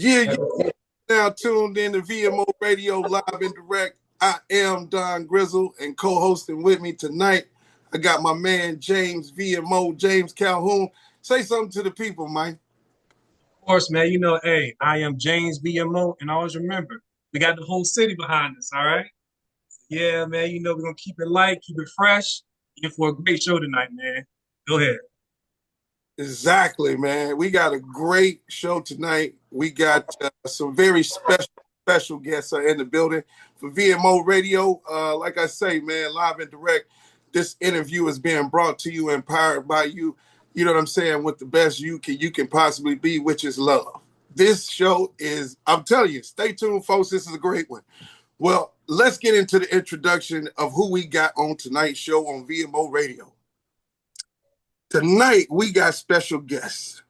Yeah, you now tuned in to VMO Radio live and direct. I am Don Grizzle, and co-hosting with me tonight, I got my man James VMO, James Calhoun. Say something to the people, Mike. Of course, man. Hey, I am James V.M.O. and always remember, we got the whole city behind us, all right? Yeah, man, we're gonna keep it light, keep it fresh, in for a great show tonight, man. Go ahead. Exactly, man. We got a great show tonight. We got some very special guests are in the building for VMO Radio. Like I say, man, live and direct. This interview is being brought to you and powered by you. You know what I'm saying? With the best you can possibly be, which is love. This show is, I'm telling you, stay tuned, folks. This is a great one. Well, let's get into the introduction of who we got on tonight's show on VMO Radio. Tonight, we got special guests.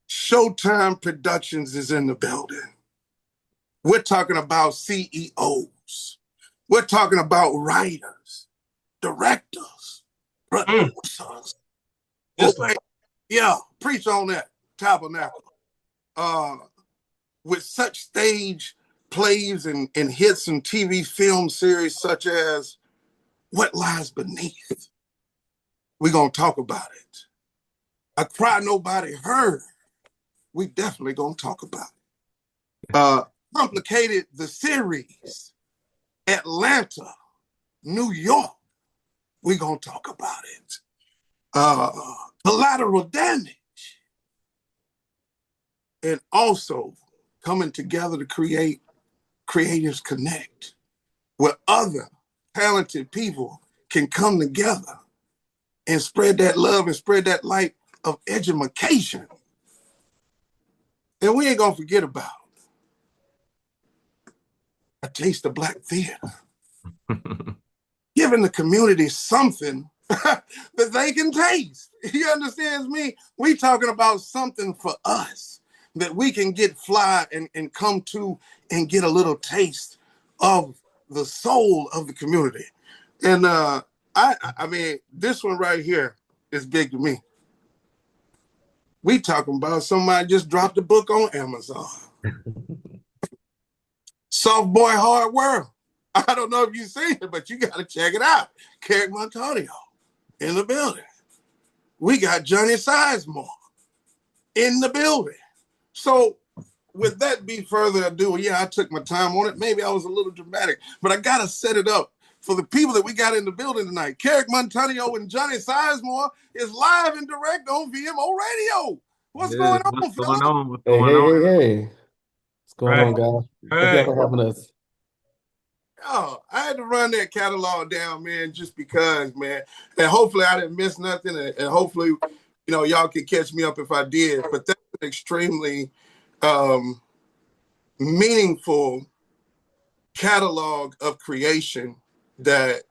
Showtime Productions is in the building. We're talking about CEOs. We're talking about writers, directors, producers. Okay, yeah, preach on that, Tabernacle. With such stage plays and hits and TV film series such as What Lies Beneath. We're going to talk about it. A Cry Nobody Heard. We definitely going to talk about it. Complicated the series. Atlanta, New York. We're going to talk about it. Collateral Damage. And also coming together to create Creators Connect, where other talented people can come together and spread that love and spread that light of education. And we ain't gonna forget about A Taste of Black Theater, giving the community something that they can taste. You understand me? We talking about something for us that we can get fly and come to and get a little taste of the soul of the community. And I mean, this one right here is big to me. We talking about somebody just dropped a book on Amazon. Soft Boy Hard World. I don't know if you've seen it, but you got to check it out. Kerrick Montanio in the building. We got Johnny Sizemore in the building. So with that be further ado, yeah, I took my time on it. Maybe I was a little dramatic, but I got to set it up for the people that we got in the building tonight. Kerrick Montanio and Johnny Sizemore is live and direct on VMO Radio. What's going What's on, going fellas? on? What's Hey, going hey, on? hey, hey. What's going Right, on, guys? Thank y'all right. for having us. Oh, I had to run that catalog down, man, just because, man. And hopefully I didn't miss nothing. And hopefully, y'all can catch me up if I did. But that's an extremely meaningful catalog of creation that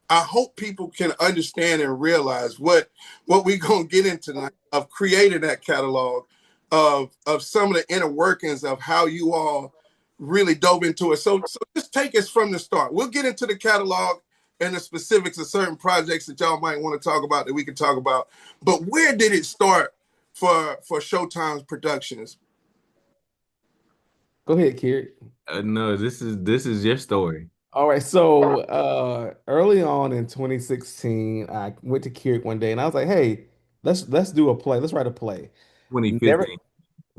I hope people can understand and realize what we're gonna get into tonight of creating that catalog of some of the inner workings of how you all really dove into it. So just take us from the start. We'll get into the catalog and the specifics of certain projects that y'all might want to talk about that we can talk about. But where did it start for Showtime's productions? Go ahead, Kerrick. No, this is your story. All right, so early on in 2016, I went to Kerrick one day and I was like, "Hey, let's do a play. Let's write a play." Never, 2015.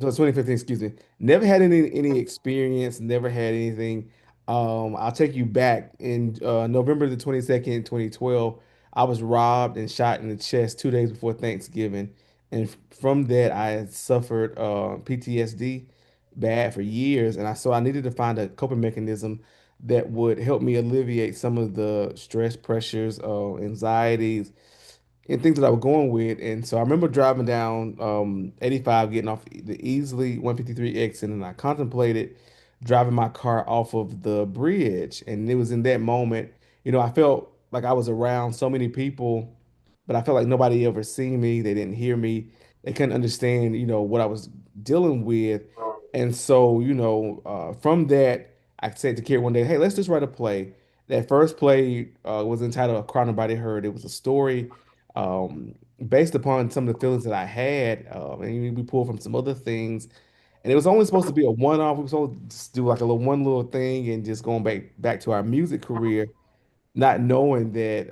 so 2015, excuse me. Never had any experience, never had anything. I'll take you back in November the 22nd, 2012. I was robbed and shot in the chest 2 days before Thanksgiving, and from that I had suffered PTSD bad for years, and I needed to find a coping mechanism that would help me alleviate some of the stress, pressures, anxieties, and things that I was going with. And so I remember driving down 85, getting off the easily 153 exit, and I contemplated driving my car off of the bridge. And it was in that moment, I felt like I was around so many people, but I felt like nobody ever seen me. They didn't hear me. They couldn't understand, what I was dealing with. And so, from that, I said to Kid one day, "Hey, let's just write a play." That first play was entitled "A Cry Nobody Heard." It was a story based upon some of the feelings that I had, and we pulled from some other things, and it was only supposed to be a one-off. We were supposed to just do like a little one little thing and just going back to our music career, not knowing that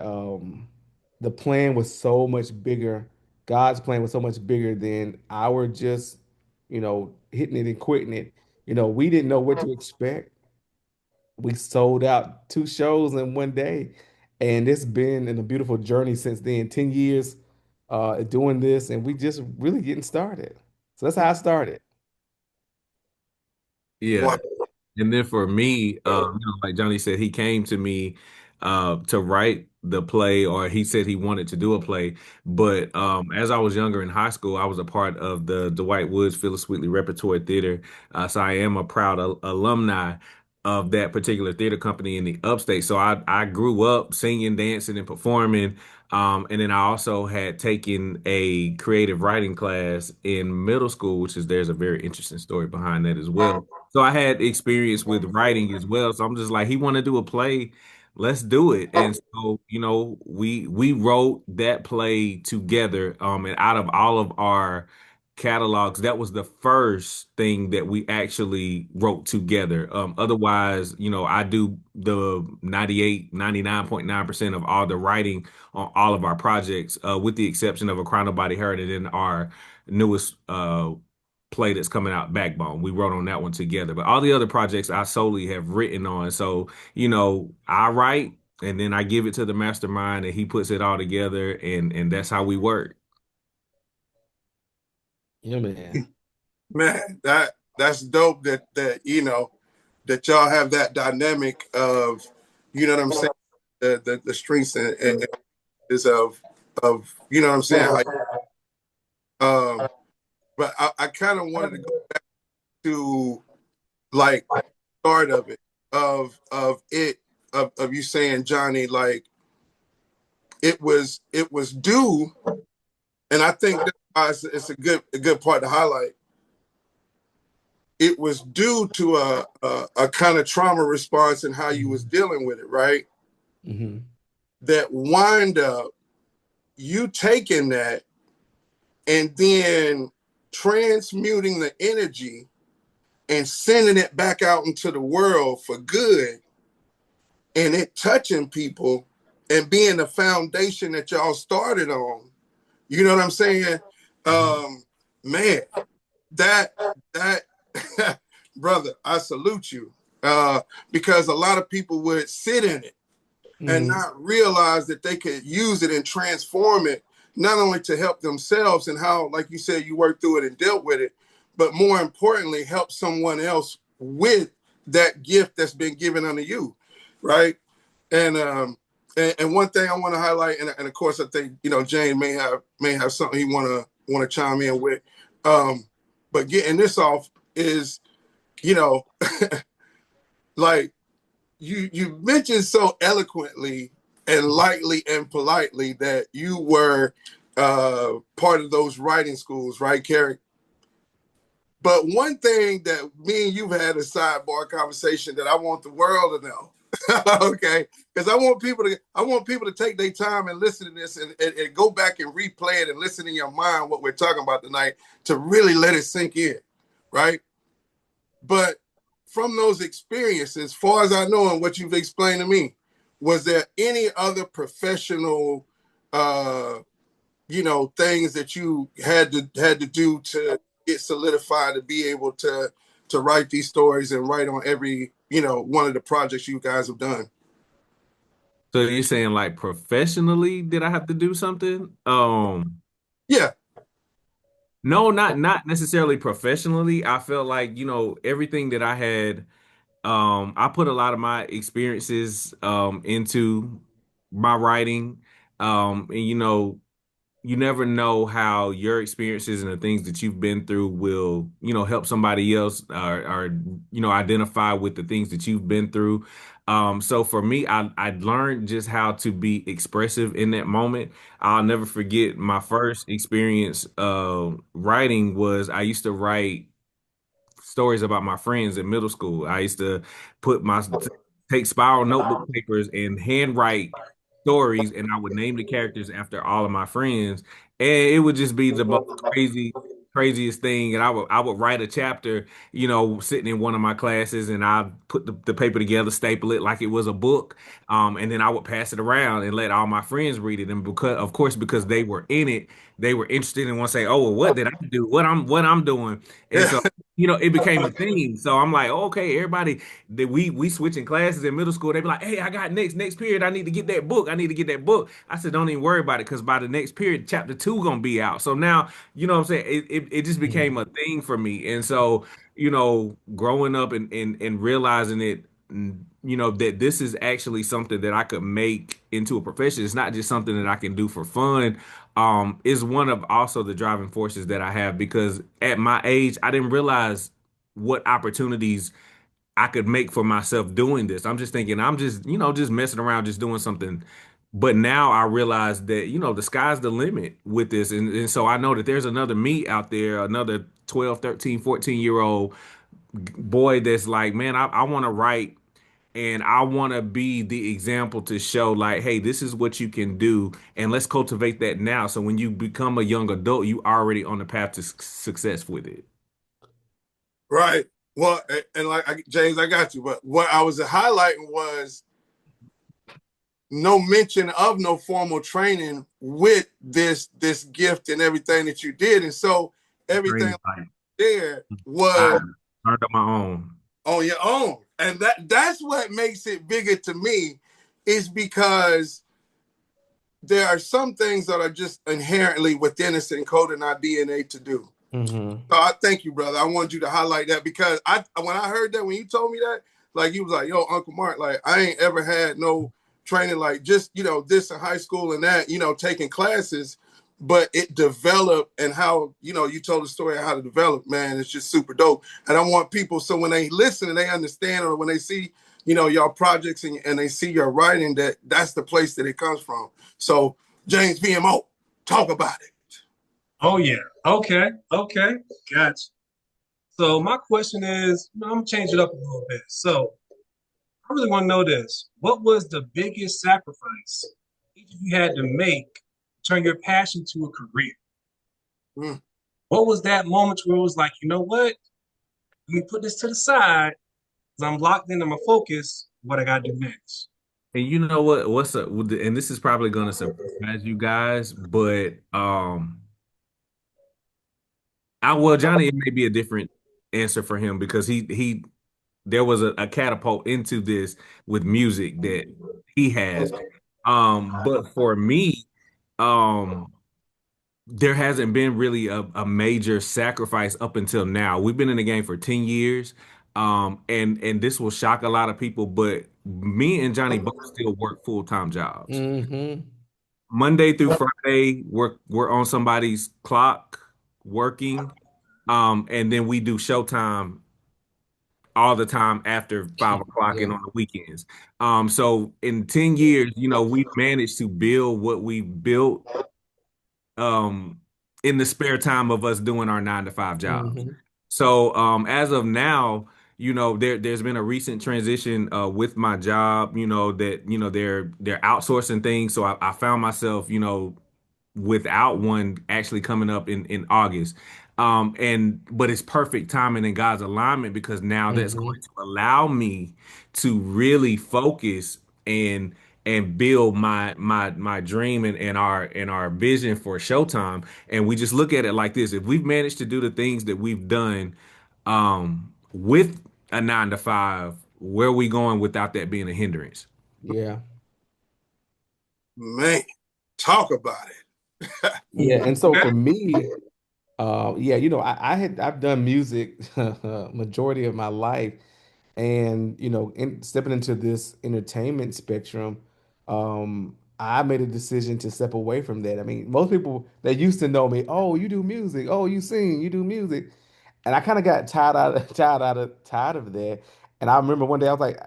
the plan was so much bigger. God's plan was so much bigger than our just, hitting it and quitting it. We didn't know what to expect. We sold out 2 shows in one day, and it's been in a beautiful journey since then. 10 years doing this, and we just really getting started. So that's how I started. Yeah. Wow. And then for me, like Johnny said, he came to me to write the play, or he said he wanted to do a play. But as I was younger in high school, I was a part of the Dwight Woods Phyllis Wheatley Repertory Theater. So I am a proud alumni of that particular theater company in the upstate. So I grew up singing, dancing, and performing. And then I also had taken a creative writing class in middle school, which is there's a very interesting story behind that as well. So I had experience with writing as well. So I'm just like, he want to do a play, let's do it. And so, we wrote that play together. And out of all of our catalogs, that was the first thing that we actually wrote together. Otherwise, I do the 99.9% of all the writing on all of our projects, with the exception of A Crown of Body Heard and then our newest play that's coming out, Backbone. We wrote on that one together. But all the other projects I solely have written on. So, I write and then I give it to the mastermind and he puts it all together, and that's how we work. Yeah, man. Man, that's dope that that y'all have that dynamic of, what I'm saying, the strengths and is of what I'm saying. But I kind of wanted to go back to like start of it of you saying, Johnny, like it was due, and I think that's why it's a good part to highlight. It was due to a kind of trauma response and how you was dealing with it, right? Mm-hmm. That wind up you taking that and then transmuting the energy and sending it back out into the world for good, and it touching people and being the foundation that y'all started on. You know what I'm saying? Man, that brother, I salute you. Because a lot of people would sit in it and Mm-hmm. not realize that they could use it and transform it, not only to help themselves and how, like you said, you worked through it and dealt with it, but more importantly, help someone else with that gift that's been given unto you, right? And and one thing I want to highlight, and of course, I think Jane may have something he want to chime in with, but getting this off is, you know, like you mentioned so eloquently and lightly and politely that you were part of those writing schools, right, Kerrick? But one thing that me and you've had a sidebar conversation that I want the world to know, okay? Because I want people to take their time and listen to this and go back and replay it and listen in your mind what we're talking about tonight to really let it sink in, right? But from those experiences, as far as I know and what you've explained to me, was there any other professional, things that you had to do to get solidified to be able to write these stories and write on every one of the projects you guys have done? So you're saying like professionally, did I have to do something? Yeah. No, not necessarily professionally. I felt like, everything that I had, I put a lot of my experiences into my writing. And you never know how your experiences and the things that you've been through will, help somebody else, or identify with the things that you've been through. So for me, I learned just how to be expressive in that moment. I'll never forget my first experience writing was I used to write stories about my friends in middle school. I used to take spiral notebook papers and handwrite stories, and I would name the characters after all of my friends, and it would just be the most craziest thing. And I would write a chapter, sitting in one of my classes, and I put the paper together, staple it like it was a book, and then I would pass it around and let all my friends read it. And because, of course, because they were in it, they were interested and want to say, "Oh, well, what did I do? What I'm doing?" And Yeah. so, it became a thing. So I'm like, okay, everybody that we switching classes in middle school, they be like, "Hey, I got next period. I need to get that book. I need to get that book." I said, "Don't even worry about it, because by the next period, chapter two gonna be out." So now, what I'm saying, it just became a thing for me. And so, growing up and realizing it, that this is actually something that I could make into a profession. It's not just something that I can do for fun. Is one of also the driving forces that I have, because at my age, I didn't realize what opportunities I could make for myself doing this. I'm just thinking I'm just messing around, just doing something. But now I realize that, the sky's the limit with this. And so I know that there's another me out there, another 12, 13, 14-year-old boy that's like, man, I want to write, and I want to be the example to show, like, hey, this is what you can do, and let's cultivate that now. So when you become a young adult, you already on the path to success with it. Right. Well, and like James, I got you. But what I was highlighting was no mention of no formal training with this gift and everything that you did, and so everything Dream life. there I was learned on my own. on your own, and that's what makes it bigger to me, is because there are some things that are just inherently within us and coded in our DNA to do. Mm-hmm. So I thank you, brother. I wanted you to highlight that, because when I heard that, when you told me that, like, you was like, "Yo, Uncle Mark, like, I ain't ever had no training, like, just, this in high school and that, taking classes, but it developed, and how, you told the story of how to develop, man, it's just super dope." And I want people, so when they listen and they understand, or when they see, y'all projects, and they see your writing, that's the place that it comes from. So, James V.M.O., talk about it. Oh yeah. Okay. Okay. Gotcha. So my question is, I'm gonna change it up a little bit. So I really want to know this. What was the biggest sacrifice each of you had to make to turn your passion to a career? Mm. What was that moment where it was like, you know what? Let me put this to the side because I'm locked into my focus. What I gotta do next? And you know what? What's up? And this is probably going to surprise you guys, but Johnny, it may be a different answer for him, because he there was a catapult into this with music that he has. But for me, um, there hasn't been really a major sacrifice up until now. We've been in the game for 10 years. And this will shock a lot of people, but me and Johnny both still work full-time jobs. Mm-hmm. Monday through Friday, we're on somebody's clock working. And then we do showtime all the time after 5 o'clock and Yeah. on the weekends. So in 10 years, we've managed to build what we built um in the spare time of us doing our 9 to 5 jobs. Mm-hmm. So as of now, there's been a recent transition with my job, that they're outsourcing things. So I found myself, without one actually coming up in August. And but it's perfect timing in God's alignment, because now that's Mm-hmm. going to allow me to really focus and build my dream and our vision for Showtime. And we just look at it like this: if we've managed to do the things that we've done with a 9 to 5, where are we going without that being a hindrance? Yeah. Man, talk about it. Yeah. And so Okay. for me, yeah, I've done music majority of my life, and stepping into this entertainment spectrum, I made a decision to step away from that. I mean, most people that used to know me, oh, you do music, oh, you sing, you do music, and I kind of got tired of that. And I remember one day I was like,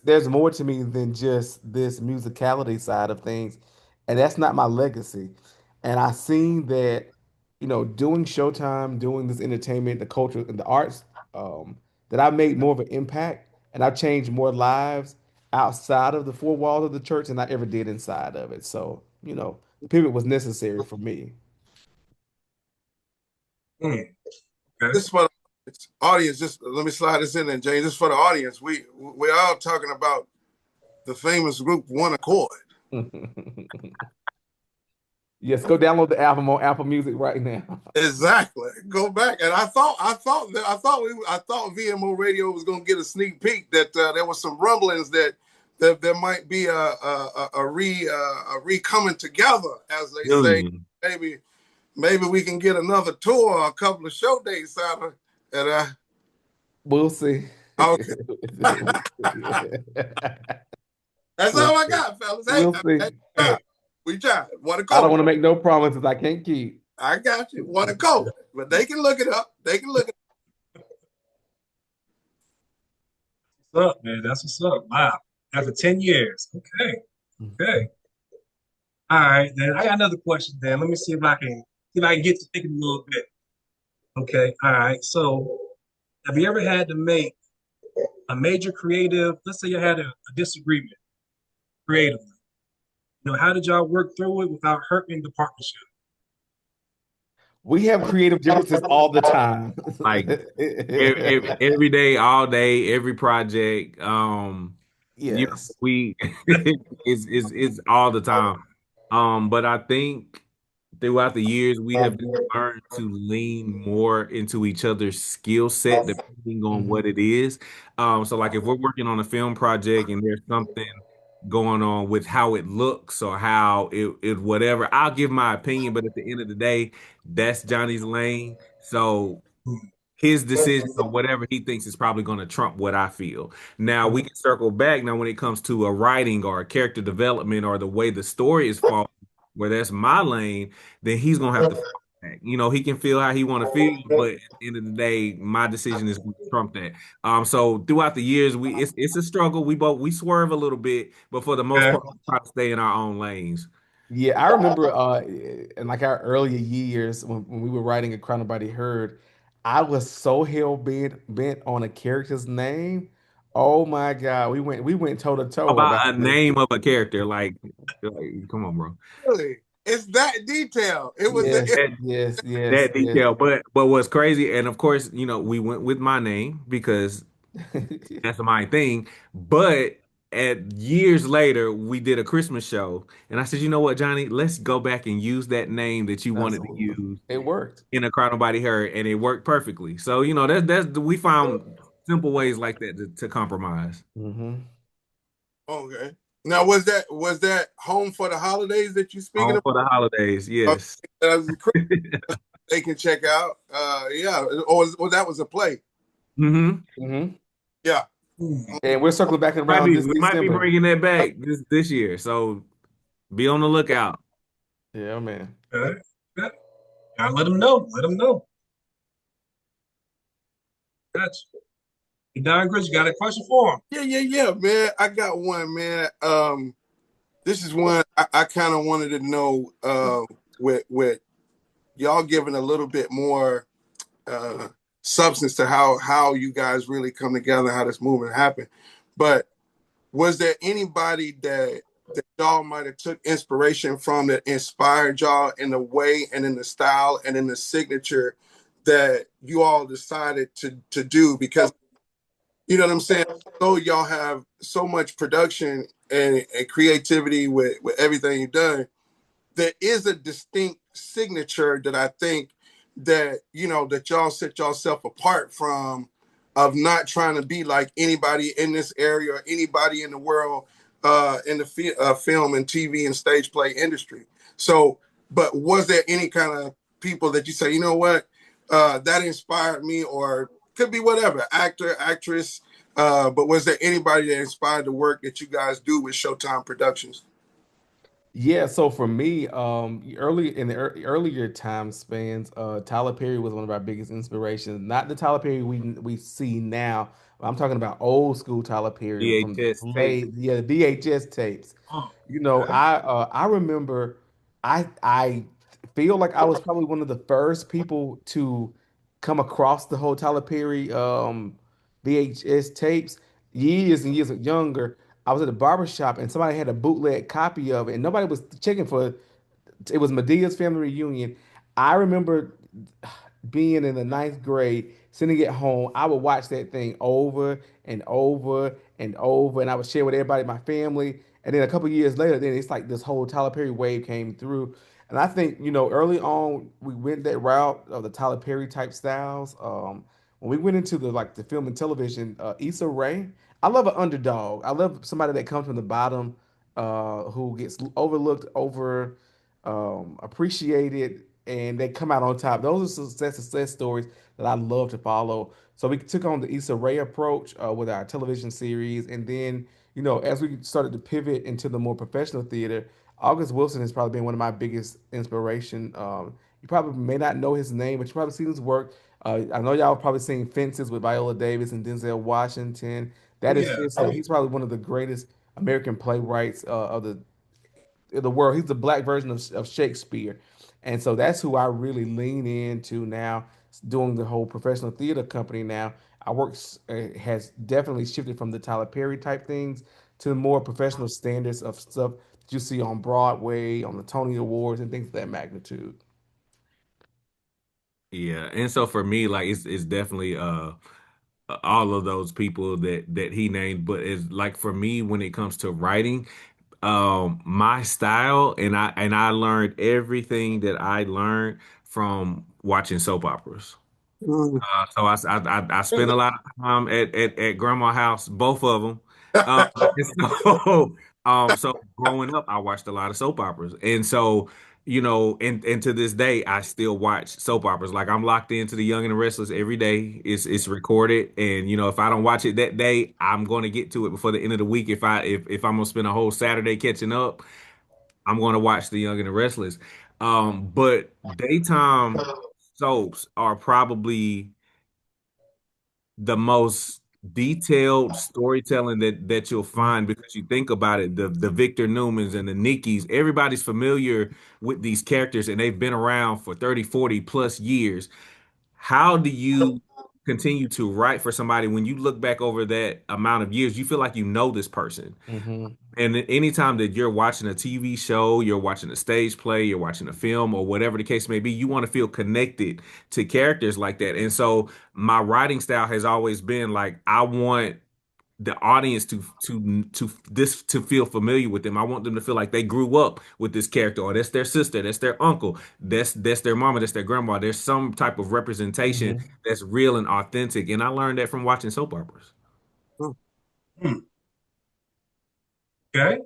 there's more to me than just this musicality side of things, and that's not my legacy. And I seen that, doing Showtime, doing this entertainment, the culture, and the arts, that I made more of an impact, and I've changed more lives outside of the four walls of the church than I ever did inside of it. So, the pivot was necessary for me. Mm, okay. This is for the audience. Just let me slide this in there, James. This is for the audience. We're all talking about the famous group One Accord. Yes, go download the album on Apple Music right now. Exactly. Go back, and I thought VMO Radio was going to get a sneak peek that there was some rumblings that there might be a re coming together, as they say. Maybe we can get another tour, or a couple of show dates out of it. And We'll see. okay, that's We'll all I see. got, fellas. We'll see. We tried. One I don't Accord. want to make no promises I can't keep. I got you. One Accord, but they can look it up. They can look it What's up, man? That's what's up. Wow. After 10 years. Okay. Okay. All right, then I got another question, Dan. Let me see if I can get to thinking a little bit. Okay. All right. So have you ever had to make a major creative, let's say you had a disagreement creatively? How did y'all work through it without hurting the partnership? We have creative differences all the time. Like every day, all day, every project. Yes. We it's all the time. But I think throughout the years we have just learned to lean more into each other's skill set depending on what it is. So like if we're working on a film project and there's something going on with how it looks or how it whatever, I'll give my opinion, but at the end of the day, that's Johnny's lane. So his decision or whatever he thinks is probably going to trump what I feel. Now we can circle back now when it comes to a writing or a character development or the way the story is falling, where that's my lane, then he's gonna have to fall back. He can feel how he want to feel, but at the end of the day, my decision is going to trump that. So throughout the years, it's a struggle. We swerve a little bit, but for the most Okay. part, we try to stay in our own lanes. Yeah, I remember in like our earlier years when we were writing A Crown Nobody Heard, I was so hell bent on a character's name. Oh my God, we went toe to toe About about a this. name of a character, like come on, bro. really. It's that detail. It was Yes, it, yes, yes, That yes. detail, but what's crazy, and of course, we went with my name because that's my thing. But at years later, we did a Christmas show, and I said, you know what, Johnny, let's go back and use that name that you wanted to Absolutely. use It worked. in a crowd nobody heard, and it worked perfectly. So that's we found simple ways like that to compromise. Hmm. okay. Now was that Home for the Holidays that you speaking Home about? for the holidays, yes. They can check out. Yeah, or that was a play. hmm Hmm. Yeah. Hmm. And we're circling back Might around be this we might be December. bringing that back this year, so be on the lookout. Yeah, man. Okay. Okay. Gotta let them know. Let them know. Gotcha. Hey, Don Chris, you got a question for him? Yeah, man. I got one, man. This is one I kind of wanted to know. With y'all giving a little bit more uh substance to how you guys really come together, how this movement happened. But was there anybody that y'all might have took inspiration from that inspired y'all in the way and in the style and in the signature that you all decided to do? Because you know what I'm saying? So y'all have so much production and creativity with everything you've done. There is a distinct signature that I think that that y'all set yourself apart from, of not trying to be like anybody in this area or anybody in the world in the film and TV and stage play industry. So, but was there any kind of people that you say, you know what, that inspired me, or could be whatever, actor, actress, but was there anybody that inspired the work that you guys do with Showtime Productions? Yeah, so for me, early in the earlier time spans, Tyler Perry was one of our biggest inspirations. Not the Tyler Perry we see now. I'm talking about old school Tyler Perry from the VHS tape. late, yeah, the VHS tapes. Oh, okay. I remember I feel like I was probably one of the first people to come across the whole Tyler Perry VHS tapes years and years younger. I was at a barber shop and somebody had a bootleg copy of it, and nobody was checking for it was Medea's family reunion. I remember being in the ninth grade, sitting at home. I would watch that thing over and over and over, and I would share with everybody in my family. And then a couple years later, then it's like this whole Tyler Perry wave came through. And I think, early on we went that route of the Tyler Perry type styles. When we went into the film and television, Issa Rae, I love an underdog. I love somebody that comes from the bottom, who gets overlooked, appreciated, and they come out on top. Those are success stories that I love to follow. So we took on the Issa Rae approach with our television series, and then as we started to pivot into the more professional theater, August Wilson has probably been one of my biggest inspiration. You probably may not know his name, but you probably seen his work. I know y'all probably seen Fences with Viola Davis and Denzel Washington. Oh That is yeah. his. He's probably one of the greatest American playwrights of the world. He's the black version of Shakespeare. And so that's who I really lean into now, doing the whole professional theater company now. Our work has definitely shifted from the Tyler Perry type things to the more professional standards of stuff that you see on Broadway, on the Tony Awards, and things of that magnitude. Yeah, and so for me, like it's definitely all of those people that he named, but it's like for me when it comes to writing, my style, and I learned everything that I learned from watching soap operas. Mm. So I spent a lot of time at grandma's house, both of them. And so growing up, I watched a lot of soap operas, and so and to this day, I still watch soap operas. Like I'm locked into The Young and the Restless every day. It's recorded, and if I don't watch it that day, I'm going to get to it before the end of the week. If I'm gonna spend a whole Saturday catching up, I'm going to watch The Young and the Restless. But daytime soaps are probably the most detailed storytelling that you'll find because you think about it, the Victor Newmans and the Nikis, everybody's familiar with these characters and they've been around for 30, 40 plus years. How do you continue to write for somebody when you look back over that amount of years, you feel like you know this person? Mm-hmm. And anytime that you're watching a TV show, you're watching a stage play, you're watching a film, or whatever the case may be, you want to feel connected to characters like that. And so my writing style has always been like I want the audience to feel familiar with them. I want them to feel like they grew up with this character, or that's their sister, that's their uncle, that's their mama, that's their grandma. There's some type of representation Mm-hmm. that's real and authentic. And I learned that from watching soap operas. Mm. Hmm. Okay.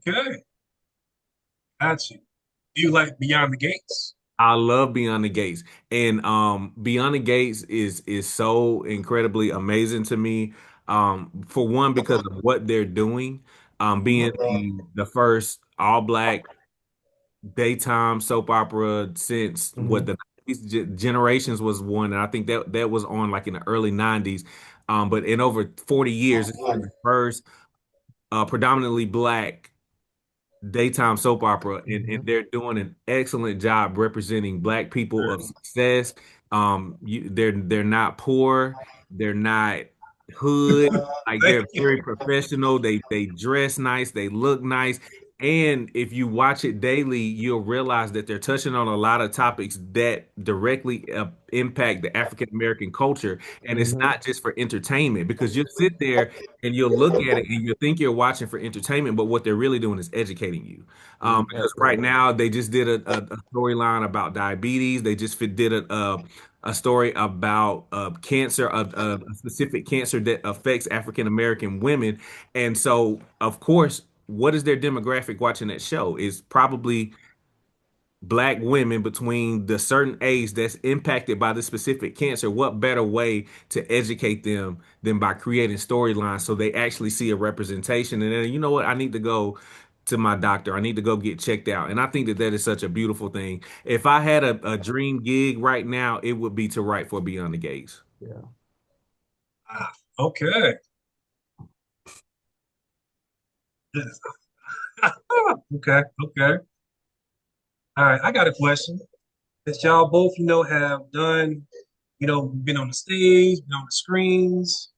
Okay. Got you. Do you like Beyond the Gates? I love Beyond the Gates, and Beyond the Gates is so incredibly amazing to me. For one, because of what they're doing, being the first all black daytime soap opera since what Mm-hmm. the 90s. Generations was one, and I think that was on like in the early 90s. But in over 40 years, it's been the first predominantly black daytime soap opera, and Mm-hmm. they're doing an excellent job representing black people of success. They're not poor, they're not hood, like Thank they're you. very professional. They dress nice, they look nice. And if you watch it daily, you'll realize that they're touching on a lot of topics that directly impact the African American culture. And it's Mm-hmm. not just for entertainment, because you'll sit there and you'll look at it and you'll think you're watching for entertainment, but what they're really doing is educating you. Because right Absolutely. now they just did a storyline about diabetes. They just did a story about cancer, a specific cancer that affects African American women. And so, of course, what is their demographic watching that show? Is probably black women between the certain age that's impacted by this specific cancer. What better way to educate them than by creating storylines so they actually see a representation? And then, you know what? I need to go to my doctor. I need to go get checked out. And I think that is such a beautiful thing. If I had a dream gig right now, it would be to write for Beyond the Gates. Yeah. Ah, okay. Yes. Okay. Okay. All right. I got a question. That y'all both, have done, been on the stage, been on the screens,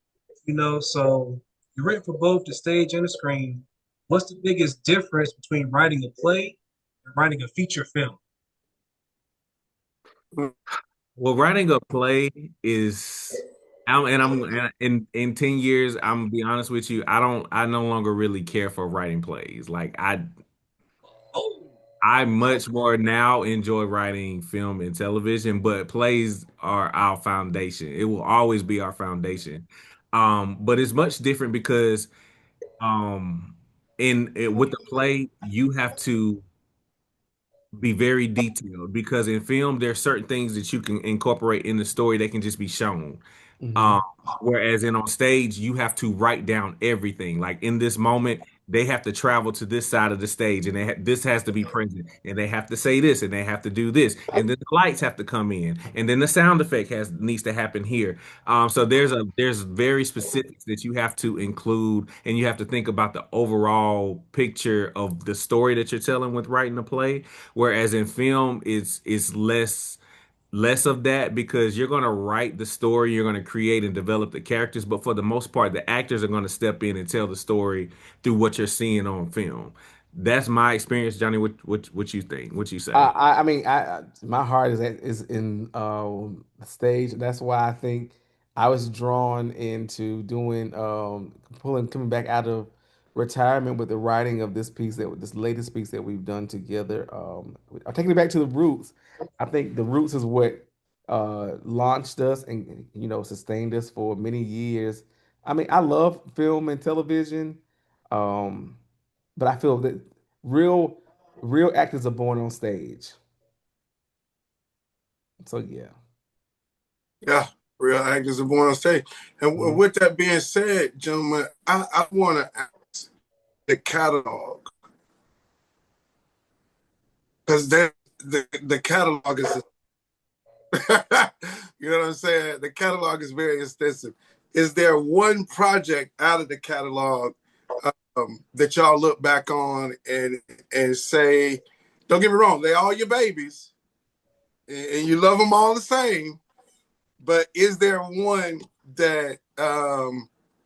so You're written for both the stage and the screen. What's the biggest difference between writing a play and writing a feature film? Well, writing a play is, I'm in 10 years, I'm gonna be honest with you, I no longer really care for writing plays. Like Oh, I much more now enjoy writing film and television, but plays are our foundation. It will always be our foundation. But it's much different because with the play, you have to be very detailed because in film there's certain things that you can incorporate in the story that can just be shown. Hmm. Um, whereas on stage, you have to write down everything. Like in this moment, they have to travel to this side of the stage, and this has to be present, and they have to say this, and they have to do this, and then the lights have to come in, and then the sound effect has needs to happen here. So there's very specifics that you have to include, and you have to think about the overall picture of the story that you're telling with writing a play. Whereas in film, it's less of that because you're going to write the story, you're going to create and develop the characters, but for the most part, the actors are going to step in and tell the story through what you're seeing on film. That's my experience, Johnny. What you think? What you say? I mean, my heart is in stage. That's why I think I was drawn into doing coming back out of retirement with the writing of this piece this latest piece that we've done together. I'm taking it back to the roots. I think the roots is what launched us and sustained us for many years. I mean, I love film and television, um, but I feel that real real actors are born on stage. So yeah. Yeah, real actors are born on stage. And Mhm. with that being said, gentlemen, I want to ask the catalog because the catalog is, you know what I'm saying? The catalog is very extensive. Is there one project out of the catalog that y'all look back on and say, don't get me wrong, they all your babies and you love them all the same, but is there one that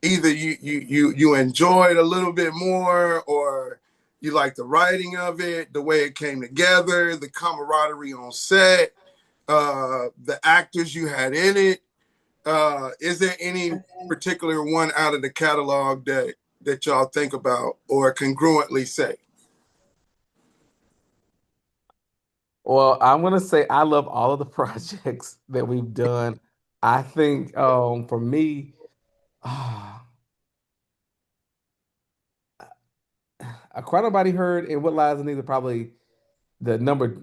either you enjoyed a little bit more, or you like the writing of it, the way it came together, the camaraderie on set, the actors you had in it? Is there any particular one out of the catalog that y'all think about or congruently say? Well, I'm gonna say I love all of the projects that we've done. I think for me, ah, a Cry Nobody Heard and What Lies Beneath are probably the number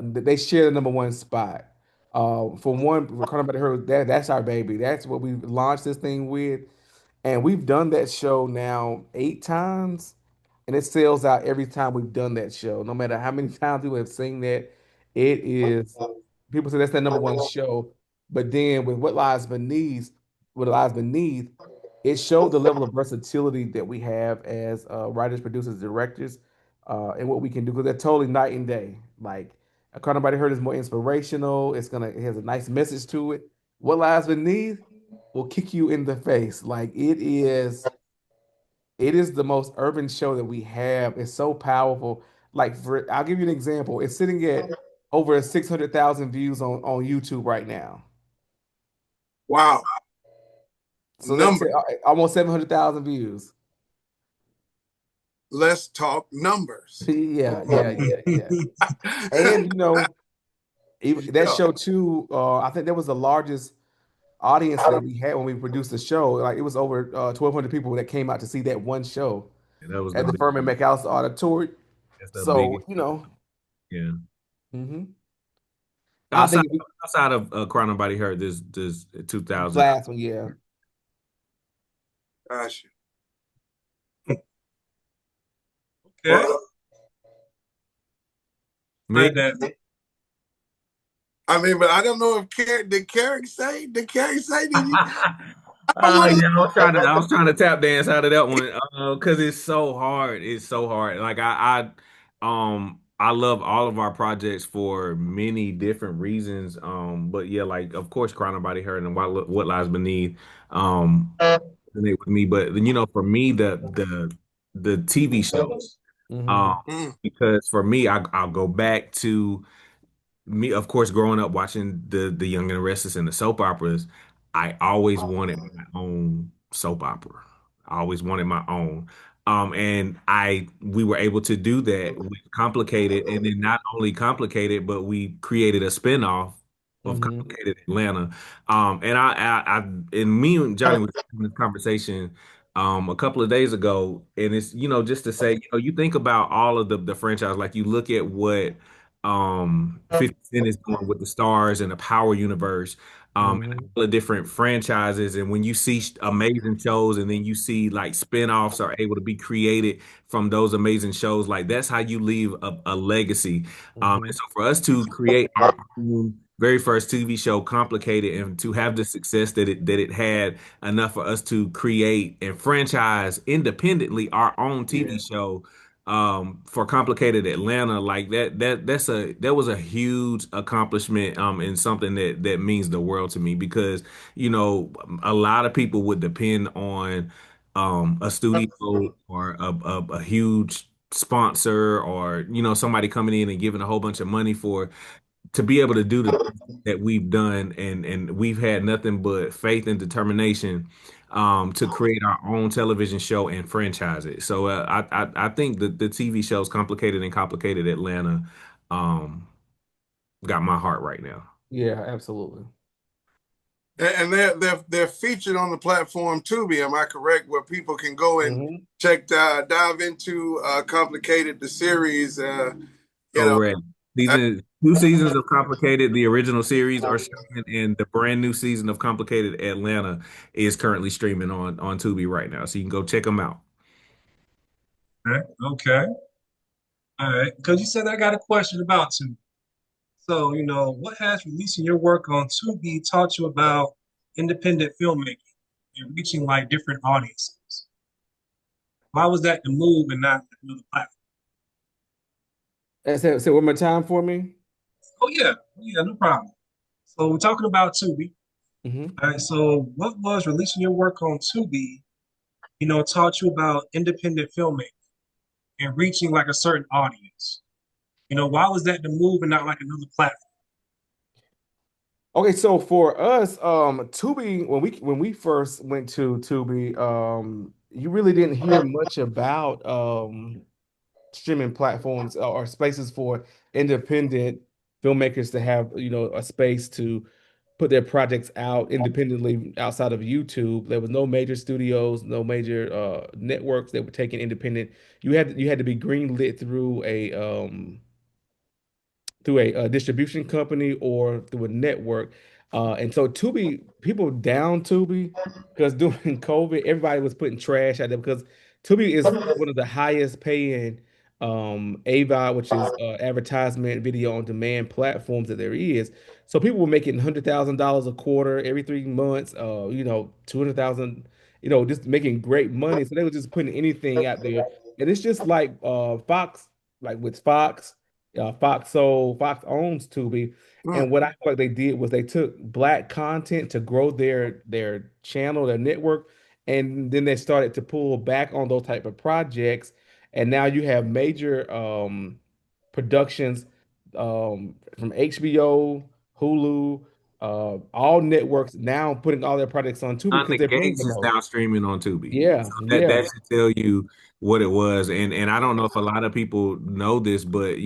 they share the number one spot. For one, Cry Nobody Heard that's our baby. That's what we launched this thing with. And we've done that show now 8 times, and it sells out every time we've done that show. No matter how many times people have seen that, it is people say that's their number one show. But then with What Lies Beneath, it showed the level of versatility that we have as writers, producers, directors, and what we can do because they're totally night and day. Like I Caught Nobody Heard is more inspirational. It has a nice message to it. What Lies Beneath will kick you in the face. Like it is the most urban show that we have. It's so powerful. I'll give you an example. It's sitting at over 600,000 views on YouTube right now. Wow, So that's number. it, almost 700,000 views. Let's talk numbers. Yeah, yeah, yeah, yeah. And even that Yeah. show too, I think that was the largest audience that we had when we produced the show. Like it was over 1,200 people that came out to see that one show And that was the at the big, Furman McAllister Auditorium. that's the So, biggest. Yeah. mhm. I Outside think if we, outside of Cry Nobody Heard, this 2000. last one, yeah. Gosh. okay. Well, Me? Heard that. I mean, but I don't know if did Carrick say, did you? I Oh want to yeah, I was trying to tap dance out of that one, because it's so hard. It's so hard. Like I love all of our projects for many different reasons. But yeah, like of course, Cry Nobody Heard and What Lies Beneath. resonate with me, but for me, the TV shows, Mm-hmm. um, Mm, because for me, I'll go back to me, of course, growing up watching the Young and the Restless and the soap operas. I always wanted my own soap opera. I always wanted my own. And we were able to do that with Complicated, and then not only Complicated, but we created a spinoff of Mm-hmm. Complicated Atlanta. And me and Johnny was having this conversation a couple of days ago, and it's just to say, you think about all of the franchise, like you look at what 50 Cent is doing with the Stars and the Power Universe, and Mm-hmm. all the different franchises. And when you see amazing shows, and then you see like spin-offs are able to be created from those amazing shows, like that's how you leave a legacy. And Mm-hmm. so for us to create our own very first TV show, Complicated, and to have the success that it had, enough for us to create and franchise independently our own TV show, for Complicated Atlanta, like that was a huge accomplishment, and something that means the world to me, because a lot of people would depend on a studio or a huge sponsor, or somebody coming in and giving a whole bunch of money for to be able to do the things that we've done, and we've had nothing but faith and determination, to create our own television show and franchise it. So I think the TV shows Complicated and Complicated Atlanta, um, got my heart right now. Yeah, absolutely. and they're featured on the platform Tubi. Am I correct? Where people can go and Mm-hmm. dive into Complicated, the series. You know, Correct. I- Two seasons of Complicated, the original series, are showing, and the brand new season of Complicated Atlanta is currently streaming on Tubi right now. So you can go check them out. Okay. Okay. All right. Because you said I got a question about Tubi. So, what has releasing your work on Tubi taught you about independent filmmaking and reaching like different audiences? Why was that the move and not another platform? Say one more time for me. Oh yeah, yeah, no problem. So we're talking about Tubi. Mm-hmm. All right. So what was releasing your work on Tubi, taught you about independent filmmaking and reaching like a certain audience? Why was that the move and not like another platform? Okay, so for us, Tubi, when we first went to Tubi, you really didn't hear much about streaming platforms or spaces for independent filmmakers to have, a space to put their projects out independently outside of YouTube. There was no major studios, no major networks that were taking independent. You had to be greenlit through a distribution company or through a network. And so Tubi, people down Tubi because during COVID, everybody was putting trash out there because Tubi is one of the highest paying AVOD, which is advertisement video on demand platforms that there is. So people were making $100,000 a quarter every 3 months, 200,000, just making great money. So they were just putting anything out there. And it's just like Fox, like with Fox. Fox owns Tubi, mm, and what I feel like they did was they took black content to grow their channel, their network, and then they started to pull back on those type of projects. And now you have major productions from HBO, Hulu, all networks now putting all their projects on Tubi Jonathan because they're paying Gates the is most. now streaming on Tubi. Yeah, So that yeah. should tell you what it was. And I don't know if a lot of people know this, but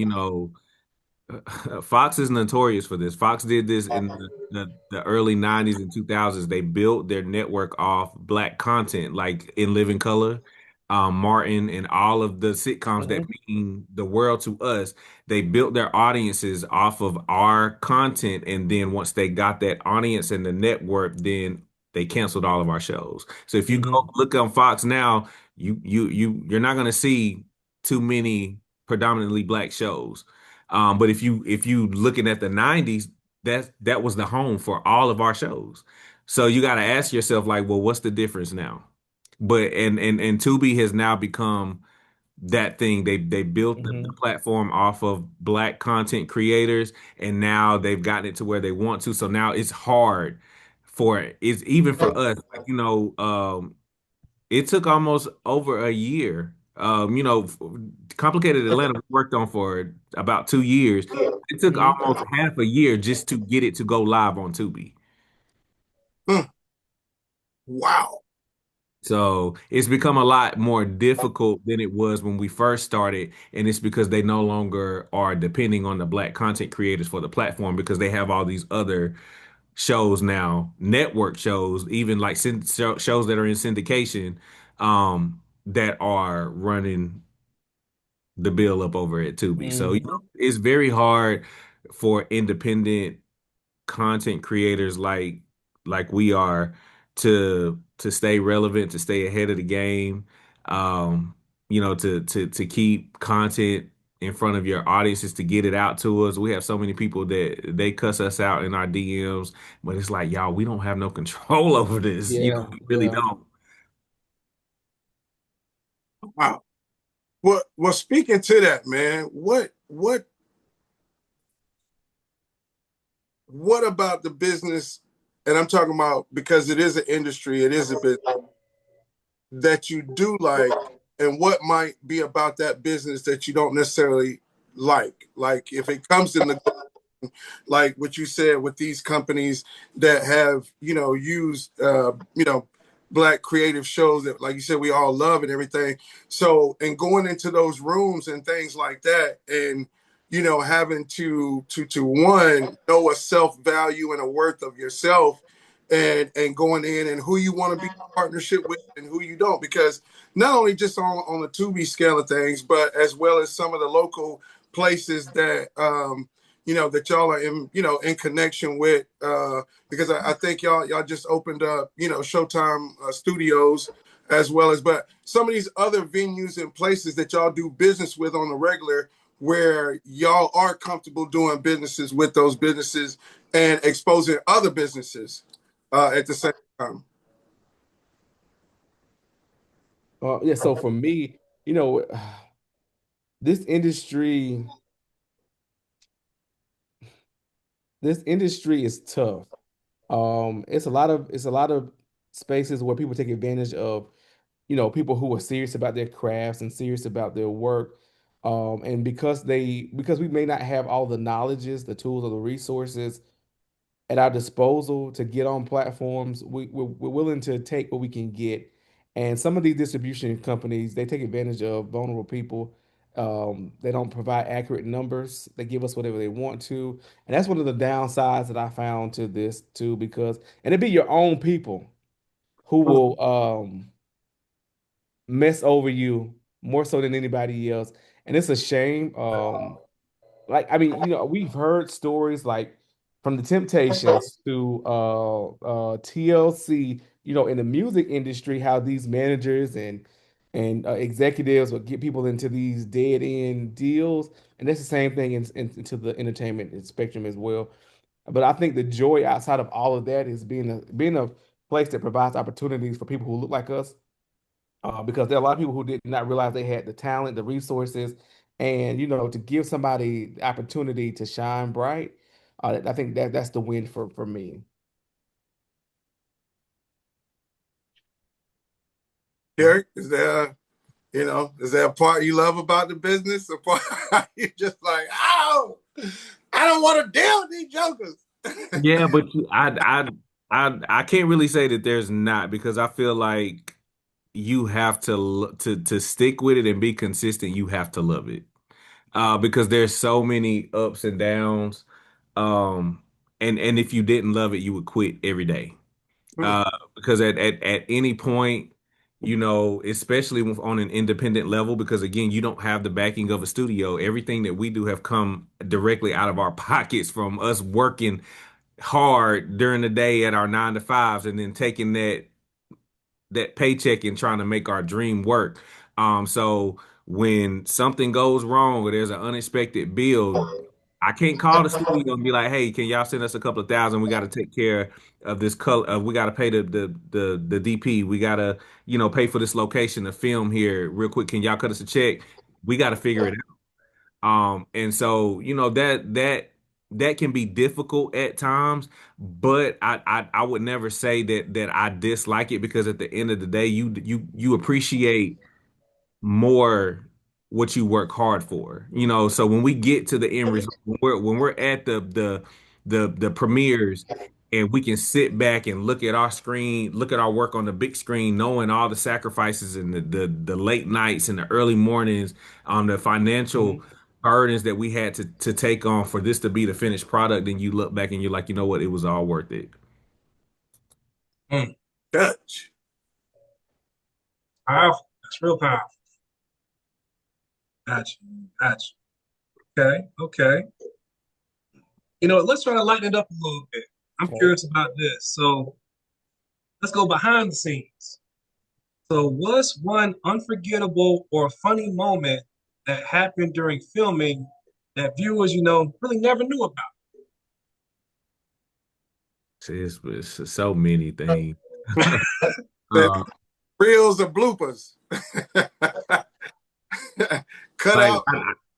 Fox is notorious for this. Fox did this in the early 90s and 2000s. They built their network off black content, like In Living Color, Martin, and all of the sitcoms that Mhm. mean the world to us. They built their audiences off of our content. And then once they got that audience and the network, then they canceled all of our shows. So if you go Mhm. look on Fox now, you're not going to see too many predominantly black shows. But if you looking at the 90s, that was the home for all of our shows. So you got to ask yourself, like, well, what's the difference now? But and Tubi has now become that thing. They built the Mhm. platform off of black content creators, and now they've gotten it to where they want to. So now it's hard for it's even for us, like, It took almost over a year. Complicated Atlanta we worked on for about 2 years. It took Mhm. almost half a year just to get it to go live on Tubi. Mm, wow. So it's become a lot more difficult than it was when we first started, and it's because they no longer are depending on the black content creators for the platform because they have all these other shows now, network shows, even like shows that are in syndication, that are running the bill up over at Tubi. So, Mhm. it's very hard for independent content creators like we are to stay relevant, to stay ahead of the game, to keep content in front of your audiences, to get it out to us. We have so many people that they cuss us out in our DMs, but it's like, y'all, we don't have no control over this. Yeah, We really yeah. don't. Wow. Well, speaking to that, man, what about the business? And I'm talking about because it is an industry, it is a business that you do like, and what might be about that business that you don't necessarily like. Like if it comes to like what you said with these companies that have used black creative shows that, like you said, we all love and everything. So, and going into those rooms and things like that, and having to one, know a self value and a worth of yourself, and going in and who you want to be in partnership with and who you don't, because not only just on the Tubi scale of things, but as well as some of the local places that that y'all are in connection with, because I think y'all just opened up Showtime Studios, as well as, but some of these other venues and places that y'all do business with on the regular, where y'all are comfortable doing businesses with those businesses and exposing other businesses at the same time. Yeah, so for me, you know, this industry, this industry is tough. It's a lot of spaces where people take advantage of, people who are serious about their crafts and serious about their work. And because we may not have all the knowledges, the tools, or the resources at our disposal to get on platforms, we're willing to take what we can get. And some of these distribution companies, they take advantage of vulnerable people. They don't provide accurate numbers. They give us whatever they want to. And that's one of the downsides that I found to this too, because, and it'd be your own people who will mess over you more so than anybody else. And it's a shame. Like, I mean, we've heard stories like from the Temptations to TLC, in the music industry, how these managers and executives will get people into these dead end deals, and that's the same thing into the entertainment spectrum as well. But I think the joy outside of all of that is being a place that provides opportunities for people who look like us, because there are a lot of people who did not realize they had the talent, the resources, and to give somebody the opportunity to shine bright. I think that's the win for me. Kerrick, is there a part you love about the business? A part you just like, oh, I don't want to deal with these jokers. Yeah, but I can't really say that there's not, because I feel like you have to stick with it and be consistent. You have to love it, because there's so many ups and downs. And if you didn't love it, you would quit every day. Hmm. Because at any point, especially on an independent level, because again, you don't have the backing of a studio. Everything that we do have come directly out of our pockets from us working hard during the day at our 9 to 5s, and then taking that paycheck and trying to make our dream work. So when something goes wrong or there's an unexpected bill, I can't call the studio and be like, "Hey, can y'all send us a couple of thousand? We got to take care of this color. We got to pay the DP. We got to pay for this location to film here real quick. Can y'all cut us a check? We got to figure it out." And so, that that can be difficult at times, but I would never say that I dislike it, because at the end of the day, you appreciate more what you work hard for. So when we get to the end result, when we're at the premieres, and we can sit back and look at our screen, look at our work on the big screen, knowing all the sacrifices and the late nights and the early mornings, the financial burdens that we had to take on for this to be the finished product, and you look back and you're like, you know what, it was all worth it. Dutch. Powerful. That's real powerful. Gotcha. Gotcha. Okay. Let's try to lighten it up a little bit. I'm Okay. curious about this. So let's go behind the scenes. So what's one unforgettable or funny moment that happened during filming that viewers, really never knew about? It's so many things. The uh, reels or bloopers. Cut like out.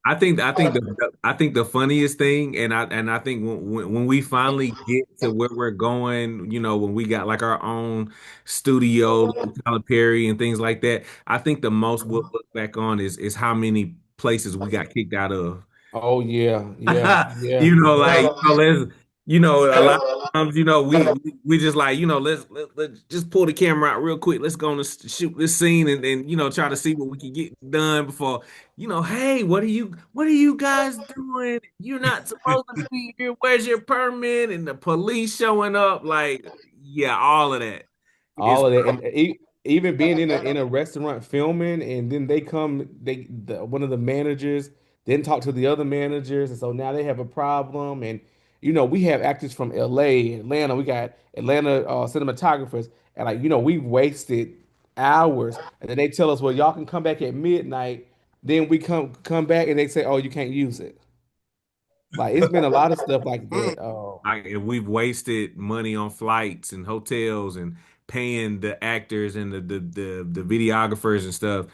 I think the funniest thing, and I think when we finally get to where we're going, when we got like our own studio, Tyler Perry and things like that, I think the most we'll look back on is how many places we got kicked out of. Oh yeah, yeah, yeah, Like, yeah. a lot of times, we just like, let's just pull the camera out real quick. Let's go on and shoot this scene, and try to see what we can get done before, hey, what are you guys doing? You're not supposed to be here. Where's your permit? And the police showing up, like, yeah, all of that. It's All of that, and even being in a restaurant filming, and then they come, one of the managers didn't talk to the other managers, and so now they have a problem. And we have actors from LA, Atlanta. We got Atlanta cinematographers, and like we've wasted hours, and then they tell us, well, y'all can come back at midnight. Then we come back, and they say, oh, you can't use it. Like it's been a lot of stuff like Mm. that. and we've wasted money on flights and hotels and paying the actors and the videographers and stuff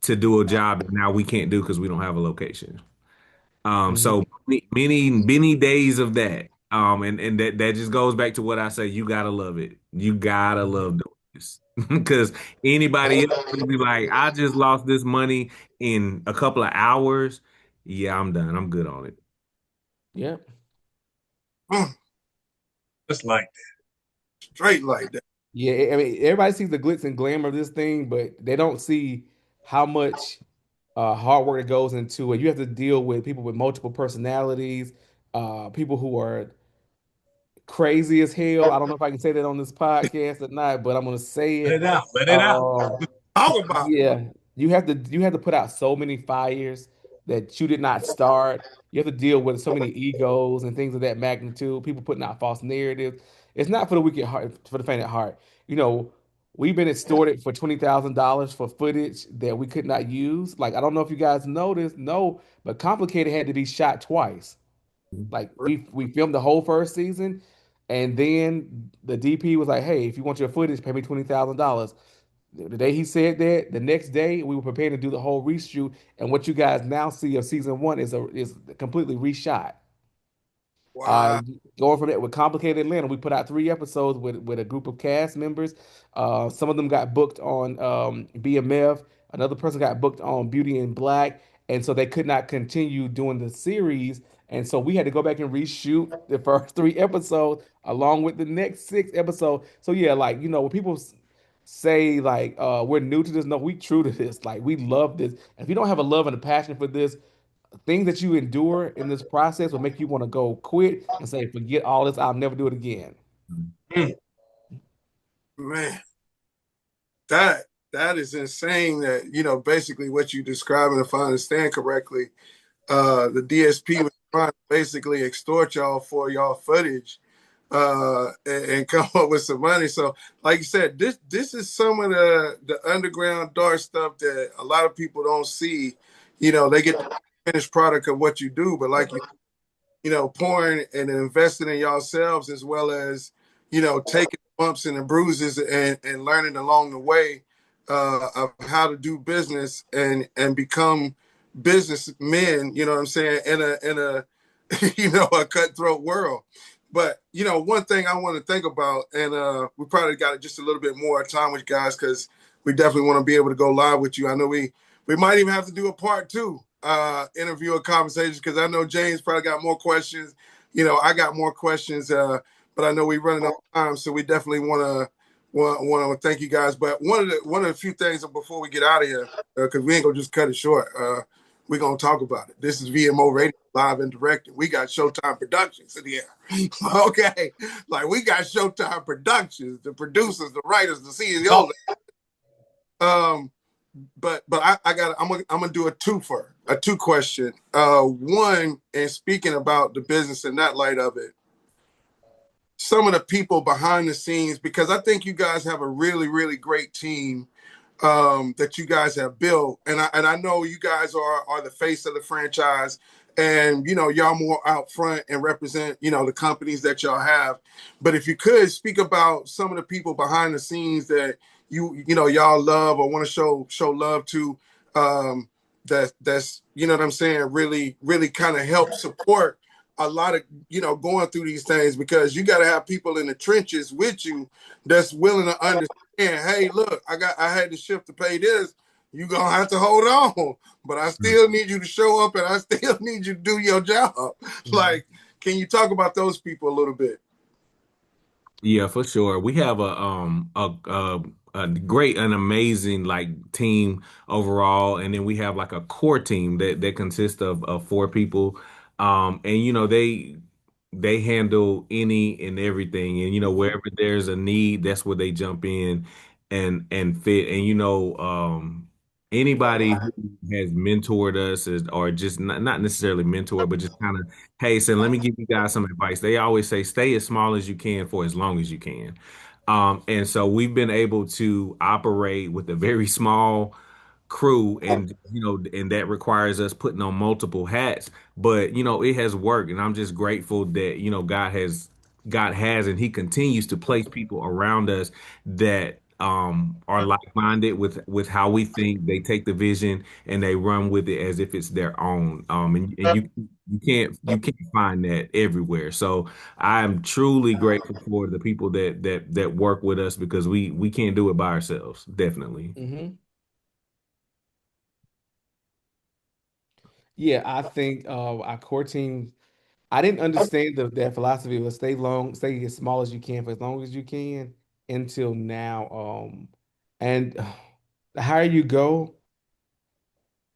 to do a job that now we can't do because we don't have a location. So Mhm. many days of that. And that just goes back to what I say. You gotta love it. You gotta love doing this because anybody else will be like, I just lost this money in a couple of hours. Yeah, I'm done. I'm good on it. Yep. Mm. Just like Straight like that. Yeah, I mean, everybody sees the glitz and glamour of this thing, but they don't see how much hard work that goes into it. You have to deal with people with multiple personalities, people who are crazy as hell. I don't know if I can say that on this podcast or not, but I'm gonna say let it. it out. Let it out. Um, Talk about yeah, you have to put out so many fires that you did not start. You have to deal with so many egos and things of that magnitude. People putting out false narratives. It's not for the weak at heart, for the faint at heart. You know, we've been extorted for $20,000 for footage that we could not use. Like I don't know if you guys noticed, no, but Complicated had to be shot twice. Like it. we filmed the whole first season, and then the DP was like, "Hey, if you want your footage, pay me $20,000." The day he said that, the next day we were prepared to do the whole reshoot, and what you guys now see of season one is completely reshot. Uh, Wow. Going from that with Complicated Atlanta, we put out 3 episodes with a group of cast members. Some of them got booked on BMF. Another person got booked on Beauty in Black, and so they could not continue doing the series. And so we had to go back and reshoot the first 3 episodes along with the next 6 episodes. So yeah, like when people say like we're new to this, no, we true to this. Like we love this. And if you don't have a love and a passion for this, things that you endure in this process will make you want to go quit and say, forget all this, I'll never do it again. Mm. Man, that that is insane that, basically what you describing, if I understand correctly, the DSP was trying to basically extort y'all for y'all footage and come up with some money. So, like you said, this is some of the underground dark stuff that a lot of people don't see. They get the finished product of what you do, but like pouring and investing in yourselves as well as, taking the bumps and the bruises and learning along the way of how to do business and become businessmen, you know what I'm saying, in a a cutthroat world. But one thing I want to think about, and we probably got just a little bit more time with you guys because we definitely want to be able to go live with you. I know we might even have to do a part two interview or conversation because I know James probably got more questions. I got more questions, but I know we're running out of time, so we definitely want to thank you guys. But one of the few things before we get out of here, because we ain't gonna just cut it short. We're gonna talk about it. This is VMO Radio, live and directed. We got Showtime Productions in the air. Okay. Like we got Showtime Productions, the producers, the writers, the CEOs. But I'm gonna do a two question. One, and speaking about the business in that light of it, some of the people behind the scenes, because I think you guys have a really, really great team that you guys have built, and I know you guys are the face of the franchise, and y'all more out front and represent the companies that y'all have. But if you could speak about some of the people behind the scenes that y'all love or want to show love to, that's what I'm saying, really really kind of help support a lot of going through these things, because you got to have people in the trenches with you that's willing to understand. Hey, look, I had to shift to pay this. You're gonna have to hold on, but I still need you to show up and I still need you to do your job. Like, can you talk about those people a little bit? Yeah, for sure. We have a great, an amazing like team overall, and then we have like a core team that consists of four people. And they handle any and everything, and wherever there's a need, that's where they jump in and fit. And anybody who has mentored us or just not necessarily mentor, but just kind of, hey, so let me give you guys some advice. They always say, stay as small as you can for as long as you can. And so we've been able to operate with a very small crew, and that requires us putting on multiple hats, but it has worked, and I'm just grateful that God has and he continues to place people around us that are like-minded with how we think. They take the vision and they run with it as if it's their own, and you can't find that everywhere. So I'm truly grateful for the people that work with us, because we can't do it by ourselves, definitely. Hmm. Yeah, I think our core team. I didn't understand that philosophy of stay as small as you can for as long as you can until now. And the higher you go,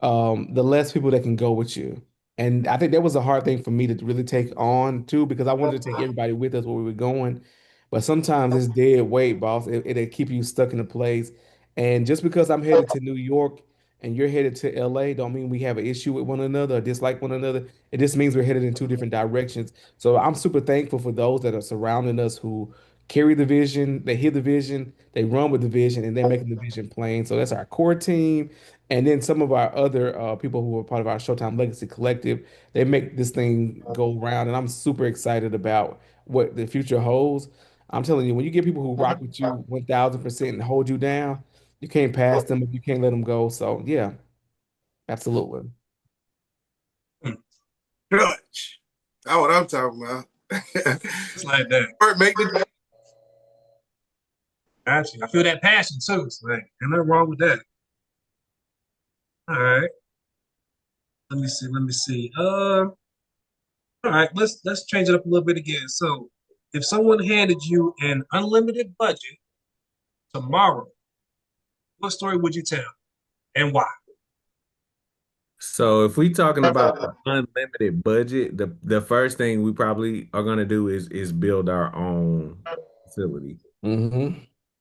the less people that can go with you. And I think that was a hard thing for me to really take on too, because I wanted to take everybody with us where we were going. But sometimes it's dead weight, boss. It'll keep you stuck in a place. And just because I'm headed to New York and you're headed to LA, don't mean we have an issue with one another or dislike one another. It just means we're headed in two different directions. So I'm super thankful for those that are surrounding us who carry the vision, they hear the vision, they run with the vision, and they're making the vision plain. So that's our core team. And then some of our other people who are part of our Showtime Legacy Collective, they make this thing go round. And I'm super excited about what the future holds. I'm telling you, when you get people who rock with you 1000% and hold you down, you can't pass them if you can't let them go. So, yeah, absolutely. Dutch. That's what I'm talking about. It's like that. Make the Actually, I feel that passion too. So, like, ain't nothing wrong with that. All right. Let me see. Let me see. All right. Let's change it up a little bit again. So, if someone handed you an unlimited budget tomorrow, what story would you tell and why? So if we talking about the unlimited budget, the first thing we probably are gonna do is build our own facility, Hmm.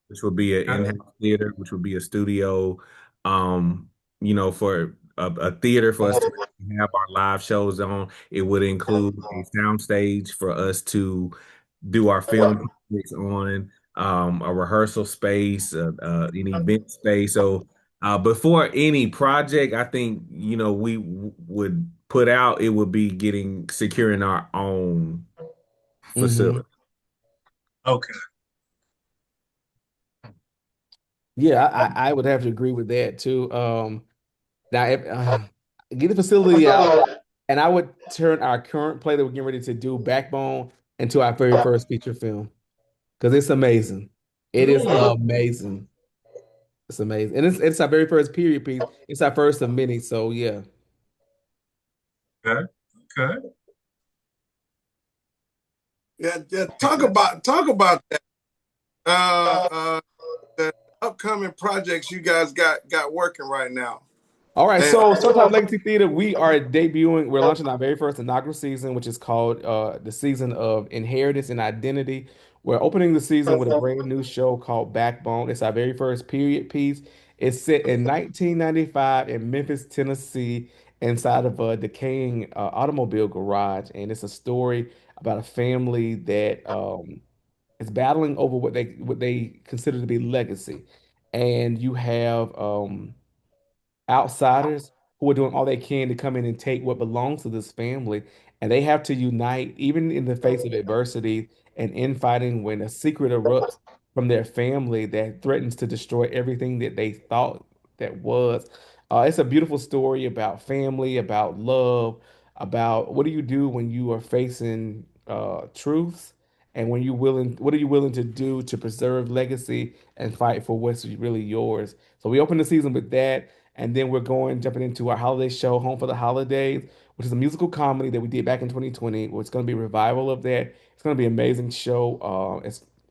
which will be an Okay. in-house theater, which will be a studio, for a theater for us to have our live shows on. It would include a sound stage for us to do our film projects on, a rehearsal space, an event space. So before any project, I think we would put out, it would be getting securing our own Hmm. facility. Okay. Yeah, I would have to agree with that too. Now, if, get the facility out. And I would turn our current play that we're getting ready to do, Backbone, into our very first feature film because it's amazing. It is amazing. It's amazing, and it's our very first period piece. It's our first of many. So yeah. Okay. Okay. Yeah, yeah. Talk about that. The upcoming projects you guys got working right now. All right, And so Showtime Legacy Theater, we are debuting. We're launching our very first inaugural season, which is called the season of Inheritance and Identity. We're opening the season with a brand new show called Backbone. It's our very first period piece. It's set in 1995 in Memphis, Tennessee, inside of a decaying automobile garage, and it's a story about a family that is battling over what they consider to be legacy. And you have outsiders who are doing all they can to come in and take what belongs to this family. And they have to unite, even in the face of adversity and infighting, when a secret erupts from their family that threatens to destroy everything that they thought that was. It's a beautiful story about family, about love, about what do you do when you are facing truths, and what are you willing to do to preserve legacy and fight for what's really yours. So we open the season with that. And then we're jumping into our holiday show, Home for the Holidays, which is a musical comedy that we did back in 2020. It's going to be a revival of that. It's going to be an amazing show.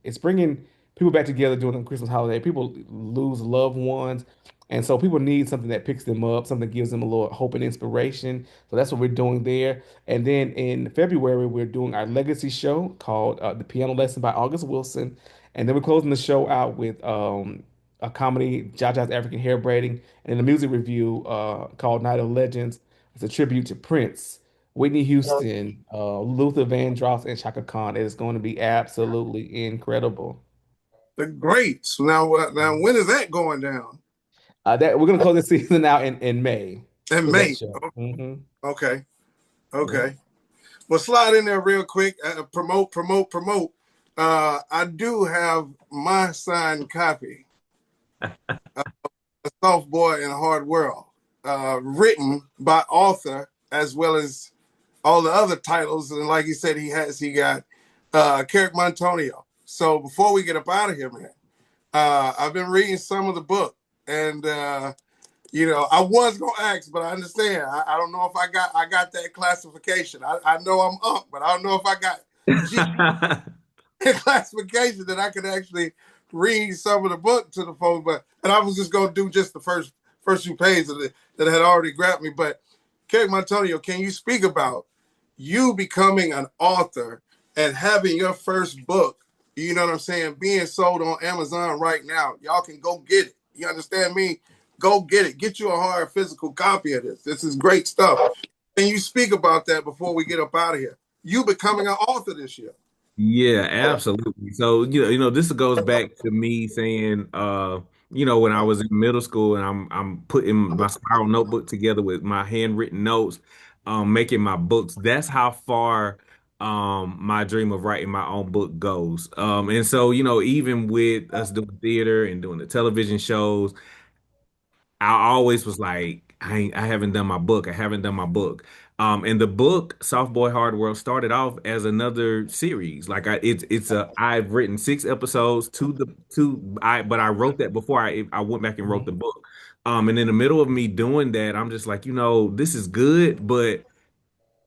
It's bringing people back together during the Christmas holiday. People lose loved ones, and so people need something that picks them up, something that gives them a little hope and inspiration. So that's what we're doing there. And then in February, we're doing our legacy show called The Piano Lesson by August Wilson. And then we're closing the show out with a comedy, Jaja's African Hair Braiding, and a music review called Night of Legends. It's a tribute to Prince, Whitney Houston, Luther Vandross, and Shaka Khan. It is going to be absolutely incredible. the greats. Now when is that going down? That we're going to close the season out in May In with that May. show. Okay. Yeah. Okay. Well, slide in there real quick. Promote. I do have my signed copy, A Soft Boy in a Hard World, written by author as well as all the other titles. And like he said, he got Kerrick Montonio. So before we get up out of here, man, I've been reading some of the book, and I was gonna ask, but I understand. I don't know if I got that classification. I know I'm up, but I don't know if I got G classification that I could actually read some of the book to the folks. And I was just gonna do just the first few pages of it that had already grabbed me. But Kerrick Montonio, can you speak about you becoming an author and having your first book, you know what I'm saying, being sold on Amazon right now? Y'all can go get it. You understand me? Go get it. Get you a hard physical copy of this. This is great stuff. Can you speak about that before we get up out of here? You becoming an author this year. Yeah, absolutely. So, this goes back to me saying, when I was in middle school and I'm putting my spiral notebook together with my handwritten notes, making my books. That's how far my dream of writing my own book goes. And so, even with us doing theater and doing the television shows, I always was like, I haven't done my book. I haven't done my book. And the book, Soft Boy Hard World, started off as another series. Like I've written 6 episodes but I wrote that before I went back and wrote the book. And in the middle of me doing that, I'm just like, this is good, but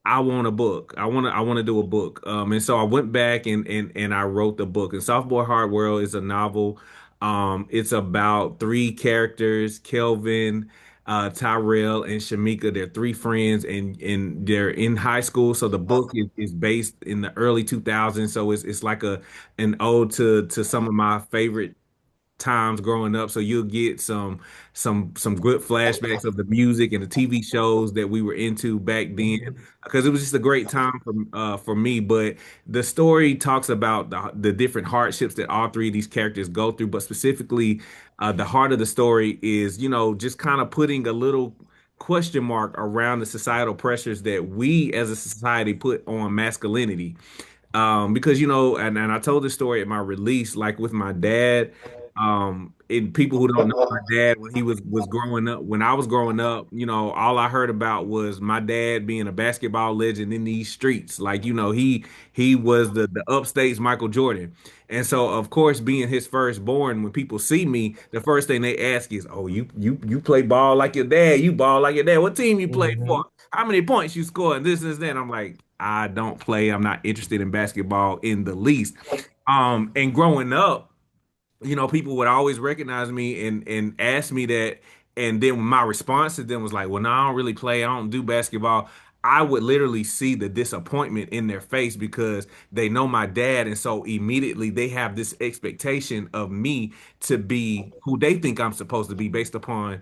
I want a book. I want to do a book. And so I went back and I wrote the book. And Soft Boy Hard World is a novel. It's about 3 characters, Kelvin, Tyrell, and Shamika. They're 3 friends, and they're in high school. So the book is based in the early 2000s. So it's like an ode to some of my favorite times growing up. So you'll get some good flashbacks of the music and the TV shows that we were into back then, because it was just a great time for me. But the story talks about the different hardships that all 3 of these characters go through, but specifically the heart of the story is, just kind of putting a little question mark around the societal pressures that we as a society put on masculinity. Because and I told this story at my release, like with my dad. And people who don't know my dad when he was growing up, when I was growing up, all I heard about was my dad being a basketball legend in these streets. Like, he was the upstate's Michael Jordan. And so of course, being his firstborn, when people see me, the first thing they ask is, "Oh, you play ball like your dad, you ball like your dad. What team you play for? Mhm. How many points you score?" And this and that. I'm like, I don't play. I'm not interested in basketball in the least. And growing up, people would always recognize me and ask me that. And then my response to them was like, well, no, I don't really play. I don't do basketball. I would literally see the disappointment in their face because they know my dad. And so immediately they have this expectation of me to be who they think I'm supposed to be based upon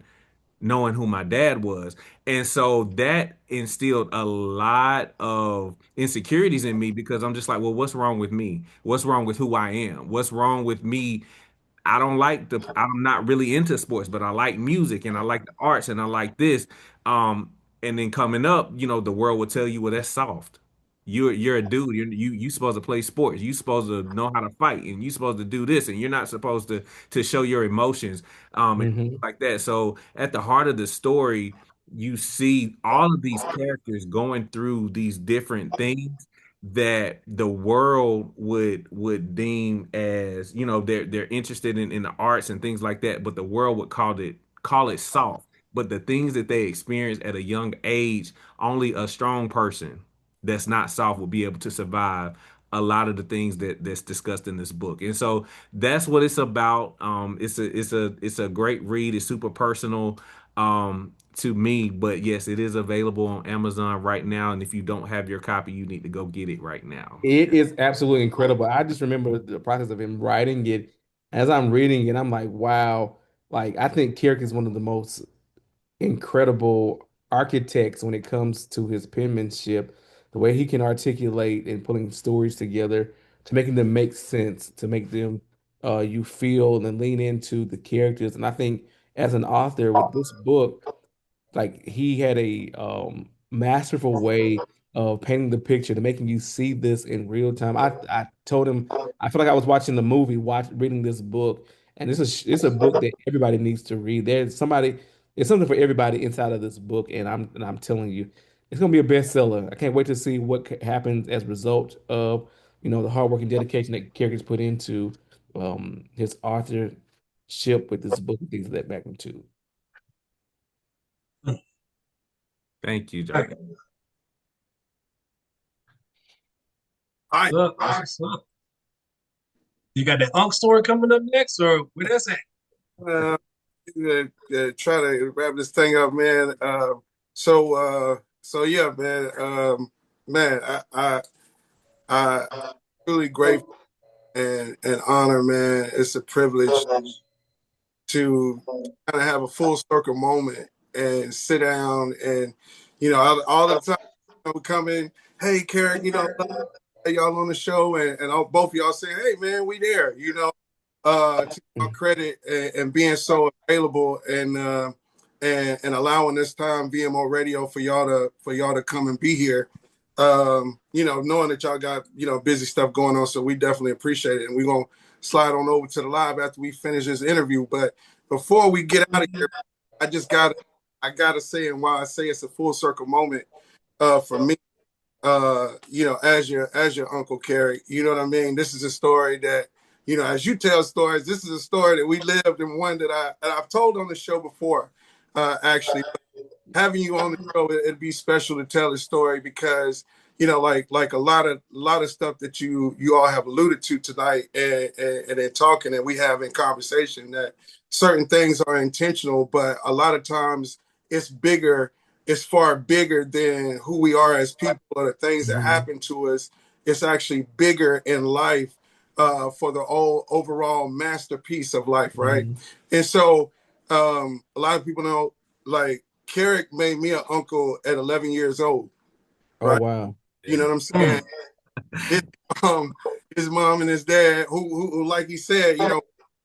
knowing who my dad was. And so that instilled a lot of insecurities in me because I'm just like, well, what's wrong with me? What's wrong with who I am? What's wrong with me? I'm not really into sports, but I like music and I like the arts and I like this. Um, and then coming up, the world will tell you, well, that's soft. You're a dude. You supposed to play sports. You supposed to know how to fight, and you supposed to do this, and you're not supposed to show your emotions, and things Mhm. like that. So at the heart of the story, you see all of these characters going through these different things that the world would deem as they're interested in the arts and things like that, but the world would call it soft. But the things that they experience at a young age, only a strong person that's not soft will be able to survive a lot of the things that's discussed in this book. And so that's what it's about. It's a great read. It's super personal to me, but yes, it is available on Amazon right now. And if you don't have your copy, you need to go get it right now. It is absolutely incredible. I just remember the process of him writing it. As I'm reading it, I'm like, wow. Like, I think Kerrick is one of the most incredible architects when it comes to his penmanship, the way he can articulate and putting stories together to making them make sense, to make them you feel and lean into the characters. And I think as an author with this book, like he had a masterful way of painting the picture to making you see this in real time. I told him I feel like I was watching the movie, reading this book, and it's a book that everybody needs to read. There's something for everybody inside of this book, and I'm telling you, it's gonna be a bestseller. I can't wait to see what happens as a result of the hard work and dedication that characters put into his authorship with this book and things of that magnitude. Thank you, Johnny. I What's up? You got that Unk story coming up next, or where that's at? uh, try to wrap this thing up, man. So yeah, man. Man, I really grateful and honor, man. It's a privilege to kind of have a full circle moment and sit down and all the time we come in, hey, Kerrick, hey, y'all on the show, and both of y'all saying, hey, man, we there, to our credit and being so available and allowing this time VMO Radio for y'all to come and be here. Knowing that y'all got busy stuff going on, so we definitely appreciate it, and we're gonna slide on over to the live after we finish this interview. But before we get out of here, I gotta say, and while I say it's a full circle moment for me, as your Uncle Kerrick, you know what I mean? This is a story that, as you tell stories, this is a story that we lived and one that I've told on the show before, actually. Having you on the show, it'd be special to tell the story because, like a lot of stuff that you all have alluded to tonight and in talking and we have in conversation that certain things are intentional, but a lot of times it's bigger, it's far bigger than who we are as people or the things that Mhm. happen to us. It's actually bigger in life for the overall masterpiece of life, right? Mhm. And so a lot of people know, like, Kerrick made me an uncle at 11 years old, Oh right? wow. You know Yeah. what I'm saying? His, um, his mom and his dad, who like he said,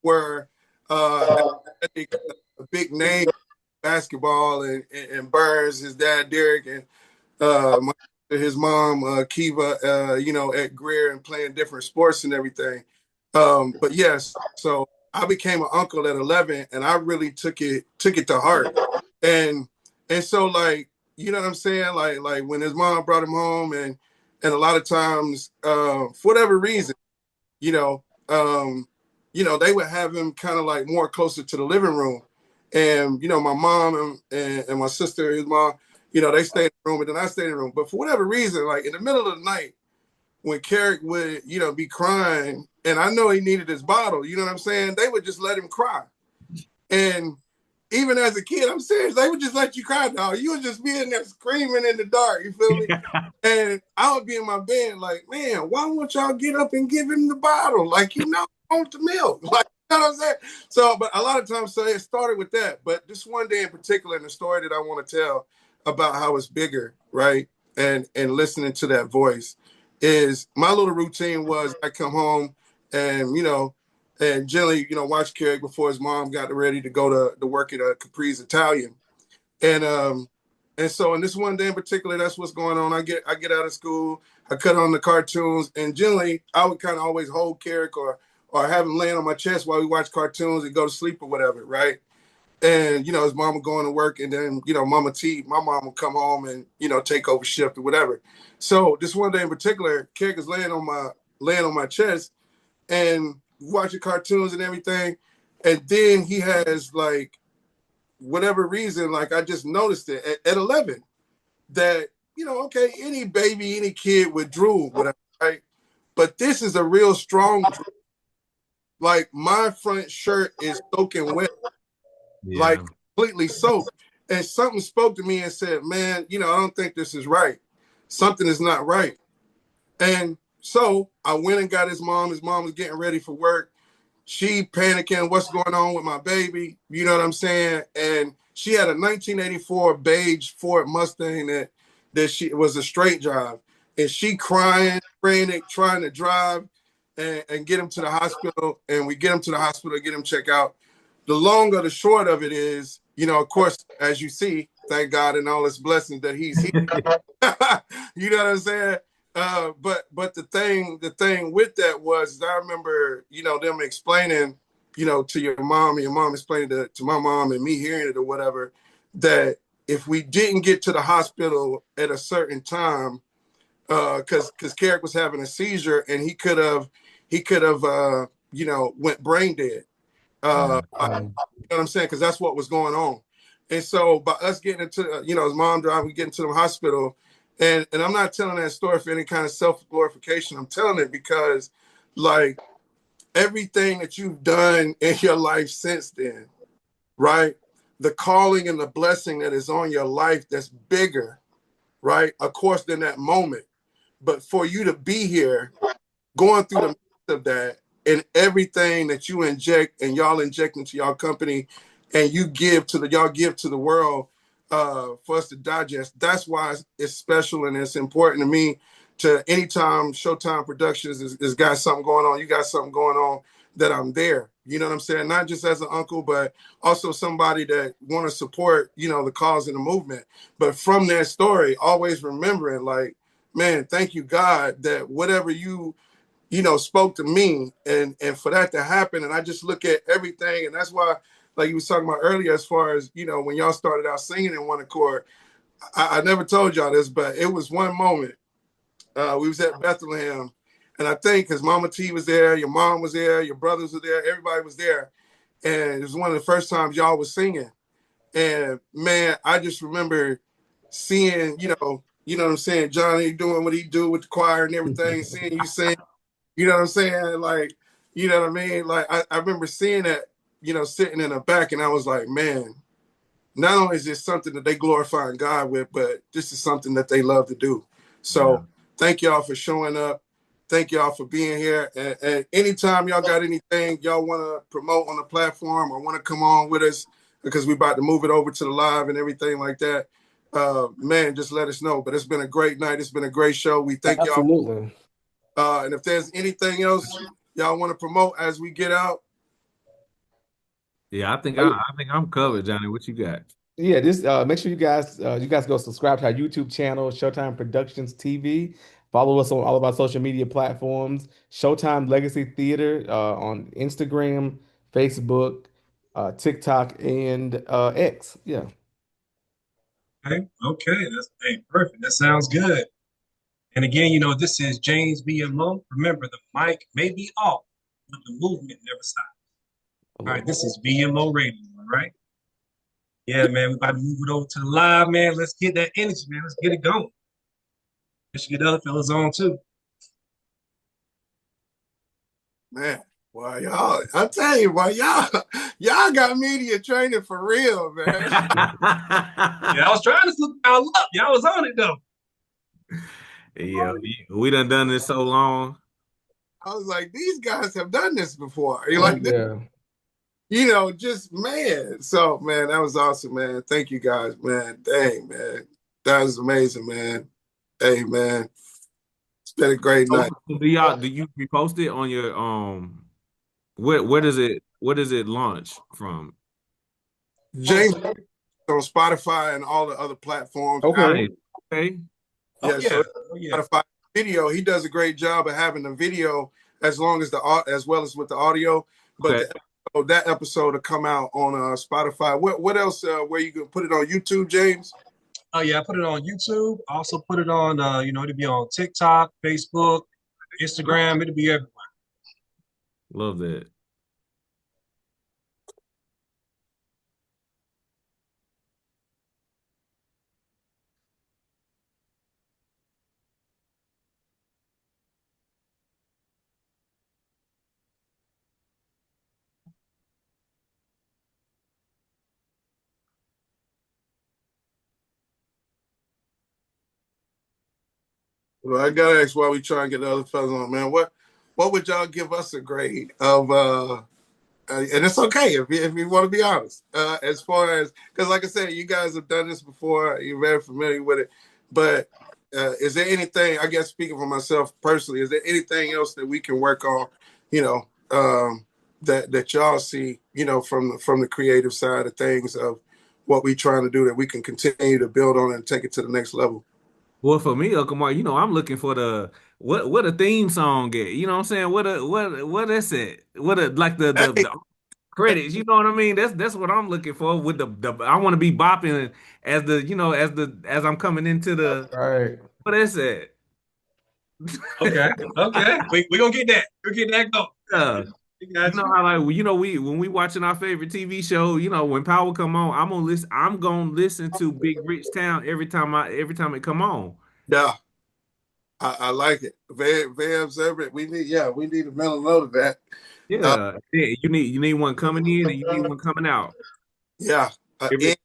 were uh, a big name in basketball and Burns, his dad Derek, and his mom Kiva, at Greer and playing different sports and everything. But yes, so I became an uncle at 11, and I really took it to heart. And so like, you know what I'm saying? Like when his mom brought him home, and a lot of times, for whatever reason, you know, they would have him kind of like more closer to the living room. And, my mom and my sister, his mom, they stayed in the room, and then I stayed in the room. But for whatever reason, like in the middle of the night, when Kerrick would, be crying, and I know he needed his bottle, you know what I'm saying? They would just let him cry. And even as a kid, I'm serious, they would just let you cry, dog. You would just be in there screaming in the dark, you feel me? And I would be in my bed like, man, why won't y'all get up and give him the bottle? Like, I want the milk. Like, you know what I'm saying? So, but a lot of times, so it started with that. But this one day in particular, and the story that I want to tell about how it's bigger, right? And listening to that voice is my little routine was I come home and, and generally, watch Kerrick before his mom got ready to go to work at Capri's Italian. And so in this one day in particular, that's what's going on. I get out of school, I cut on the cartoons, and generally I would kind of always hold Kerrick or have him laying on my chest while we watch cartoons and go to sleep or whatever, right? And his mom would go into work, and then Mama T, my mom would come home and take over shift or whatever. So this one day in particular, Kerrick is laying on my chest and watching cartoons and everything, and then he has like, whatever reason, like I just noticed it at 11 that, okay, any baby, any kid would drool, whatever, right? But this is a real strong drool. Like my front shirt is soaking wet, like completely soaked. And something spoke to me and said, man, I don't think this is right. Something is not right. And so I went and got his mom. His mom was getting ready for work. She panicking, what's going on with my baby? You know what I'm saying? And she had a 1984 beige Ford Mustang that she was a straight drive. And she crying, frantic, trying to drive and get him to the hospital. And we get him to the hospital, get him checked out. The long or the short of it is, of course, as you see, thank God and all his blessings that he's here. You know what I'm saying? But the thing with that was I remember, them explaining, to your mom, and your mom explaining to my mom and me hearing it or whatever, that if we didn't get to the hospital at a certain time, because Kerrick was having a seizure and he could have, went brain dead. You know what I'm saying? Because that's what was going on. And so by us getting into, his mom driving, we getting to the hospital. And I'm not telling that story for any kind of self-glorification. I'm telling it because, like, everything that you've done in your life since then, right? The calling and the blessing that is on your life that's bigger, right? Of course, than that moment. But for you to be here, going through the midst of that, and everything that you inject and y'all inject into y'all company and y'all give to the world, for us to digest. That's why it's special and it's important to me. To anytime Showtime Productions is got something going on, you got something going on, that I'm there. You know what I'm saying? Not just as an uncle, but also somebody that want to support, the cause and the movement. But from that story, always remembering, like, man, thank you, God, that whatever you spoke to me and for that to happen. And I just look at everything. And that's why, like you was talking about earlier, as far as, when y'all started out singing in one accord, I never told y'all this, but it was one moment. We was at Bethlehem, and I think because Mama T was there, your mom was there, your brothers were there, everybody was there. And it was one of the first times y'all was singing. And man, I just remember seeing, what I'm saying, Johnny doing what he do with the choir and everything, seeing you sing, you know what I'm saying? Like, you know what I mean? Like, I remember seeing that, sitting in the back, and I was like, man, not only is this something that they glorifying God with, but this is something that they love to do. So thank y'all for showing up. Thank y'all for being here. And anytime y'all got anything y'all want to promote on the platform or want to come on with us, because we're about to move it over to the live and everything like that, man, just let us know. But it's been a great night. It's been a great show. We thank y'all. Absolutely. And if there's anything else y'all want to promote as we get out. Yeah, I think I'm covered, Johnny. What you got? Yeah, this make sure you guys go subscribe to our YouTube channel, Showtime Productions TV. Follow us on all of our social media platforms, Showtime Legacy Theater on Instagram, Facebook, TikTok, and X. Yeah. Okay, that's perfect. That sounds good. And again, you know, this is James V.M.O. Remember, the mic may be off, but the movement never stops. All right, this is V.M.O. Radio, all right? Yeah, man, we about to move it over to the live, man. Let's get that energy, man. Let's get it going. Let's get the other fellas on, too. Man, well, y'all, I tell you, boy, y'all got media training for real, man. Yeah, I was trying to look y'all up. Y'all was on it, though. Yeah, we done this so long. I was like, these guys have done this before. You're Oh, like, yeah. you know, just man. So, man, that was awesome, man. Thank you guys, man. Dang, man. That was amazing, man. Hey, man. It's been a great night. Do you repost it on your where does it launch from? James on Spotify and all the other platforms. Okay. Okay. Yeah, so Spotify video, he does a great job of having the video as long as as well as with the audio. But that episode will come out on Spotify. What else? Where you can put it on YouTube, James? Oh yeah, I put it on YouTube. I also put it on it'll be on TikTok, Facebook, Instagram. It'll be everywhere. Love that. Well, I gotta ask why we try and get the other fellas on, man. What would y'all give us a grade of and it's okay if you want to be honest. As far as because like I said, you guys have done this before, you're very familiar with it. But is there anything, I guess speaking for myself personally, is there anything else that we can work on, you know, that y'all see, you know, from the creative side of things of what we trying to do that we can continue to build on and take it to the next level? Well, for me, Uncle Mark, you know, I'm looking for the what a theme song get. You know what I'm saying? What is it? What a like the credits. You know what I mean? That's what I'm looking for. With the I want to be bopping as the you know as I'm coming into the Right. what is it? Okay. We gonna get that. We'll get that going. Yeah. You You know how like you know we when we watching our favorite TV show, you know when Power come on, I'm gonna listen to Big Rich Town every time it come on. Yeah. I like it. Vam's every we need a mental note of that. Yeah, you need one coming in and you need one coming out. Yeah. Every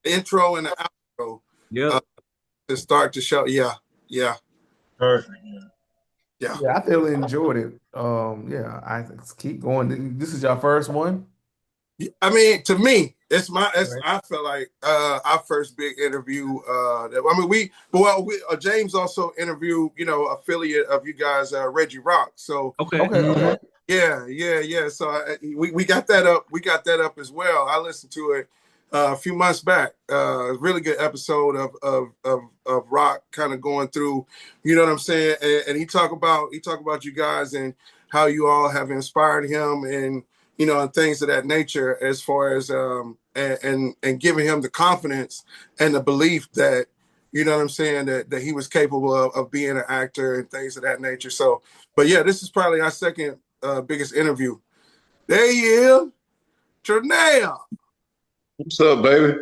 Intro and an outro. Yep. To start the show. Yeah. Yeah. Perfect. Yeah. Yeah, I thoroughly enjoyed it. Yeah, I keep going. This is your first one? I mean, to me, Right. I felt like our first big interview. James also interviewed, you know, affiliate of you guys, Reggie Rock. So Okay. yeah. So we got that up. We got that up as well. I listened to it a few months back. Really good episode of Rock kind of going through, you know what I'm saying? And he talk about you guys and how you all have inspired him and, you know, and things of that nature as far as and giving him the confidence and the belief that, you know what I'm saying, that he was capable of being an actor and things of that nature. So, but yeah, this is probably our second biggest interview. There he is, Trinell. What's up, baby?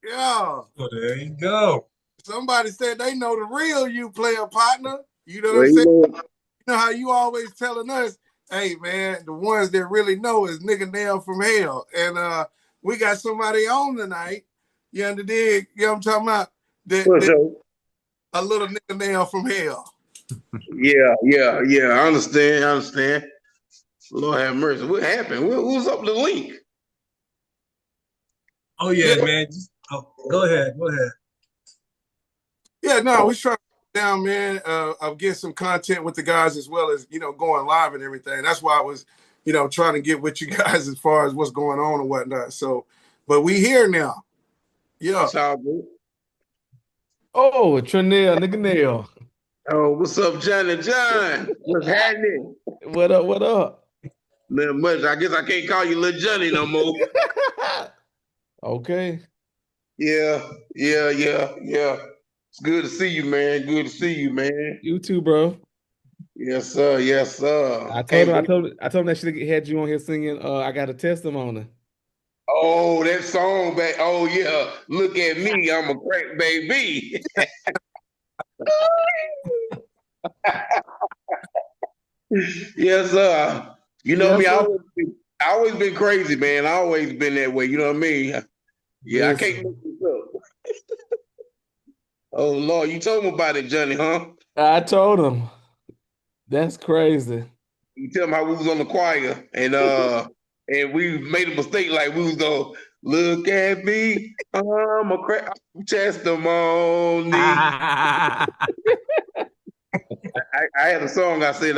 Yeah. Well, there you go. Somebody said they know the real you, player partner. You know what Well, I'm saying? you know, You know how you always telling us, hey man, the ones that really know is nigga nail from hell. And we got somebody on tonight. You under dig? You know what I'm talking about? what's up? A little nigga nail from hell. Yeah. I understand. Lord have mercy. What happened? Who's up the link? Oh yeah, man. Go ahead. Yeah, no, we trying to down, man, of getting some content with the guys as well as, you know, going live and everything. That's why I was, you know, trying to get with you guys as far as what's going on and whatnot. So, but we here now. Yeah. It's all good. Oh, Trinell, nigga nail. Oh, what's up, Johnny John? What's happening? What up? Not much. I guess I can't call you Little Johnny no more. Okay. Yeah. It's good to see you, man. Good to see you, man. You too, bro. Yes, sir. Yes, sir. I told him that should have had you on here singing. I got a testimony. Oh, that song back. Oh, yeah. Look at me. I'm a crack baby. Yes, sir. You know me. I always been crazy, man. I always been that way. You know what I mean? Yeah, I can't make this up. Oh Lord, you told me about it, Johnny, huh? I told him. That's crazy. You tell him how we was on the choir and we made a mistake, like we was gonna look at me, I'm a crack testimony. I had a song. I said,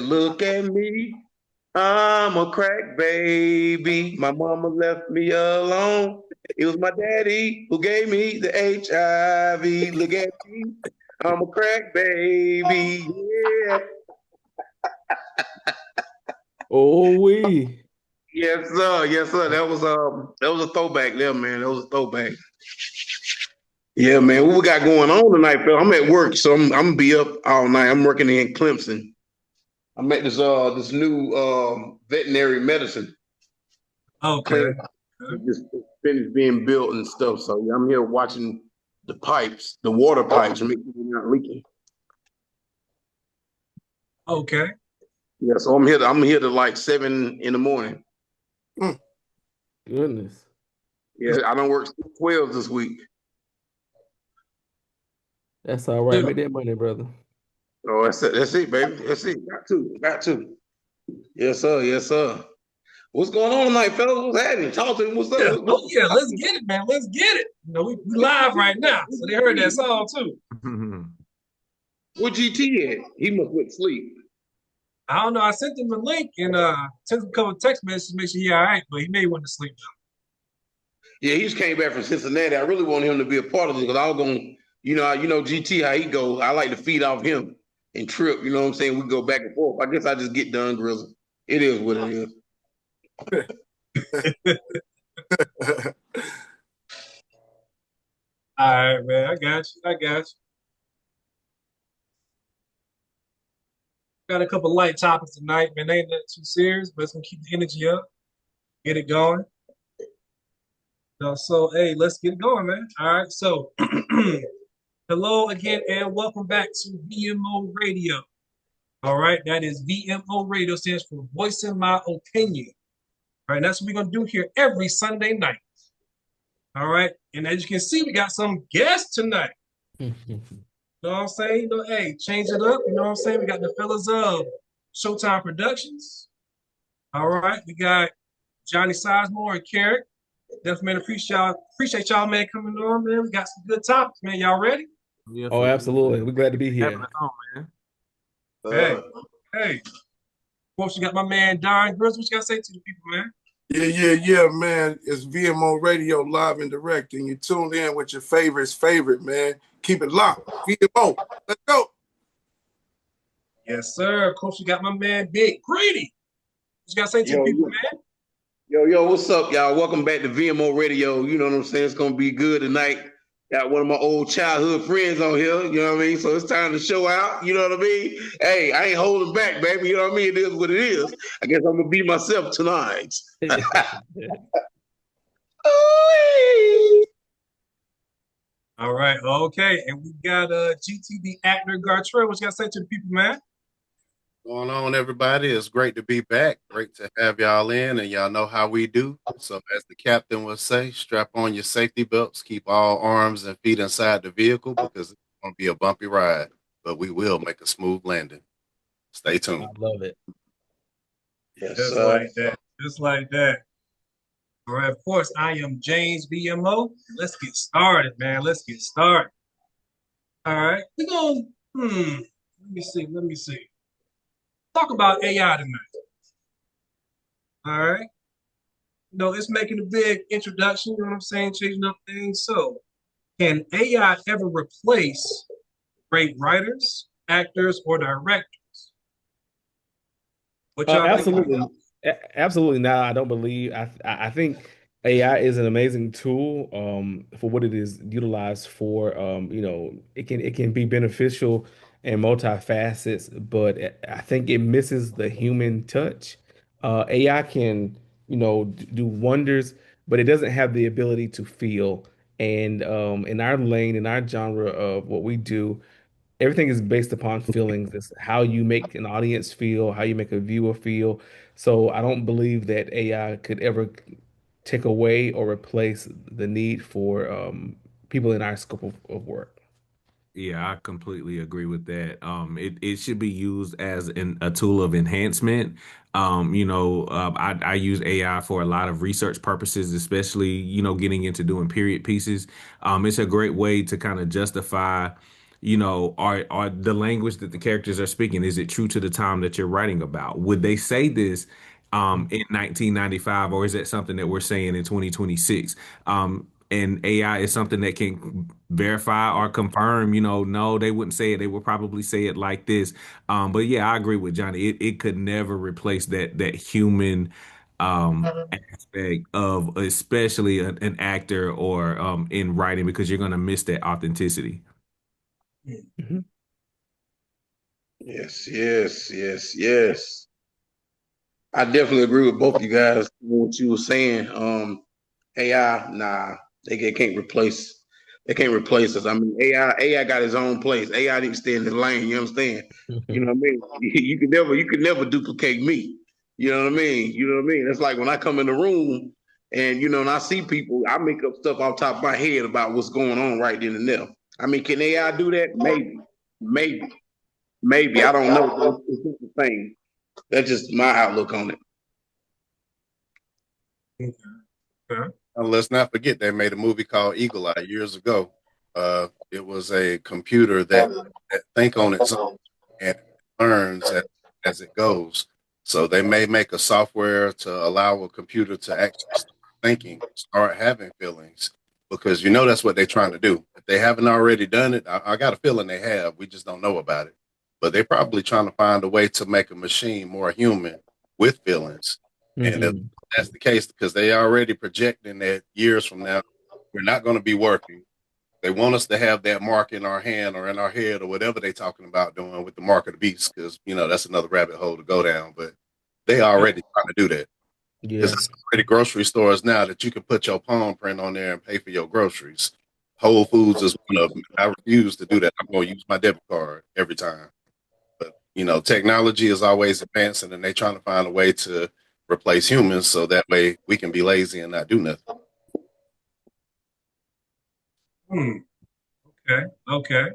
look at me, I'm a crack baby. My mama left me alone. It was my daddy who gave me the HIV. Look at me, I'm a crack baby. Yeah. Oh we. Yes, sir. Yes, sir. That was a throwback there, man. That was a throwback. Yeah, man. What we got going on tonight, Phil? I'm at work, so I'm gonna be up all night. I'm working in Clemson. I'm at this new veterinary medicine. Okay. Just finished being built and stuff. So yeah, I'm here watching the pipes, the water pipes, making sure they're not leaking. Okay. Yeah, so I'm here to like 7 in the morning. Goodness. Yeah, I don't work 12 this week. That's all right. Make that money, brother. Oh, that's it, baby. That's it. Got to. Yes, sir. Yes, sir. What's going on tonight, fellas? What's happening? Talk to me. What's up? Yeah, let's get it, man. Let's get it. You know, we live right now, so they heard that song too. Where GT at? He must went to sleep. I don't know. I sent him a link and sent him a couple of text messages to make sure he all right, but he may want to sleep now. Yeah, he just came back from Cincinnati. I really want him to be a part of this because I was going, you know GT how he go. I like to feed off him and Trip. You know what I'm saying? We go back and forth. I guess I just get done, Grizzle. It is what it is. All right, man. I got you. Got a couple light topics tonight, man. They ain't that too serious, but it's gonna keep the energy up, get it going. So hey, let's get it going, man. All right. So hello again and welcome back to V.M.O Radio. All right, that is V.M.O Radio, stands for Voicing My Opinion. All right, that's what we're gonna do here every Sunday night. All right, and as you can see, we got some guests tonight. You know what I'm saying? You know, hey, change it up. You know what I'm saying? We got the fellas of Showtime Productions. All right, we got Johnny Kerrick and Kerrick. Definitely, man, appreciate y'all, man, coming on, man. We got some good topics, man. Y'all ready? Yes, Oh, sir. absolutely. We're glad to be here. Man. Hey. Of course, you got my man Don Grizzle. What you gotta say to the people, man? Yeah, man. It's VMO Radio live and direct, and you tuned in with your favorite, man. Keep it locked. VMO. Let's go. Yes, sir. Of course, you got my man Big Greedy. What you gotta say to the people, man? Yo, what's up, y'all? Welcome back to VMO Radio. You know what I'm saying? It's gonna be good tonight. Got one of my old childhood friends on here, you know what I mean? So it's time to show out, you know what I mean? Hey, I ain't holding back, baby. You know what I mean? It is what it is. I guess I'm gonna be myself tonight. All right, okay. And we got GTV actor Gartrell. What you gotta say to the people, man? Going on, everybody? It's great to be back. Great to have y'all in, and y'all know how we do. So, as the captain would say, strap on your safety belts, keep all arms and feet inside the vehicle because it's going to be a bumpy ride, but we will make a smooth landing. Stay tuned. I love it. Yes, Just like that. All right, of course, I am James V.M.O. Let's get started, man. Let's get started. All right, we're going, let me see. Talk about AI tonight. All right. You know, it's making a big introduction, you know what I'm saying, changing up things. So, can AI ever replace great writers, actors, or directors? What y'all think? Absolutely, absolutely not. I don't believe. I think AI is an amazing tool for what it is utilized for. It can be beneficial and multifacets, but I think it misses the human touch. AI can do wonders, but it doesn't have the ability to feel. And in our lane, in our genre of what we do, everything is based upon feelings. It's how you make an audience feel, how you make a viewer feel. So I don't believe that AI could ever take away or replace the need for people in our scope of work. Yeah, I completely agree with that. It should be used as a tool of enhancement. I use AI for a lot of research purposes, especially, getting into doing period pieces. It's a great way to kind of justify, are the language that the characters are speaking, is it true to the time that you're writing about? Would they say this in 1995, or is that something that we're saying in 2026? And AI is something that can verify or confirm, no, they wouldn't say it. They would probably say it like this. But yeah, I agree with Johnny. It could never replace that human aspect of especially an actor or in writing, because you're gonna miss that authenticity. Mhm. Yes, yes, yes, yes. I definitely agree with both of you guys. What you were saying. AI, nah, can't replace. They can't replace us. I mean, AI got his own place. AI didn't stay in his lane. You understand? You know what I mean? You could never duplicate me. You know what I mean? You know what I mean? It's like when I come in the room and and I see people, I make up stuff off the top of my head about what's going on right then and there. I mean, can AI do that? Maybe, maybe. I don't know. It's not the same. That's just my outlook on it. Okay. Let's not forget they made a movie called Eagle Eye years ago. It was a computer that think on its own and learns as it goes. So they may make a software to allow a computer to actually start thinking, start having feelings, because that's what they're trying to do. If they haven't already done it, I got a feeling they have. We just don't know about it. But they're probably trying to find a way to make a machine more human with feelings. And if Mhm. that's the case, because they already projecting that years from now, we're not going to be working. They want us to have that mark in our hand or in our head or whatever they're talking about doing with the mark of the beast, because that's another rabbit hole to go down. But they already trying to do that, because Yeah. there's already grocery stores now that you can put your palm print on there and pay for your groceries. Whole Foods is one of them. I refuse to do that. I'm going to use my debit card every time. But technology is always advancing, and they're trying to find a way to replace humans so that way we can be lazy and not do nothing. Hmm. Okay. Okay.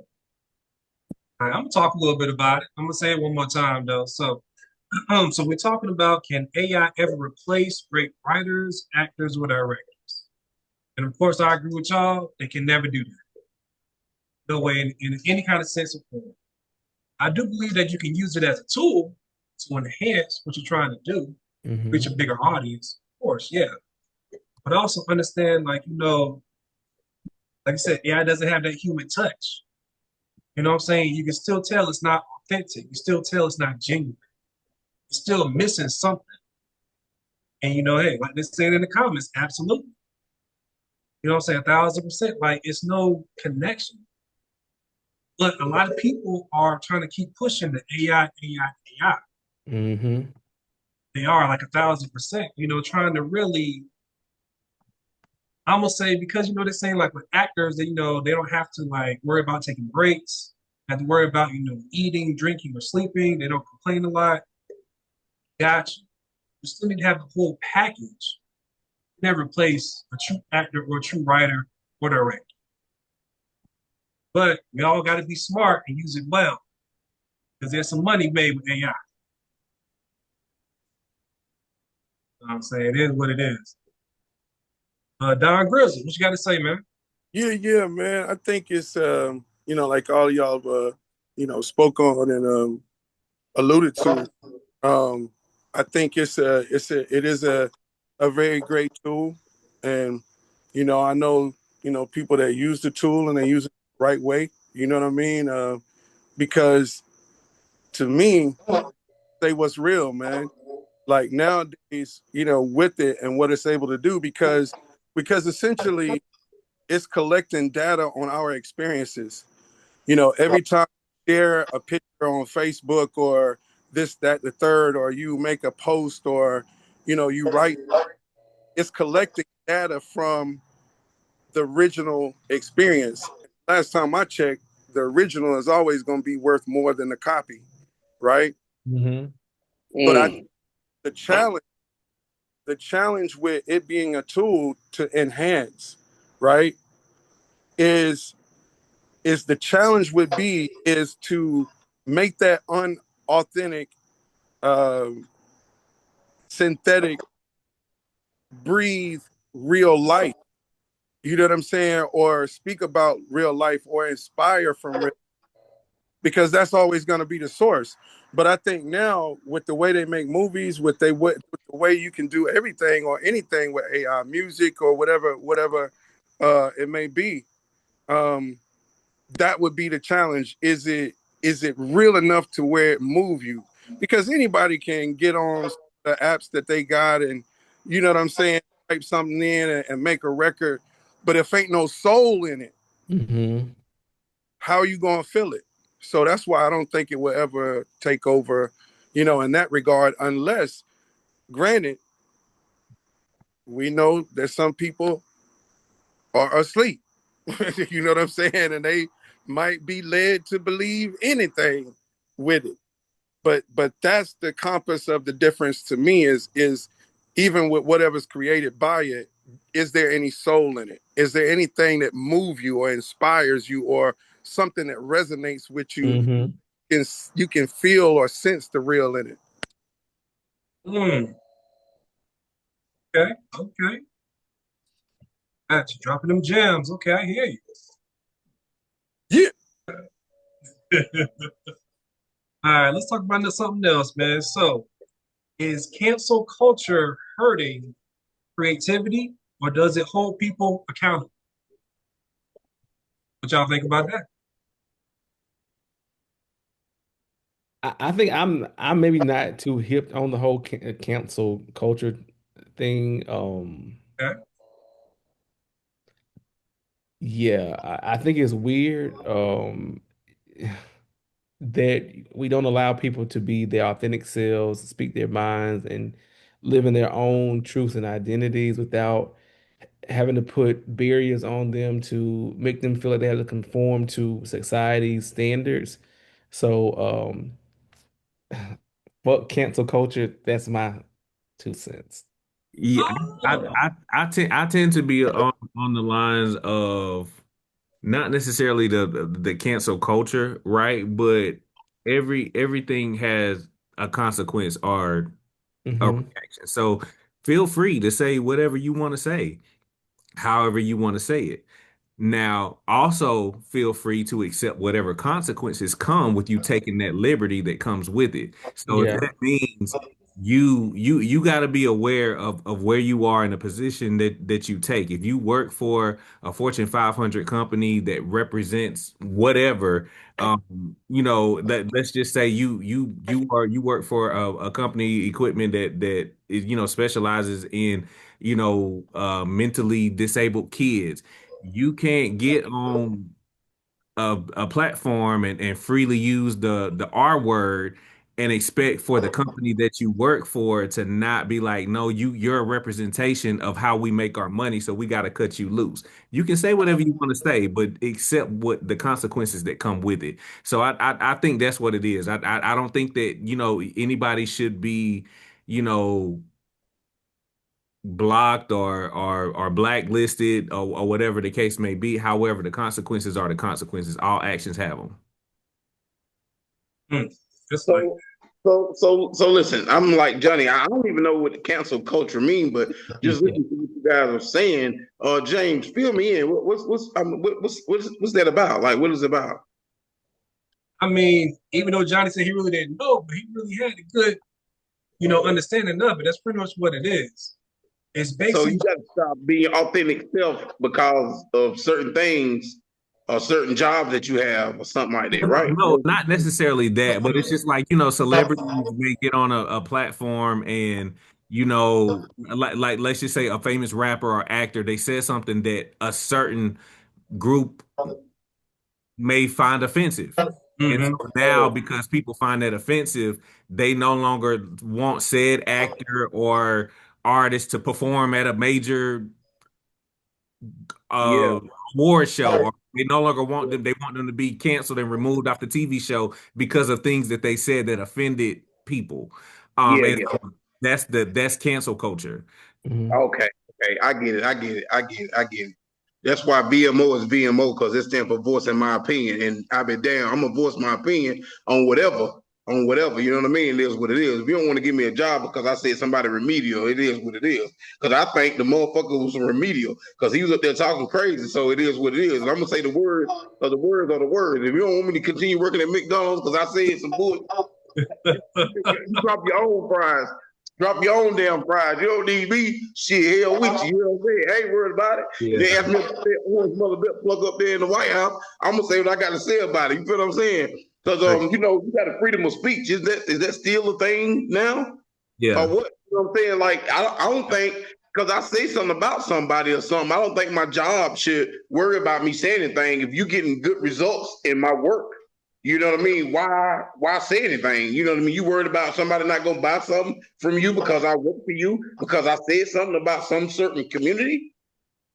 All right, I'm gonna talk a little bit about it. I'm gonna say it one more time though. So we're talking about, can AI ever replace great writers, actors, or directors? And of course, I agree with y'all. They can never do that. No way in any kind of sense or form. I do believe that you can use it as a tool to enhance what you're trying to do, reach a Mhm. bigger audience. Of course, yeah. But also understand, like I said, AI doesn't have that human touch. You know what I'm saying? You can still tell it's not authentic. You still tell it's not genuine. It's still missing something. And hey, like they said in the comments, absolutely. You know what I'm saying? 1,000%. Like it's no connection. But a lot of people are trying to keep pushing the AI, AI, AI. Mhm. They are like 1,000%, trying to really, I'm gonna say, because they're saying like with actors that they don't have to like worry about taking breaks, have to worry about eating, drinking, or sleeping. They don't complain a lot. Gotcha. You still need to have the whole package. Never replace a true actor or a true writer or director. But we all got to be smart and use it well, because there's some money made with AI. You know what I'm saying? It is what it is. Don Grizzle, what you got to say, man? Yeah, man. I think it's like all of y'all spoke on and alluded to. Um, I think it is a very great tool, and I know people that use the tool and they use it the right way. You know what I mean? Because to me, say what's real, man. Like nowadays, with it and what it's able to do, because essentially it's collecting data on our experiences. Every time you share a picture on Facebook or this, that, the third, or you make a post or, you write, it's collecting data from the original experience. Last time I checked, the original is always going to be worth more than the copy, right? Mm-hmm. But the challenge with it being a tool to enhance, right, is the challenge would be is to make that unauthentic, synthetic, breathe real life. You know what I'm saying? Or speak about real life or inspire from real, because that's always going to be the source. But I think now with the way they make movies, with the way you can do everything or anything with AI, music or whatever it may be, um, that would be the challenge. Is it real enough to where it move you? Because anybody can get on the apps that they got and, you know what I'm saying, type something in and make a record. But if ain't no soul in it, Mm-hmm. how are you gonna feel it? So that's why I don't think it will ever take over, in that regard, unless, granted, we know that some people are asleep. You know what I'm saying? And they might be led to believe anything with it. But that's the compass of the difference to me is even with whatever's created by it, is there any soul in it? Is there anything that moves you or inspires you or something that resonates with you? Mm-hmm. You can feel or sense the real in it. Mm. Okay, okay. Gotcha. Dropping them gems. Okay, I hear Yeah. you. All right, let's talk about something else, man. So, is cancel culture hurting creativity or does it hold people accountable? What y'all think about that? I think I'm maybe not too hip on the whole cancel culture thing. Okay. Yeah, I think it's weird that we don't allow people to be their authentic selves, speak their minds, and live in their own truths and identities without having to put barriers on them to make them feel like they have to conform to society's standards. So, fuck cancel culture. That's my 2 cents. Yeah, Oh, I tend to be on the lines of not necessarily the cancel culture, right? But everything has a consequence or a Hmm. reaction. So feel free to say whatever you want to say, however you want to say it. Now, also feel free to accept whatever consequences come with you taking that liberty that comes with it. So if Yeah. that means you got to be aware of where you are in a position that you take. If you work for a Fortune 500 company that represents whatever, that let's just say you work for a company equipment that is, specializes in, mentally disabled kids. You can't get on a platform and freely use the R word and expect for the company that you work for to not be like, no, you're a representation of how we make our money, so we got to cut you loose. You can say whatever you want to say, but accept what the consequences that come with it. So I think that's what it is. I don't think that, anybody should be, you know blocked or blacklisted or whatever the case may be. However, the consequences are the consequences. All actions have them. just like So, so listen. I'm like Johnny. I don't even know what the cancel culture mean, but just Yeah. listen to what you guys are saying. James, fill me in. What's that about? Like, what is it about? I mean, even though Johnny said he really didn't know, but he really had a good, understanding of it. That's pretty much what it is. It's So you basically got to stop being authentic self because of certain things a certain job that you have or something like that, right? No, not necessarily that, but it's just like, celebrities may get on a platform and, like let's just say a famous rapper or actor, they said something that a certain group may find offensive. And Mm-hmm. so now, because people find that offensive, they no longer want said actor or artist to perform at a major Yeah, uh award show, or they no longer want them, they want them to be canceled and removed off the TV show because of things that they said that offended people. yeah, And yeah. so that's cancel culture. Mhm. Okay, okay, I get it, I get it, I get it, I get it. That's why VMO is VMO because it stands for voicing my opinion, and I be damn, I'm gonna voice my opinion on whatever. You know what I mean? It is what it is. If you don't want to give me a job because I said somebody remedial, it is what it is. Because I think the motherfucker was remedial because he was up there talking crazy. So it is what it is. And I'm gonna say the words or the words are the words. If you don't want me to continue working at McDonald's because I said some bullshit, you drop your own fries. Drop your own damn fries. You don't need me. Shit, hell with you. You know what I'm saying? I ain't worried about it. Yeah. They ask me if that orange mother belt plug up there in the White House. I'm gonna say what I got to say about it. You feel what I'm saying? Because you got a freedom of speech. Is that still a thing now? Yeah. Or what? You know what I'm saying? Like I don't think because I say something about somebody or something, I don't think my job should worry about me saying anything. If you're getting good results in my work, you know what I mean? Why say anything? You know what I mean? You worried about somebody not gonna buy something from you because I work for you, because I said something about some certain community?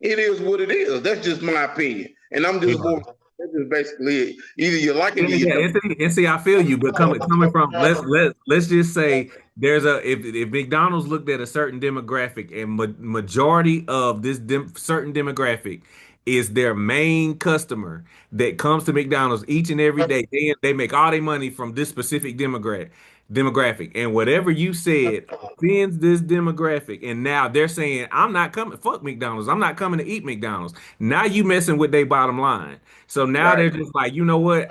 It is what it is. That's just my opinion. And I'm just going, that's just basically it. Either you like it or you Yeah, don't. and see, I feel you, but coming from let's just say there's if McDonald's looked at a certain demographic and majority of this certain demographic is their main customer that comes to McDonald's each and every day, they make all their money from this specific demographic, and whatever you said offends this demographic, and now they're saying I'm not coming, fuck McDonald's, I'm not coming to eat McDonald's. Now you messing with their bottom line. So now Right. they're just like, you know what?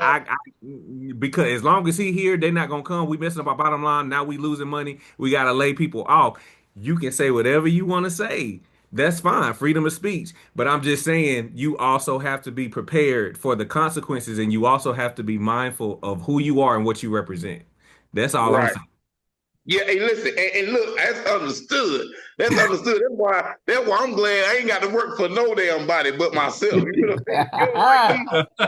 Because as long as he here, they're not gonna come. We messing up our bottom line. Now we losing money. We gotta lay people off. You can say whatever you want to say. That's fine, freedom of speech. But I'm just saying, you also have to be prepared for the consequences, and you also have to be mindful of who you are and what you represent. That's all I'm Right. saying. Yeah, hey, listen, and look, that's understood. That's understood. That's why I'm glad I ain't got to work for no damn body but myself. You know what I'm saying? You don't like me.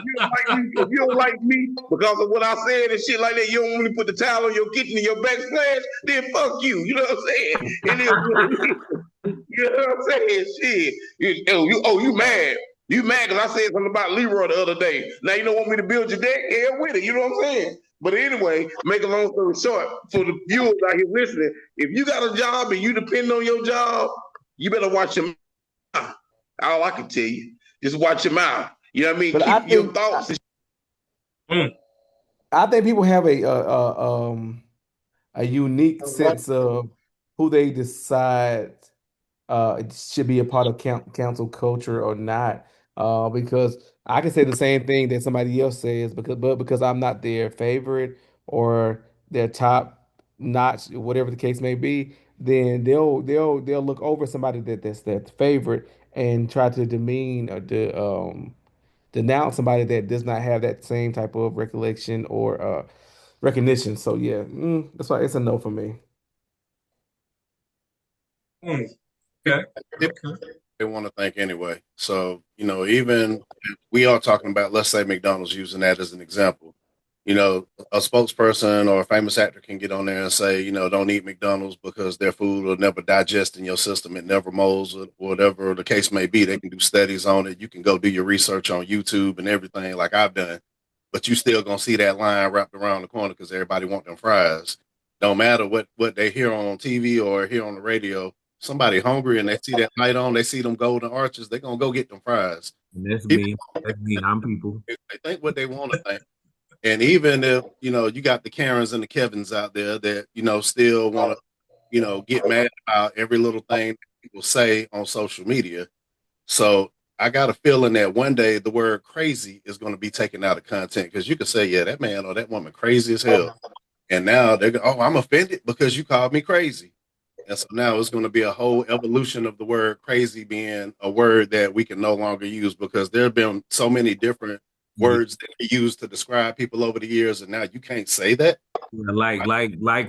You don't like me. If you don't like me because of what I said and shit like that, you don't want me to put the towel on your kitchen and your backsplash, then fuck you. You know what I'm saying? It is what it is. You know what I'm saying? Shit. You mad. You mad because I said something about Leroy the other day. Now you don't want me to build your deck? Hell with it. You know what I'm saying? But anyway, make a long story short, for the viewers out here listening, if you got a job and you depend on your job, you better watch your mouth. All I can tell you, just watch your mouth. You know what I mean? But Keep your thoughts. I think people have a unique sense of who they decide it should be a part of council culture or not. Because I can say the same thing that somebody else says because I'm not their favorite or their top notch, whatever the case may be, then they'll look over somebody that's their favorite and try to demean or denounce somebody that does not have that same type of recollection or recognition. So yeah, that's why it's a no for me. Okay. Okay. They want to think anyway. So, even if we are talking about, let's say McDonald's, using that as an example, a spokesperson or a famous actor can get on there and say, don't eat McDonald's because their food will never digest in your system. It never molds, or whatever the case may be. They can do studies on it. You can go do your research on YouTube and everything like I've done, but you still going to see that line wrapped around the corner because everybody want them fries. Don't matter what they hear on TV or hear on the radio. Somebody hungry and they see that light on, they see them golden arches, they're going to go get them fries. And that's People, me. That's me. I'm people. they think what they want to think. And even if, you got the Karens and the Kevins out there that, still want to, get mad about every little thing that people say on social media. So I got a feeling that one day the word crazy is going to be taken out of content, because you could say, yeah, that man or that woman crazy as hell. And now they're going, oh, I'm offended because you called me crazy. And so now it's going to be a whole evolution of the word crazy being a word that we can no longer use, because there have been so many different words that we use to describe people over the years, and now you can't say that. Like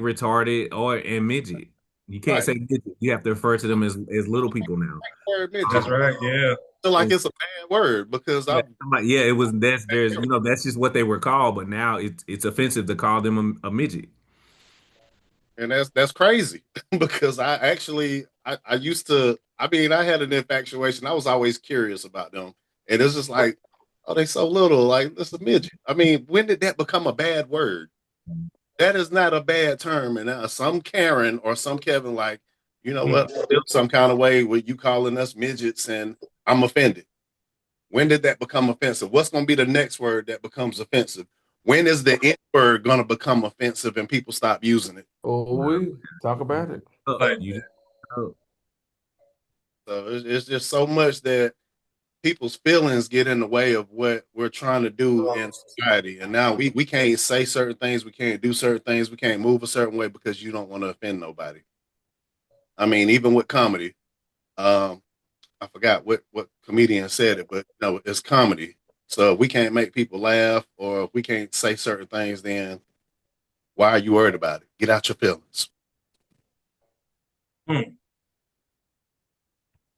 retarded and midget. You can't Right. say midget. You have to refer to them as little people now. Word midget. That's right. Yeah. I feel like it's a bad word because Yeah, it was that's just what they were called, but now it's offensive to call them a midget. and that's crazy because I used to, I mean, I had an infatuation. I was always curious about them, and it's just like, oh, they so little, like this a midget. I mean, when did that become a bad word? That is not a bad term. And some Karen or some Kevin, like, you know what, I feel some kind of way with you calling us midgets, and I'm offended. When did that become offensive? What's going to be the next word that becomes offensive? When is the N word going to become offensive and people stop using it? Oh, we talk about it. Like, You oh, So it's just so much that people's feelings get in the way of what we're trying to do in society. And now we can't say certain things, we can't do certain things, we can't move a certain way because you don't want to offend nobody. I mean, even with comedy, I forgot what comedian said it, but no, it's comedy. So if we can't make people laugh, or if we can't say certain things, then why are you worried about it? Get out your feelings. okay.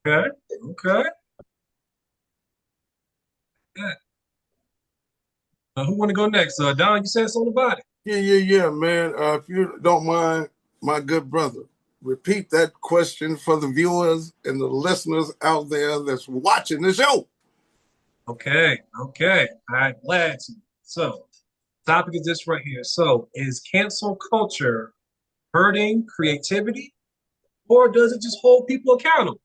Okay. Yeah. Who want to go next? Don, you said something about it. Yeah, man. If you don't mind, my good brother, repeat that question for the viewers and the listeners out there that's watching the show. Okay. Okay. All right. Glad to. So, topic is this right here. So, is cancel culture hurting creativity, or does it just hold people accountable?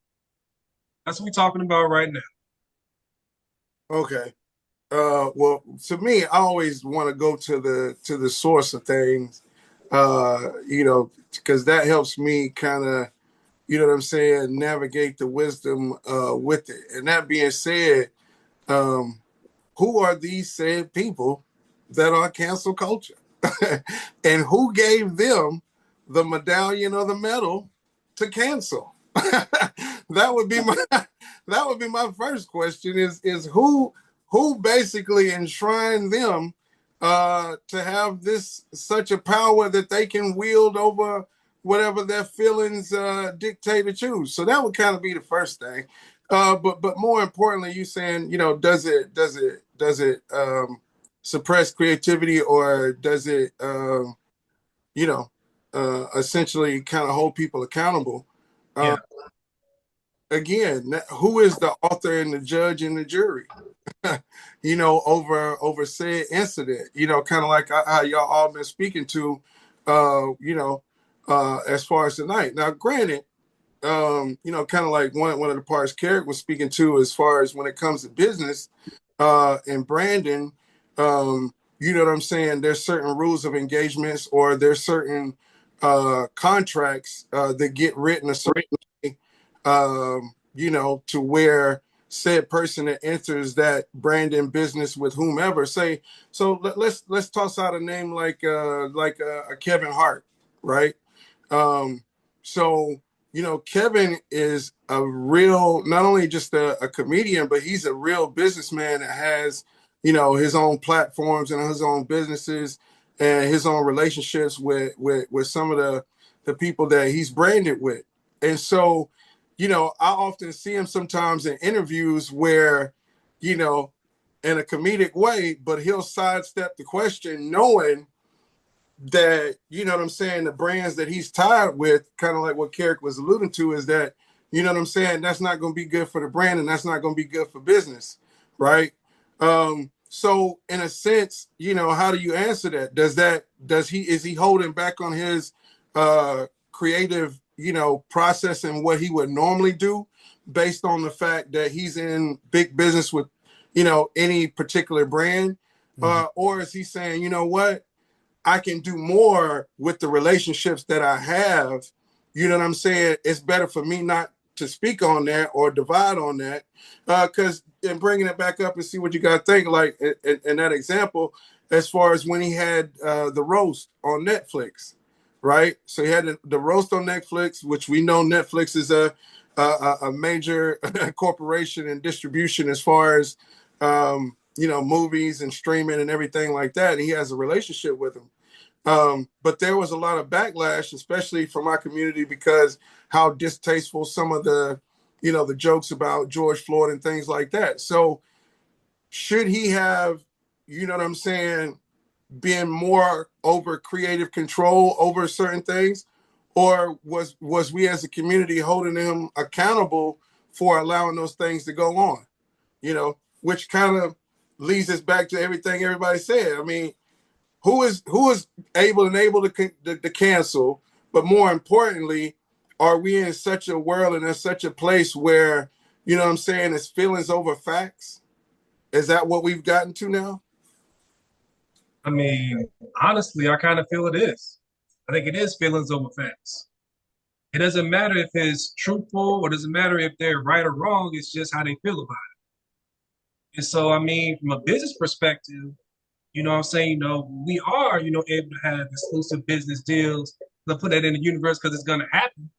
That's what we're talking about right now. Okay. Well, to me, I always want to go to the source of things, because that helps me kind of, you know what I'm saying, navigate the wisdom with it. And that being said, who are these said people that are cancel culture? And who gave them the medallion or the medal to cancel? that would be my first question is who basically enshrined them to have this such a power that they can wield over whatever their feelings dictate or choose. So that would kind of be the first thing. But more importantly, you saying, does it suppress creativity, or does it essentially kind of hold people accountable? Yeah. Again, who is the author and the judge and the jury? Over said incident. Kind of like how y'all all been speaking to, as far as tonight. Now, granted, kind of like one of the parts Kerrick was speaking to, as far as when it comes to business and branding, you know what I'm saying? There's certain rules of engagements, or there's certain contracts that get written a certain way, to where said person that enters that branding business with whomever say. So let's toss out a name like a Kevin Hart, right? So Kevin is a real, not only just a comedian, but he's a real businessman that has, his own platforms and his own businesses and his own relationships with some of the people that he's branded with. And so, I often see him sometimes in interviews where, in a comedic way, but he'll sidestep the question knowing that, you know what I'm saying, the brands that he's tied with, kind of like what Kerrick was alluding to, is that, you know what I'm saying, that's not going to be good for the brand, and that's not going to be good for business, right? So in a sense, how do you answer that? Is he holding back on his creative, process and what he would normally do based on the fact that he's in big business with, any particular brand? Or is he saying, you know what, I can do more with the relationships that I have. You know what I'm saying? It's better for me not to speak on that or divide on that. Because and bringing it back up and see what you got to think, like in that example, as far as when he had the roast on Netflix, right? So he had the roast on Netflix, which we know Netflix is a major corporation in distribution as far as movies and streaming and everything like that. And he has a relationship with them. But there was a lot of backlash, especially from our community, because how distasteful some of the jokes about George Floyd and things like that. So should he have, you know what I'm saying, been more over creative control over certain things, or was we as a community holding him accountable for allowing those things to go on? Which kind of leads us back to everything everybody said. I mean, who is able to cancel, but more importantly, are we in such a world and in such a place where, you know what I'm saying, it's feelings over facts? Is that what we've gotten to now? I mean, honestly, I kind of feel it is. I think it is feelings over facts. It doesn't matter if it's truthful or doesn't matter if they're right or wrong. It's just how they feel about it. And so, I mean, from a business perspective, you know what I'm saying, we are, able to have exclusive business deals. I'll put that in the universe because it's going to happen.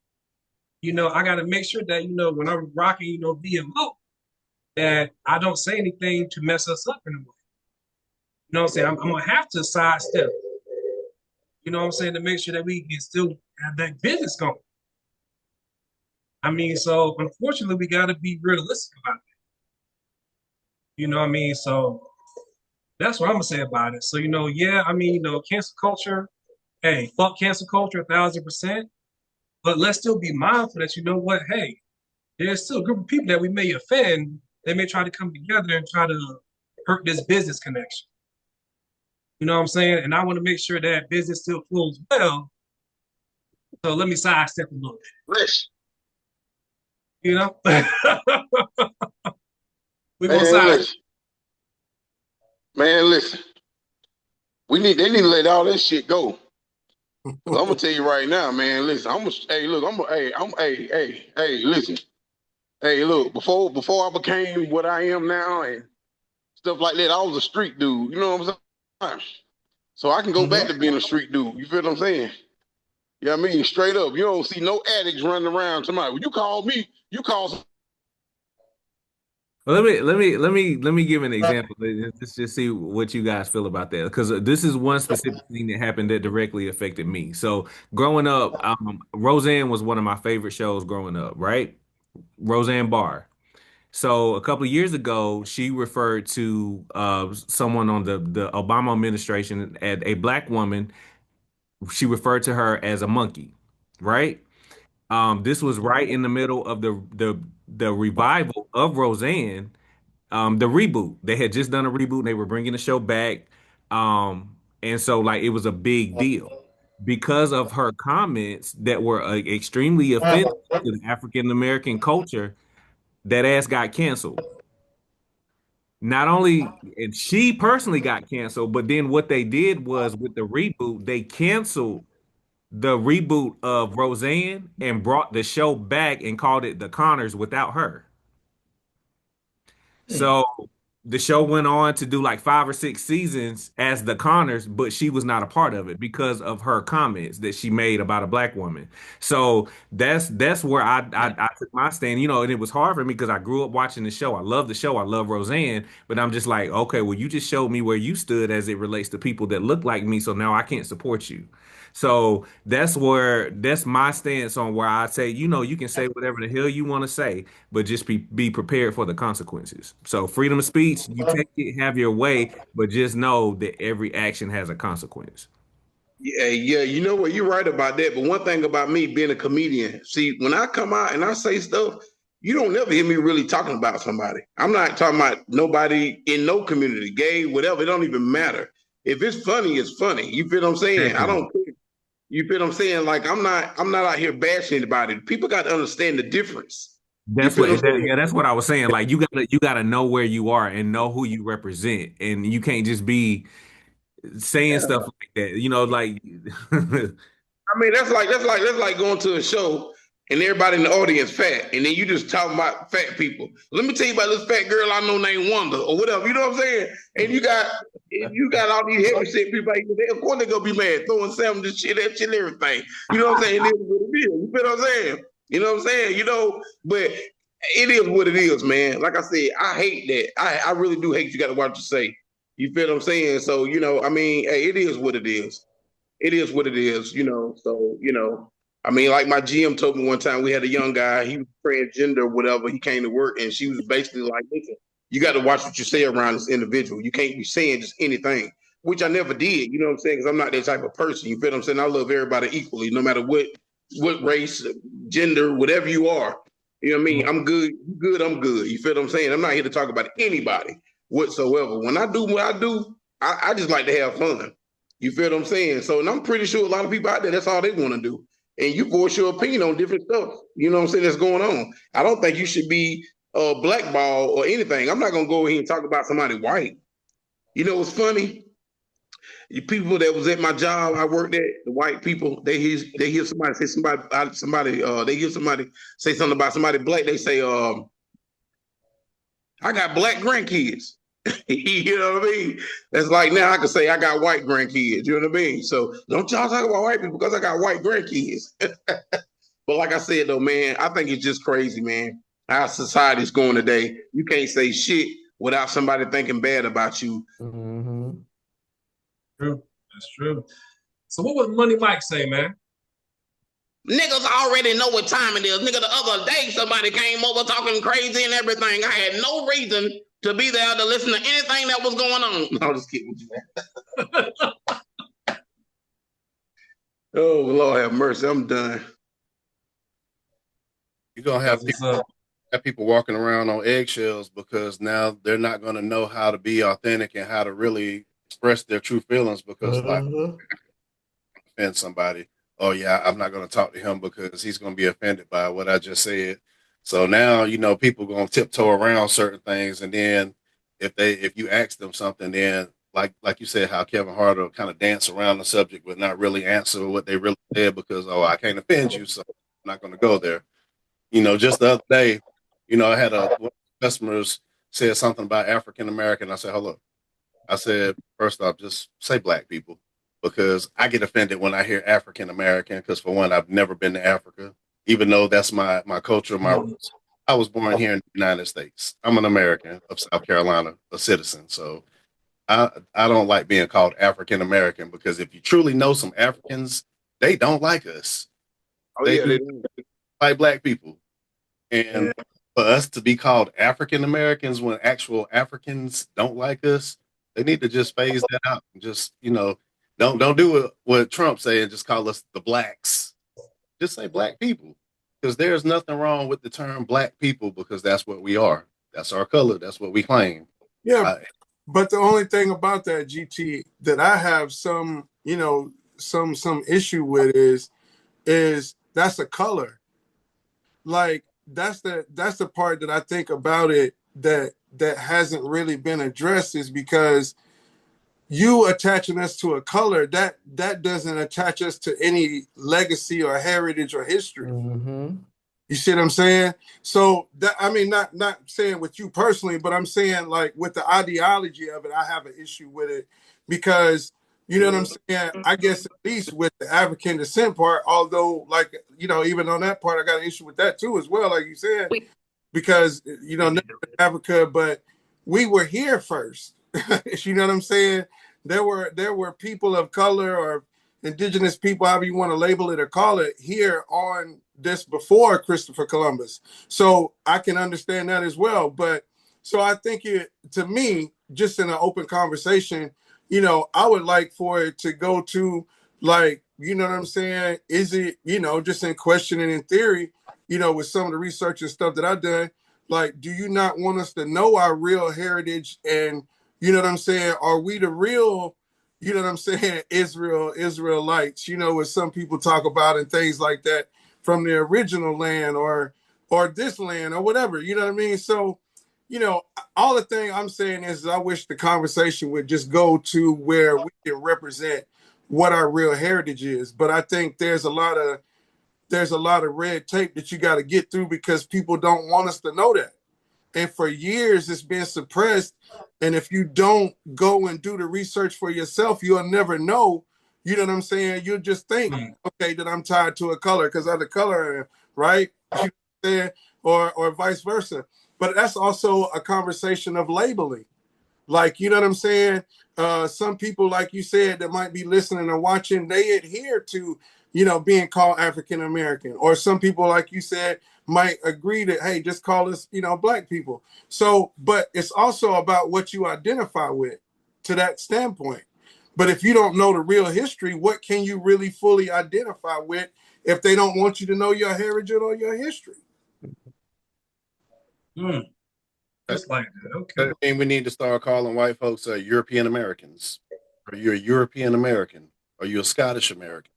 I got to make sure that, when I'm rocking, V.M.O, that I don't say anything to mess us up in a way. You know what I'm saying? I'm going to have to sidestep, you know what I'm saying, to make sure that we can still have that business going. I mean, so unfortunately, we got to be realistic about it. You know what I mean? So that's what I'm going to say about it. So, yeah, I mean, cancel culture, hey, fuck cancel culture 1,000%. But let's still be mindful that, you know what, hey, there's still a group of people that we may offend. They may try to come together and try to hurt this business connection. You know what I'm saying? And I want to make sure that business still flows well. So let me sidestep a little bit. Listen. We're going to sidestep. Man, listen. They need to let all that shit go. I'm gonna tell you right now, man. Listen, listen. Hey, look, before I became what I am now and stuff like that, I was a street dude. You know what I'm saying? So I can go back to being a street dude. You feel what I'm saying? You know what I mean? Straight up. You don't see no addicts running around tonight. When you call me, you call. Well, let me give an example. Let's just see what you guys feel about that, because this is one specific thing that happened that directly affected me. So growing up, Roseanne was one of my favorite shows growing up, right? Roseanne Barr. So a couple of years ago, she referred to someone on the Obama administration, as a black woman. She referred to her as a monkey, right? This was right in the middle of the revival of Roseanne, the reboot. They had just done a reboot and they were bringing the show back. And so like it was a big deal because of her comments that were extremely offensive to the African American culture. That ass got canceled. Not only, and she personally got canceled, but then what they did was with the reboot, they canceled the reboot of Roseanne and brought the show back and called it The Connors without her. So the show went on to do like 5 or 6 seasons as The Connors, but she was not a part of it because of her comments that she made about a black woman. So that's where I took my stand, and it was hard for me because I grew up watching the show. I love the show. I love Roseanne, but I'm just like, okay, well, you just showed me where you stood as it relates to people that look like me. So now I can't support you. So that's my stance on where I say, you can say whatever the hell you want to say, but just be prepared for the consequences. So freedom of speech, you take it, have your way, but just know that every action has a consequence. Yeah, you know what? You're right about that. But one thing about me being a comedian, see, when I come out and I say stuff, you don't never hear me really talking about somebody. I'm not talking about nobody in no community, gay, whatever. It don't even matter. If it's funny, it's funny. You feel what I'm saying? I don't. You feel what I'm saying? Like I'm not out here bashing anybody. People got to understand the difference. That's what I was saying. Like you gotta know where you are and know who you represent, and you can't just be saying stuff like that. Like I mean, that's like going to a show and everybody in the audience fat, and then you just talking about fat people. Let me tell you about this fat girl I know named Wanda or whatever. You know what I'm saying? And you got all these heavy set people. Of course they're gonna be mad, throwing sandwiches, shit, that shit, and everything. You know what I'm saying? It is what it is. You feel what I'm saying? You know what I'm saying? You know, but it is what it is, man. Like I said, I hate that. I really do hate you got to watch what you say. You feel what I'm saying? So, you know, I mean, hey, it is what it is. It is what it is, you know. So, you know, I mean, like my GM told me one time, we had a young guy, he was transgender or whatever. He came to work and she was basically like, listen, you got to watch what you say around this individual. You can't be saying just anything, which I never did, you know what I'm saying? Because I'm not that type of person. You feel what I'm saying? I love everybody equally, no matter what race, gender, whatever you are. You know what I mean? I'm good, you good, I'm good. You feel what I'm saying? I'm not here to talk about anybody whatsoever. When I do what I do, I just like to have fun. You feel what I'm saying? So, and I'm pretty sure a lot of people out there, that's all they want to do. And you voice your opinion on different stuff. You know what I'm saying? That's going on. I don't think you should be blackballed or anything. I'm not going to go here and talk about somebody white. You know what's funny? The people that was at my job, I worked at, the white people, they hear somebody say they hear somebody say something about somebody black. They say, I got black grandkids. You know what I mean? That's like now I can say I got white grandkids. You know what I mean? So don't y'all talk about white people because I got white grandkids. But like I said though, man, I think it's just crazy, man. How society's going today. You can't say shit without somebody thinking bad about you. Mm-hmm. True. That's true. So what would Money Mike say, man? Niggas already know what time it is. Nigga, the other day somebody came over talking crazy and everything. I had no reason to be there to listen to anything that was going on. No, I'm just kidding with you, man. Oh, Lord have mercy. I'm done. You're going to have people walking around on eggshells because now they're not going to know how to be authentic and how to really express their true feelings because like offend somebody. Oh yeah, I'm not going to talk to him because he's going to be offended by what I just said. So now, you know, people going to tiptoe around certain things. And then if you ask them something, then like you said, how Kevin Hart will kind of dance around the subject, but not really answer what they really said because, oh, I can't offend you. So I'm not going to go there. You know, just the other day, you know, I had one of the customers said something about African-American. I said, hold up. I said, first off, just say black people because I get offended when I hear African-American because for one, I've never been to Africa, even though that's my culture, my roots. I was born here in the United States. I'm an American of South Carolina, a citizen. So I don't like being called African-American because if you truly know some Africans, they don't like us. They do like black people. And for us to be called African-Americans when actual Africans don't like us, they need to just phase that out and just, you know, don't do what Trump said and just call us the blacks. Just say black people because there's nothing wrong with the term black people because that's what we are. That's our color. That's what we claim. Yeah. But the only thing about that, GT, that I have some, you know, some issue with is that's a color. Like that's the part that I think about it that hasn't really been addressed is because you attaching us to a color that doesn't attach us to any legacy or heritage or history. Mm-hmm. You see what I'm saying? So that, I mean, not saying with you personally, but I'm saying like with the ideology of it, I have an issue with it because you know what I'm saying? I guess at least with the African descent part, although like, you know, even on that part, I got an issue with that too as well, like you said, because, you know, never Africa, but we were here first. You know what I'm saying? There were people of color or indigenous people, however you want to label it or call it, here on this before Christopher Columbus. So I can understand that as well. But so I think to me, just in an open conversation, you know, I would like for it to go to like, you know what I'm saying? Is it, you know, just in question and in theory, you know, with some of the research and stuff that I've done, like, do you not want us to know our real heritage? And, you know what I'm saying? Are we the real, you know what I'm saying, Israelites, you know, what some people talk about and things like that from the original land or this land or whatever, you know what I mean? So, you know, all the thing I'm saying is I wish the conversation would just go to where we can represent what our real heritage is. But I think there's a lot of there's a lot of red tape that you got to get through because people don't want us to know that. And for years, it's been suppressed. And if you don't go and do the research for yourself, you'll never know. You know what I'm saying? You'll just think, okay, that I'm tied to a color because of the color, right? You know what I'm saying? Or vice versa. But that's also a conversation of labeling. Like, you know what I'm saying? Some people, like you said, that might be listening or watching, they adhere to, you know, being called African American. Or some people, like you said, might agree that, hey, just call us, you know, black people. So, but it's also about what you identify with to that standpoint. But if you don't know the real history, what can you really fully identify with if they don't want you to know your heritage or your history? Just like that. Okay. I think we need to start calling white folks European Americans. Are you a European American? Are you a Scottish American?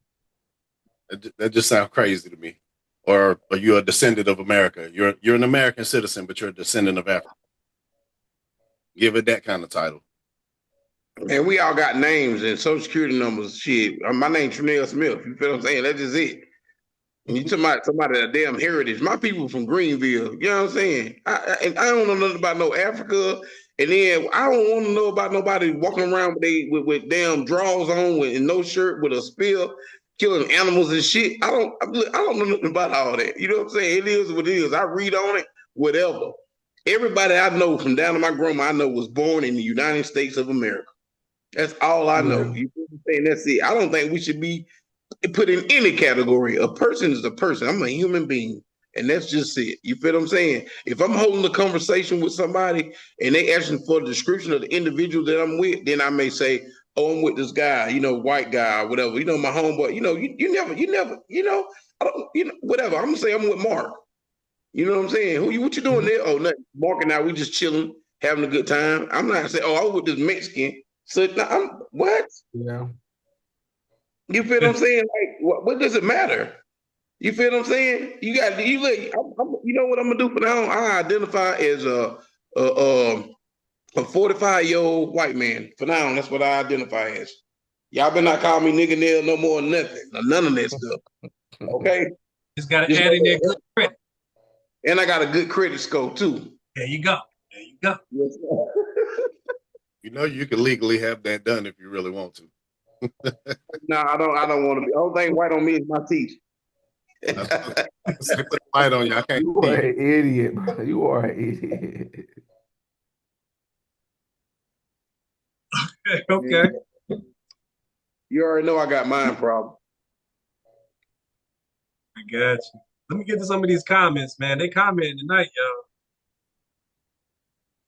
That just sounds crazy to me. Or are you a descendant of America? You're an American citizen, but you're a descendant of Africa. Give it that kind of title. And we all got names and social security numbers. Shit, my name's Trinell Smith. You feel what I'm saying? That's just it. And you talking about somebody that damn heritage. My people from Greenville. You know what I'm saying? I don't know nothing about no Africa. And then I don't want to know about nobody walking around with damn drawers on and no shirt with a spear, killing animals and shit. I don't know nothing about all that. You know what I'm saying? It is what it is. I read on it, whatever. Everybody I know from down to my grandma I know was born in the United States of America. That's all I know. You know what I'm saying? That's it. I don't think we should be put in any category. A person is a person. I'm a human being. And that's just it. You feel what I'm saying? If I'm holding a conversation with somebody and they asking for the description of the individual that I'm with, then I may say, oh, I'm with this guy, you know, white guy or whatever. You know, my homeboy, you know, you never, you know, I don't, you know, whatever. I'm gonna say I'm with Mark. You know what I'm saying? What you doing there? Oh, nothing. Mark and I, we just chilling, having a good time. I'm not saying, oh, I was with this Mexican. So I'm what? Yeah. You feel what I'm saying? Like, what does it matter? You feel what I'm saying? You got you look. You know what I'm gonna do for now? I identify as a 45-year-old white man. For now, that's what I identify as. Y'all better not call me nigga nail no more than nothing. None of that stuff. Okay. Just gotta add in there good credit. And I got a good credit score too. There you go. There you go. Yes, You know you can legally have that done if you really want to. No, I don't want to be. The only thing white on me is my teeth. Put a light on you. I can't. You are an idiot, bro. You are an idiot. Okay. You already know I got mind problem. I got you. Let me get to some of these comments, man. They commenting tonight, y'all.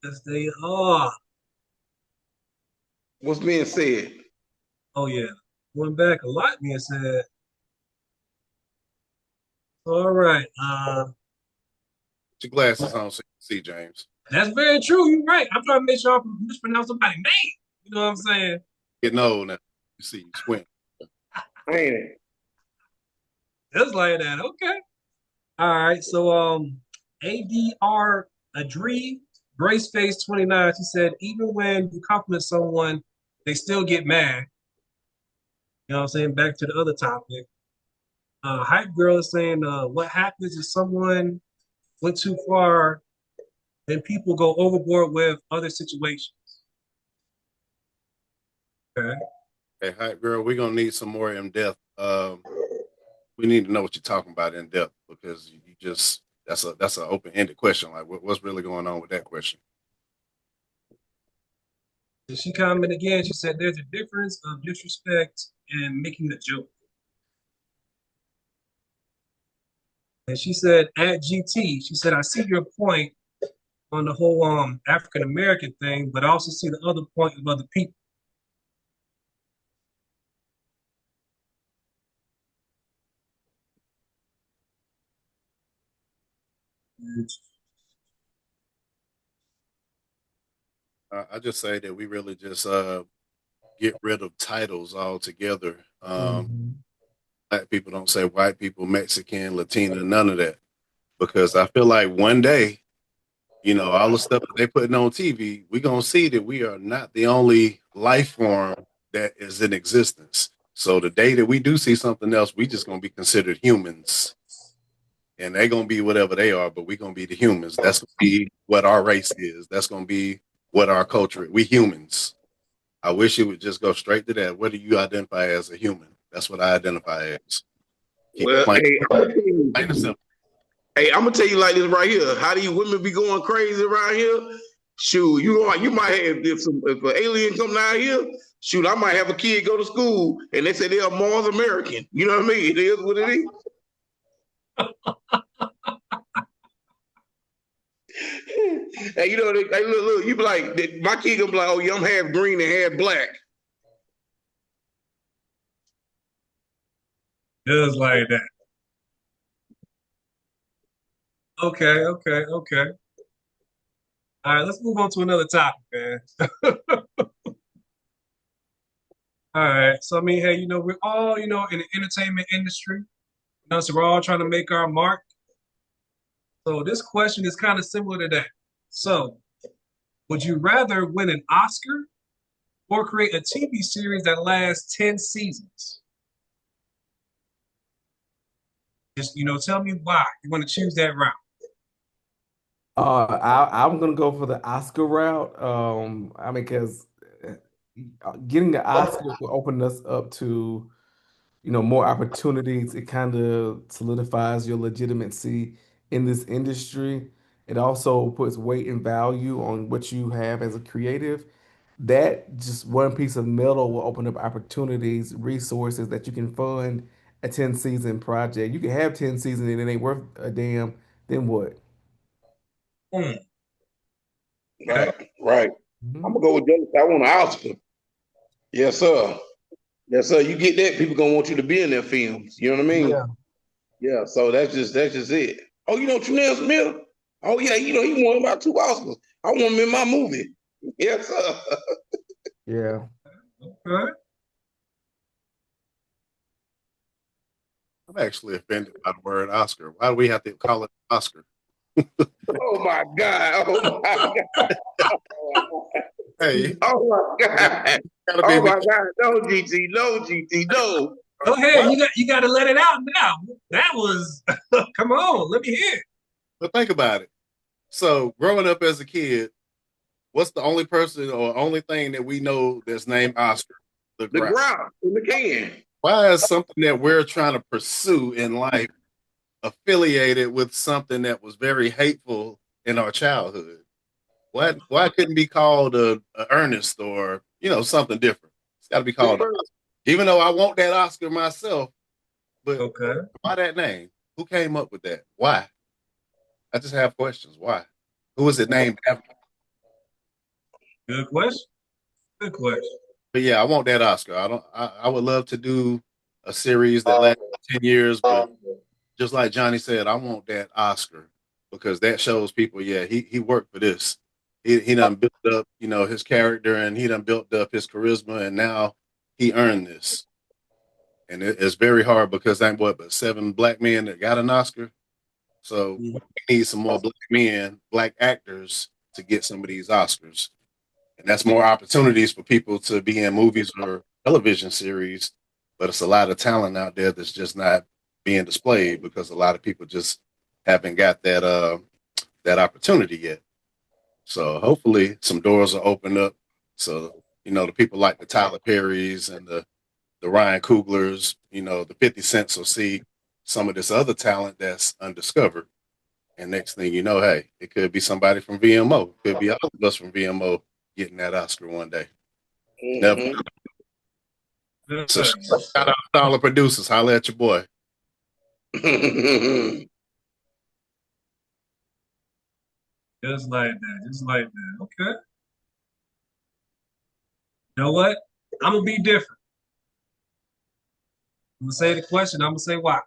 Yes, they are. What's being said? Oh, yeah. Going back a lot being said. All right. Put your glasses on so you can see, James. That's very true. You're right. I'm trying to make sure I mispronounce somebody's name. You know what I'm saying? Getting old now. You see, you squint. Ain't it? Just like that. Okay. All right. So ADR Adri, Graceface 29, she said, even when you compliment someone, they still get mad. You know what I'm saying? Back to the other topic. Hype Girl is saying, what happens if someone went too far, then people go overboard with other situations? Okay. Hey, Hype Girl, we're gonna need some more in depth. We need to know what you're talking about in depth because you just that's an open-ended question. Like, what's really going on with that question? She commented again. She said, "There's a difference of disrespect and making a joke." And she said, "At GT, she said, I see your point on the whole African American thing, but I also see the other point of other people." I just say that we really just get rid of titles altogether. Black people don't say white people, Mexican, Latina, none of that. Because I feel like one day, you know, all the stuff that they're putting on TV, we're going to see that we are not the only life form that is in existence. So the day that we do see something else, we just gonna be considered humans, and they're gonna be whatever they are, but we're gonna be the humans. That's gonna be what our race is. That's gonna be what our culture is. We humans. I wish it would just go straight to that. What do you identify as a human? That's what I identify as. Keep Well, plain, hey, plain and simple. hey, I'm gonna tell you like this right here. How do you women be going crazy around here? Shoot, you might have if an alien come down here. Shoot, I might have a kid go to school and they say they're Mars American. You know what I mean? It is what it is. Hey, you know, hey, look, you be like, my kid gonna be like, oh yeah, I'm half green and half black. Just like that. Okay. All right, let's move on to another topic, man. All right. So I mean, hey, we're all, in the entertainment industry. So we're all trying to make our mark. So this question is kind of similar to that. So, would you rather win an Oscar or create a TV series that lasts 10 seasons? Just, tell me why you want to choose that route. I'm gonna go for the Oscar route. I mean, because getting the Oscar will open us up to, more opportunities. It kind of solidifies your legitimacy in this industry. It also puts weight and value on what you have as a creative. That just one piece of metal will open up opportunities, resources that you can fund a 10 season project. You can have 10 seasons and it ain't worth a damn, then what? Hmm. Right. I'm gonna go with Joe. I want an Oscar. Yes, sir. Yes, sir. You get that, people gonna want you to be in their films. You know what I mean? Yeah. Yeah. So that's just it. Oh, Trinell Smith. Oh yeah, he won about 2 Oscars. I want him in my movie. Yes, sir. Yeah. Okay. I'm actually offended by the word Oscar. Why do we have to call it Oscar? Oh my God. Oh my God. Hey. Oh my God. Oh my God. No, GT. No, GT. No. Go ahead. You got to let it out now. That was, come on, let me hear it. But think about it. So growing up as a kid, what's the only person or only thing that we know that's named Oscar? The ground in the can. Why is something that we're trying to pursue in life affiliated with something that was very hateful in our childhood? Why couldn't it be called a Ernest or something different? It's got to be called Oscar. Even though I want that Oscar myself, but why that name? Who came up with that? Why? I just have questions. Why? Who was it named after? Good question. But yeah, I want that Oscar. I would love to do a series that lasts 10 years, but just like Johnny said, I want that Oscar because that shows people, yeah, he worked for this. He done built up, his character, and he done built up his charisma, and now he earned this. And it's very hard because I'm but 7 black men that got an Oscar. So we need some more black men, black actors to get some of these Oscars. And that's more opportunities for people to be in movies or television series. But it's a lot of talent out there that's just not being displayed because a lot of people just haven't got that opportunity yet. So hopefully some doors are opened up. So, the people like the Tyler Perrys and the Ryan Cooglers, the 50 Cents will see some of this other talent that's undiscovered. And next thing you know, hey, it could be somebody from VMO. It could be all of us from VMO getting that Oscar one day. Never. So shout out to all the producers. Holla at your boy. Just like that. Okay. You know what? I'm going to be different. I'm going to say the question. I'm going to say why.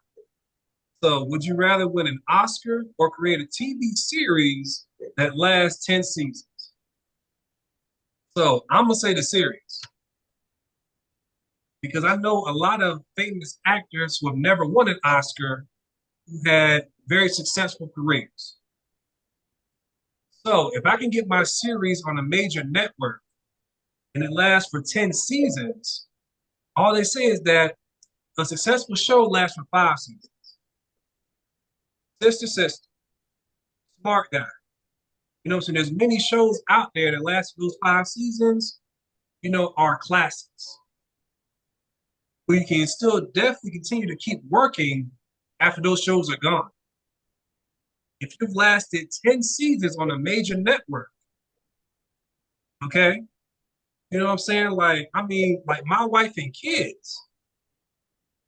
So, would you rather win an Oscar or create a TV series that lasts 10 seasons? So, I'm going to say the series. Because I know a lot of famous actors who have never won an Oscar who had very successful careers. So, if I can get my series on a major network and it lasts for 10 seasons, All they say is that a successful show lasts for 5 seasons. Sister, smart guy. You know, so there's many shows out there that last for those 5 seasons, you know, are classics. But you can still definitely continue to keep working after those shows are gone. If you've lasted 10 seasons on a major network, okay, you know what I'm saying? Like, I mean, like My Wife and Kids.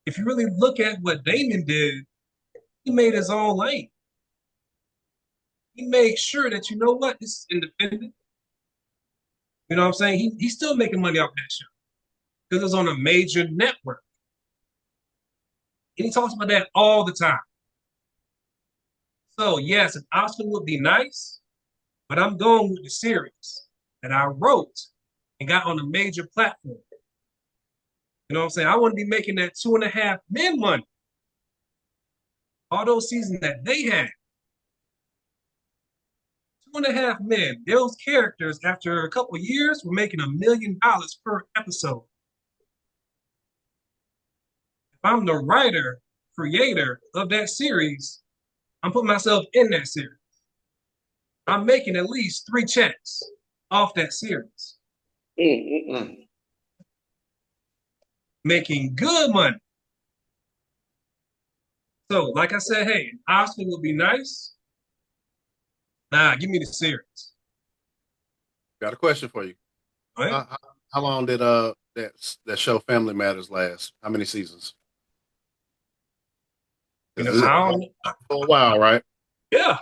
If you really look at what Damon did, he made his own lane. He made sure that, you know what, this is independent. You know what I'm saying? He's still making money off that show because it's on a major network. And he talks about that all the time. So, yes, an Oscar would be nice, but I'm going with the series that I wrote and got on a major platform. You know what I'm saying? I want to be making that 2.5 Men money. All those seasons that they had. 2.5 Men. Those characters, after a couple of years, were making $1 million per episode. If I'm the writer, creator of that series, I'm putting myself in that series. I'm making at least 3 checks off that series. Making good money. So, like I said, hey, an Oscar would be nice. Nah, give me the series. Got a question for you. Right? How long did that show Family Matters last? How many seasons? You know, for a while, right? Yeah.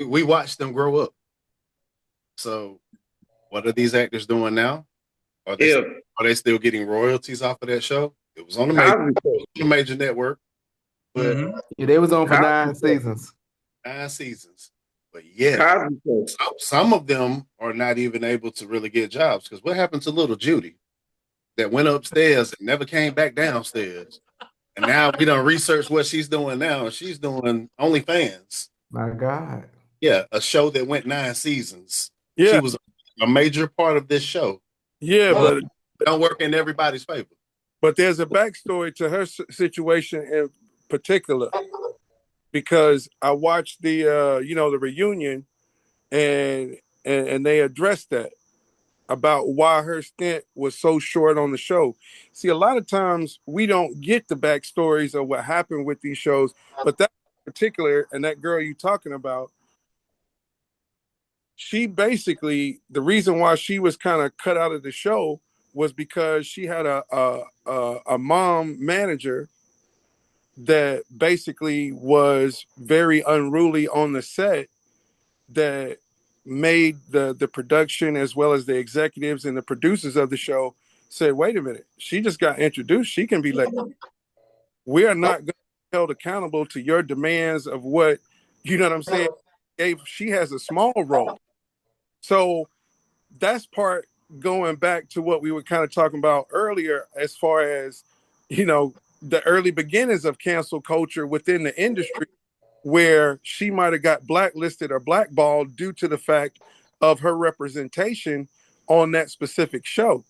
We watched them grow up. So, what are these actors doing now? Are they still getting royalties off of that show? It was on a major network, but yeah, they was on for 9 seasons. 9 seasons. But yeah, some of them are not even able to really get jobs because what happened to little Judy that went upstairs and never came back downstairs? And now we don't research what she's doing now. She's doing OnlyFans. My God. Yeah, a show that went 9 seasons. Yeah. She was a major part of this show. Yeah, but don't work in everybody's favor. But there's a backstory to her situation in particular, because I watched the the reunion, and they addressed that about why her stint was so short on the show. See, a lot of times we don't get the backstories of what happened with these shows, but that particular and that girl you talking about, she basically, the reason why she was kind of cut out of the show was because she had a mom manager that basically was very unruly on the set, that made the production as well as the executives and the producers of the show said, wait a minute, she just got introduced, she can be let go. We are not going to be held accountable to your demands of what, you know what I'm saying? She has a small role. So that's part going back to what we were kind of talking about earlier, as far as, the early beginnings of cancel culture within the industry, where she might have got blacklisted or blackballed due to the fact of her representation on that specific show.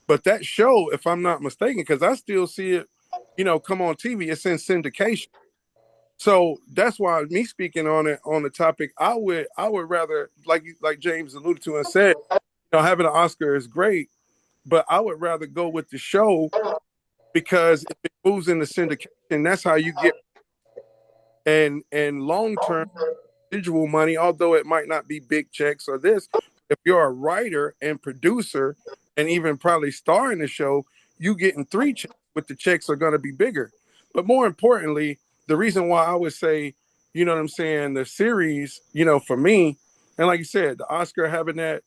But that show, if I'm not mistaken, because I still see it, come on TV, it's in syndication. So that's why me speaking on it, on the topic, I would rather, like James alluded to and said, having an Oscar is great, but I would rather go with the show, because if it moves into syndication, that's how you get and long-term residual money, although it might not be big checks or this. If you're a writer and producer and even probably star in the show, you getting 3 checks, but the checks are going to be bigger. But more importantly, the reason why I would say, the series, for me, and like you said, the Oscar having that,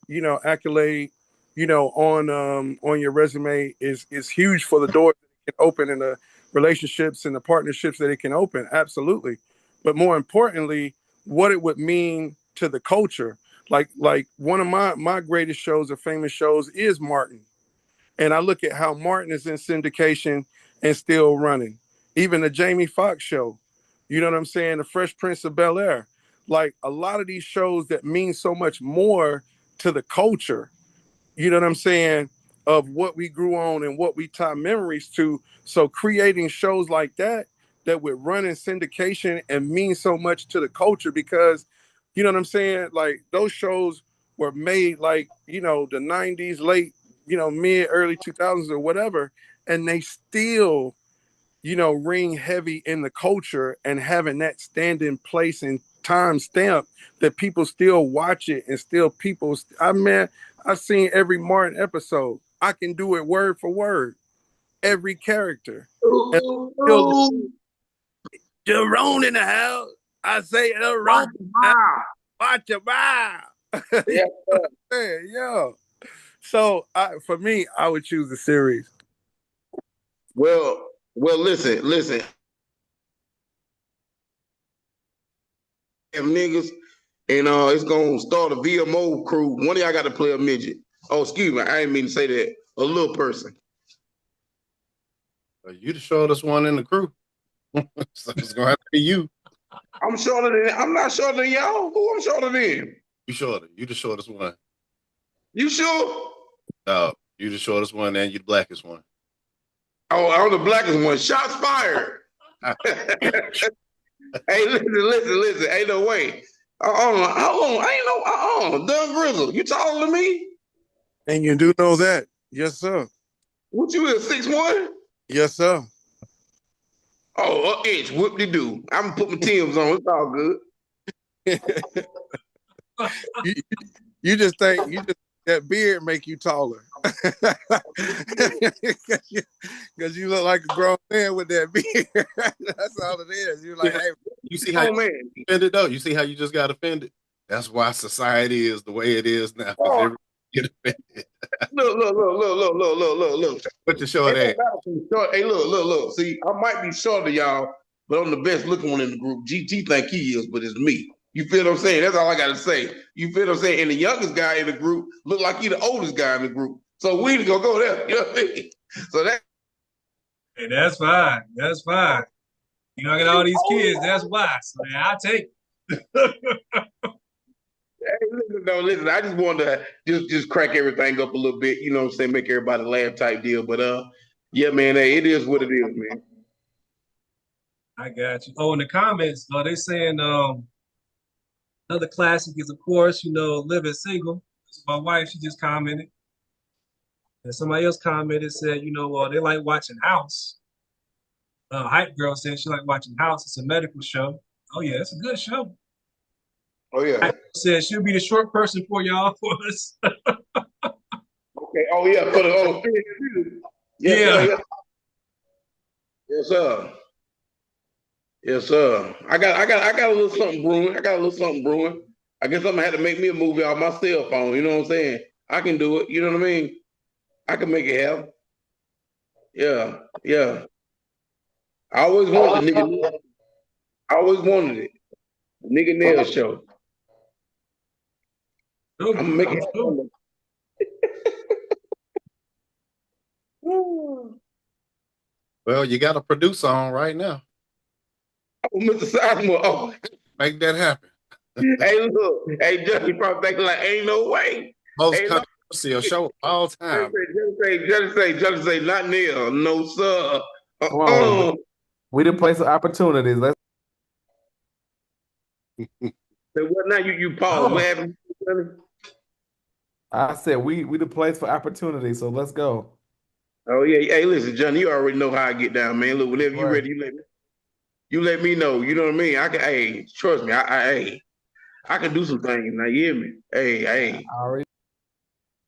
accolade, on your resume is huge for the door that it can open, and the relationships and the partnerships that it can open. Absolutely. But more importantly, what it would mean to the culture. Like one of my greatest shows or famous shows is Martin. And I look at how Martin is in syndication and still running. Even the Jamie Foxx show, you know what I'm saying? The Fresh Prince of Bel-Air. Like a lot of these shows that mean so much more to the culture, you know what I'm saying, of what we grew on and what we tie memories to. So creating shows like that would run in syndication and mean so much to the culture, because you know what I'm saying? Like those shows were made like, the 90s, late, mid early 2000s or whatever, and they still, ring heavy in the culture, and having that standing place and time stamp that people still watch it, and still I've seen every Martin episode. I can do it word for word, every character. And still, Jerome in the house. I say Jerome, watch your mouth. Yeah. Yeah. So for me, I would choose the series. Well, listen. Niggas, and it's gonna start a VMO crew. One of y'all got to play a midget. Oh, excuse me, I didn't mean to say that. A little person. You the shortest one in the crew. So it's gonna have to be you. I'm not shorter than y'all. Who I'm shorter than? You shorter. You the shortest one. You sure? No, you the shortest one and you the blackest one. Oh, I'm the blackest one. Shots fired. Hey, listen. Ain't no way. Hold on. Ain't no. Doug Grizzle, you taller than me? And you do know that. Yes, sir. What you is, 6'1"? Yes, sir. Oh, an inch. Whoop-de-doo. I'm gonna put my Timbs on. It's all good. you just think that beard make you taller. Because you look like a grown man with that beard. That's all it is. You're like, hey, you see how you offended though? You see how you just got offended? That's why society is the way it is now. Because everybody get offended. Look. Put your short ass. Hey, look. See, I might be shorter, y'all, but I'm the best looking one in the group. GT think he is, but it's me. You feel what I'm saying? That's all I got to say. You feel what I'm saying? And the youngest guy in the group look like he the oldest guy in the group. So we need to go there. You know what I mean? So that. Hey, that's fine. That's fine. You know, I got all these kids. That's why. So, man, I'll take it. Hey, listen. I just wanted to just crack everything up a little bit. You know what I'm saying? Make everybody laugh type deal. But yeah, man. Hey, it is what it is, man. I got you. Oh, in the comments, they saying another classic is, of course, Living Single. My wife, she just commented. And somebody else commented, said, they like watching House. Hype Girl said she like watching House. It's a medical show. Oh, yeah, it's a good show. Oh, yeah. Hype Girl said she'll be the short person for y'all for us. Okay. Oh, yeah. For the Yeah. Yes, sir. Yes, sir. I got a little something brewing. I guess I'm gonna have to make me a movie on my cell phone. You know what I'm saying? I can do it. You know what I mean? I can make it happen. Yeah. I always wanted the nigga. I always wanted it. The nigga nail show. I'm gonna make it happen. Well, you got a producer on right now. Oh, Mr. Sizemore. Oh, make that happen. Hey, look. Hey, Johnny probably thinking like, ain't no way. Most controversial show of all time. Just say, not near. No, sir. We the place of opportunities. Let's. So what now? You pause. What happened? I said we the place for opportunity. So let's go. Oh yeah. Hey, listen, Johnny. You already know how I get down, man. Look, whenever you're ready, you let me know. You know what I mean? I can. Hey, trust me. I can do some things. Now, you hear me? Hey. Already.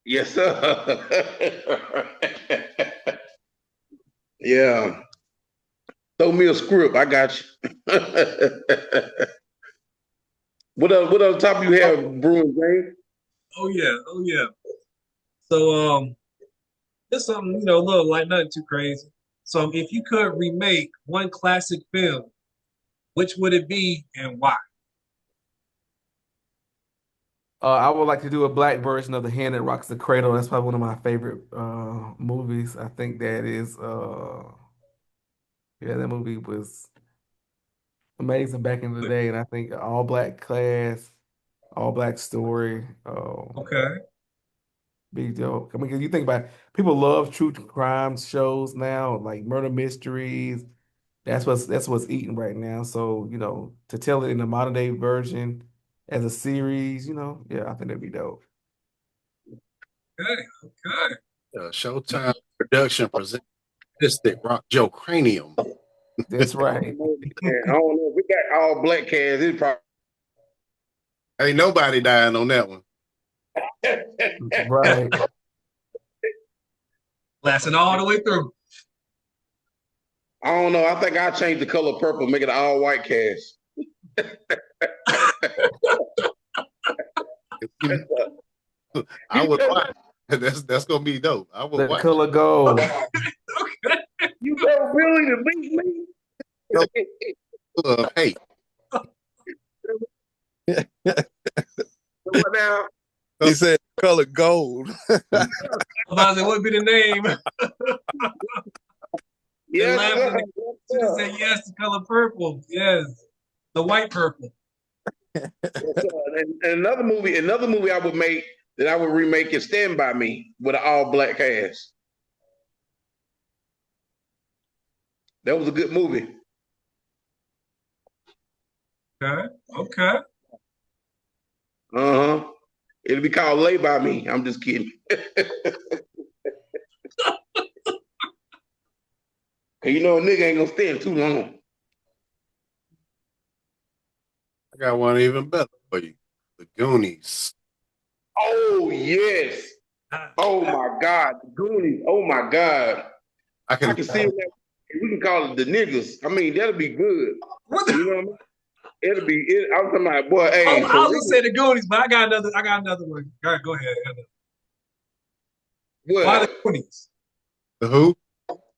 Yes, sir. Yeah. Throw me a script. I got you. What else top you have brewing, James? Oh yeah. So just something, a little light, nothing too crazy. So if you could remake one classic film, which would it be and why? I would like to do a black version of The Hand That Rocks the Cradle. That's probably one of my favorite movies. I think that is that movie was amazing back in the day, and I think all black cast, all black story. Okay. Big dope. I mean, 'cause you think about it, people love true crime shows now, like murder mysteries. That's what's eating right now. So, to tell it in a modern day version as a series, yeah, I think that'd be dope. Okay, okay. Showtime production presents Mystic Rock Joe Cranium. That's right. Man, I don't know. We got all black cast. It's probably Ain't nobody dying on that one. Right. Lasting all the way through. I don't know. I think I'll change the color purple, make it an all white cast. I would watch. That's gonna be dope. I would The watch. color gold. You know, really to beat me. Hey, What now? He said color gold. What would be the name? Yeah, Laughing should have said yes, the color purple. Yes, the white purple. And another movie I would make that I would remake is Stand By Me with an all black cast. That was a good movie. Okay, okay. Uh-huh. It'll be called Lay By Me. I'm just kidding. Cause you know a nigga ain't gonna stand too long. I got one even better for you. The Goonies. Oh yes. Oh my God. The Goonies. Oh my God. I can see it. We can call it the niggas. I mean, that'll be good. You know what I mean? It'll be it. I'm talking about, boy, hey. I was gonna say the Goonies, but I got another one. All right, go ahead. What? Why the Goonies? The who?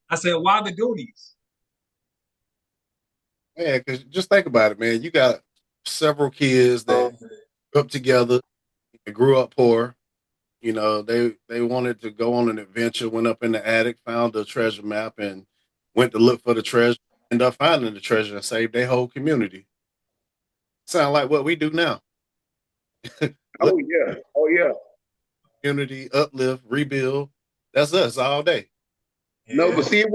I said, why the Goonies? Man, because just think about it, man. You got several kids that grew up together, grew up poor. You know, they wanted to go on an adventure, went up in the attic, found a treasure map, and went to look for the treasure, ended up finding the treasure and saved their whole community. Sound like what we do now. Oh yeah. Oh yeah. Community, uplift, rebuild. That's us all day. Yeah. No, but see, it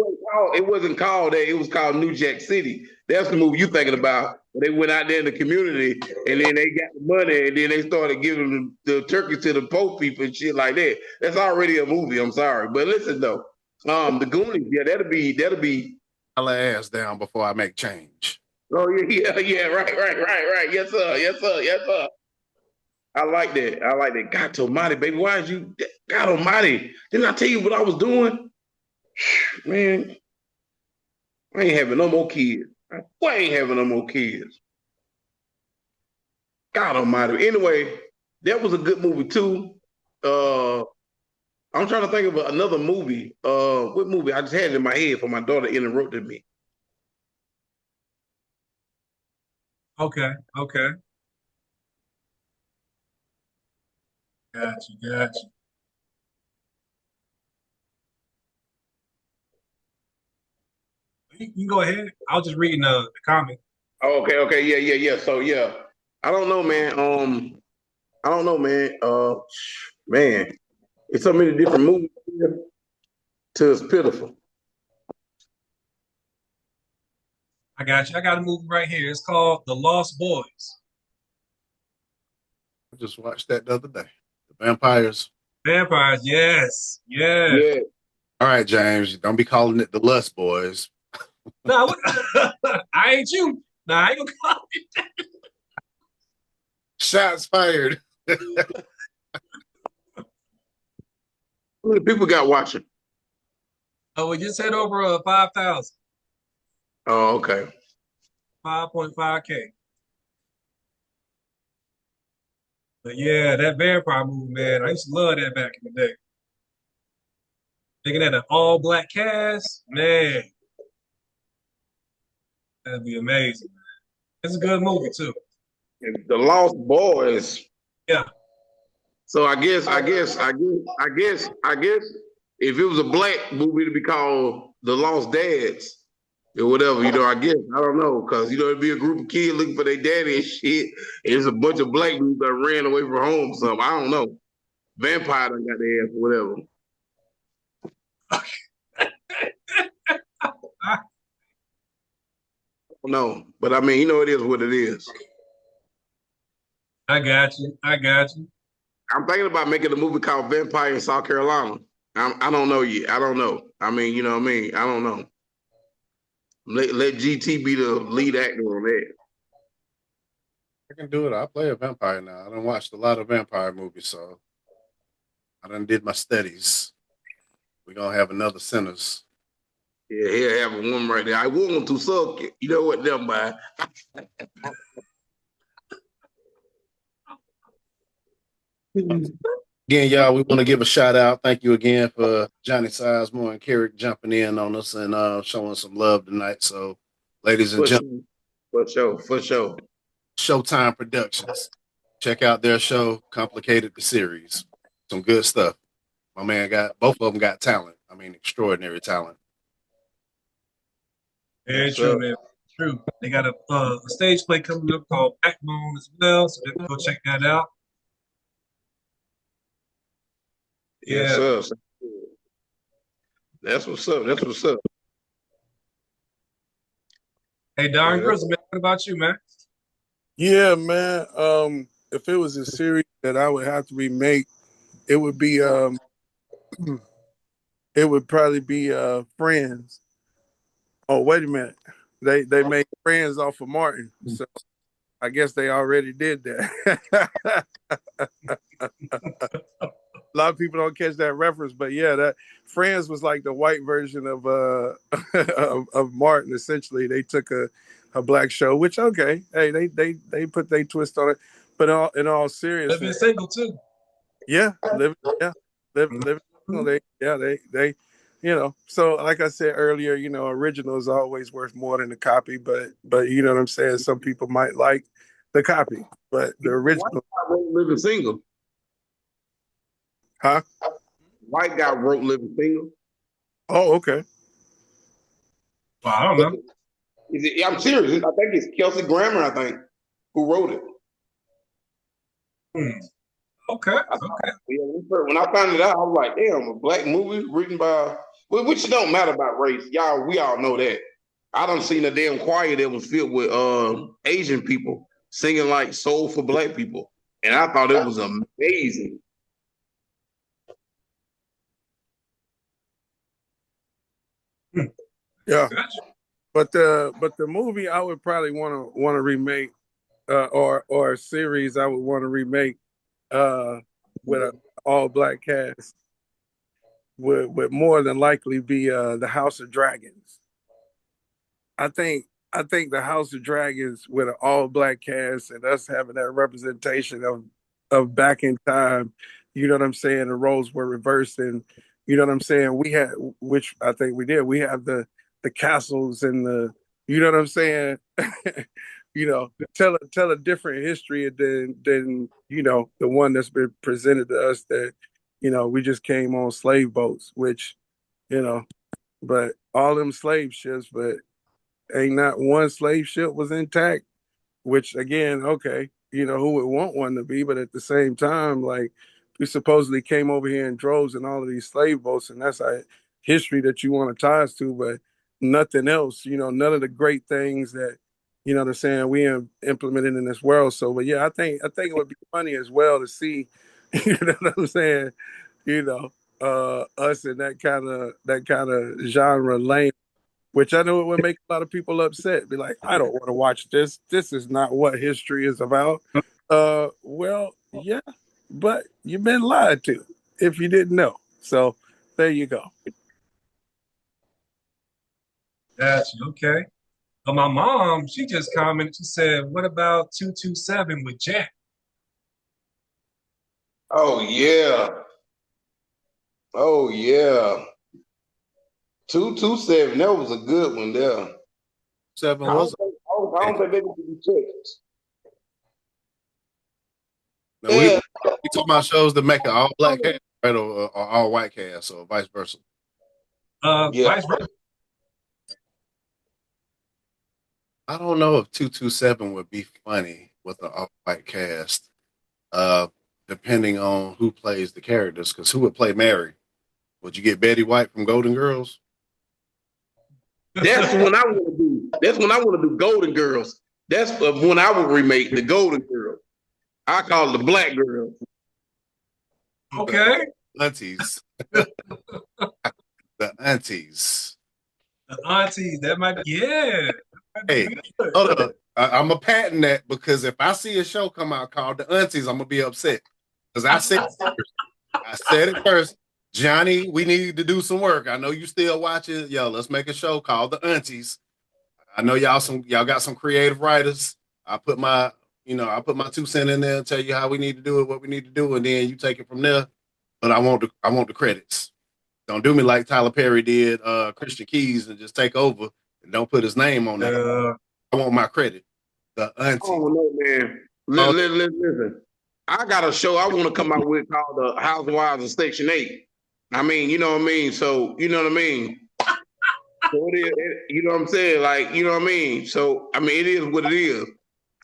wasn't called that. It was called New Jack City. That's the movie you thinking about. They went out there in the community, and then they got the money, and then they started giving the turkey to the poor people and shit like that. That's already a movie. I'm sorry, but listen though, the Goonies, yeah, that'll be. I'll ass down before I make change. Oh yeah, right. Yes sir. I like that. God Almighty, baby, why is you? God Almighty, didn't I tell you what I was doing? Man, I ain't having no more kids. I ain't having no more kids. God Almighty. Anyway, that was a good movie too. I'm trying to think of another movie. What movie? I just had it in my head for my daughter interrupted me. Okay. Got you. You can go ahead. I was just reading the comment. Oh, okay, yeah. So yeah, I don't know, man. Man, it's so many different movies here, till it's pitiful. I got you. I got a movie right here. It's called The Lost Boys. I just watched that the other day. The Vampires. Yes. Yeah. All right, James, don't be calling it the Lust Boys. No, I ain't you. No, I ain't gonna call it that. Shots fired. How many people got watching? Oh, we just hit over 5,000. Oh, okay. 5.5K. But yeah, that vampire movie, man, I used to love that back in the day. Thinking that an all-black cast, man, that'd be amazing, man. It's a good movie too. The Lost Boys. Yeah. So I guess if it was a black movie, it'd be called The Lost Dads or whatever. I don't know, because it'd be a group of kids looking for their daddy and shit. And it's a bunch of black dudes that ran away from home. So I don't know. vampire done got their ass or whatever. No, but I mean, it is what it is. I got you. I'm thinking about making a movie called Vampire in South Carolina. I don't know yet. I don't know. I mean, you know what I mean? I don't know. Let GT be the lead actor on that. I can do it. I play a vampire now. I done watched a lot of vampire movies, so I done did my studies. We're gonna have another Sinners. Yeah, he'll have a woman right there. I want him to suck it. You know what? Never mind. Again, y'all, we want to give a shout out. Thank you again for Johnny Sizemore and Kerrick jumping in on us and showing some love tonight. So, ladies and gentlemen, for sure. Showtime Productions. Check out their show, Complicated the Series. Some good stuff. My man both of them got talent. I mean, extraordinary talent. Very true, man. True. They got a stage play coming up called Backbone as well, so go check that out. Yeah. Yes, sir. That's what's up. Hey, Darren Grizzle, man, what about you, man? Yeah, man. If it was a series that I would have to remake, it would be it would probably be Friends. Oh, wait a minute. They made Friends off of Martin. So I guess they already did that. A lot of people don't catch that reference, but yeah, that Friends was like the white version of of Martin. Essentially, they took a black show, which okay, hey, they put their twist on it. But in all seriousness, Living Single too. Yeah, living single. They So like I said earlier, original is always worth more than the copy. But you know what I'm saying. Some people might like the copy, but the original. Living Single. Huh? White guy wrote Living Single. Oh, okay. Well, I don't know. I'm serious. I think it's Kelsey Grammer, I think, who wrote it. Okay. When I found it out, I was like, damn, a black movie written by, which don't matter about race. We all know that. I done seen a damn choir that was filled with Asian people singing like soul for black people. And I thought it was amazing. Yeah. But the movie I would probably want to remake or a series I would want to remake with an all black cast would more than likely be the House of Dragons. I think the House of Dragons with an all black cast and us having that representation of back in time, you know what I'm saying, the roles were reversed and you know what I'm saying, we had, which I think we did, we have the castles and the, you know what I'm saying, tell a different history than the one that's been presented to us that we just came on slave boats, which but all them slave ships, but ain't not one slave ship was intact, which again, okay, who would want one to be, but at the same time, like we supposedly came over here in droves in all of these slave boats, and that's a history that you want to tie us to, but nothing else, none of the great things that, what I'm saying, we have implemented in this world. So, but yeah, I think it would be funny as well to see, you know what I'm saying, us in that kind of genre lane, which I know it would make a lot of people upset. Be like, I don't want to watch this. This is not what history is about. Well, yeah, but you've been lied to if you didn't know. So there you go. Gotcha. Okay. But my mom, she just commented. She said, "What about 227 with Jack?" Oh yeah. 227. That was a good one there. 7 was. I don't think they would be checked. No, we talking about shows that make an all black cast, right, or all white cast, or vice versa. Vice versa. I don't know if 227 would be funny with an all white cast. depending on who plays the characters. Because who would play Mary? Would you get Betty White from Golden Girls? That's when I want to do. That's when I want to do Golden Girls. That's when I would remake the Golden Girls. I call it the Black Girls. Okay. Aunties. The aunties. The aunties. That might be, yeah. Hey, hold up. I'm a patent that because if I see a show come out called The Aunties, I'm gonna be upset. Because I said it first. Johnny, we need to do some work. I know you still watching. Yo, let's make a show called The Aunties. I know y'all got some creative writers. I put my 2 cents in there and tell you how we need to do it, what we need to do, and then you take it from there. But I want the credits. Don't do me like Tyler Perry did Christian Keys and just take over and don't put his name on there. I want my credit. The Auntie. Oh no, man. Listen. I got a show I want to come out with called The Housewives of Section 8. I mean, you know what I mean? So, you know what I mean? So you know what I'm saying? Like, you know what I mean? So, I mean, it is what it is.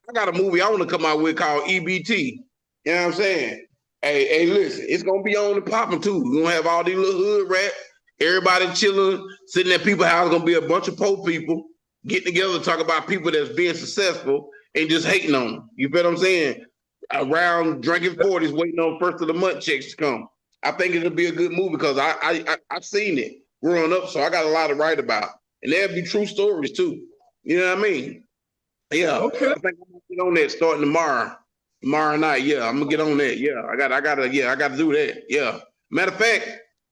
I got a movie I want to come out with called EBT. You know what I'm saying? Hey, listen, it's going to be on the popping too. We're going to have all these little hood rap, everybody chilling, sitting at people's house, going to be a bunch of poor people getting together to talk about people that's being successful and just hating on them. You feel what I'm saying? Around drinking 40s, waiting on first of the month checks to come. I think it'll be a good movie because I've seen it growing up, so I got a lot to write about. And there'll be true stories too. You know what I mean? Yeah. Okay. I think I'm gonna get on that starting tomorrow night. Yeah, I'm gonna get on that. Yeah, I gotta do that. Yeah. Matter of fact,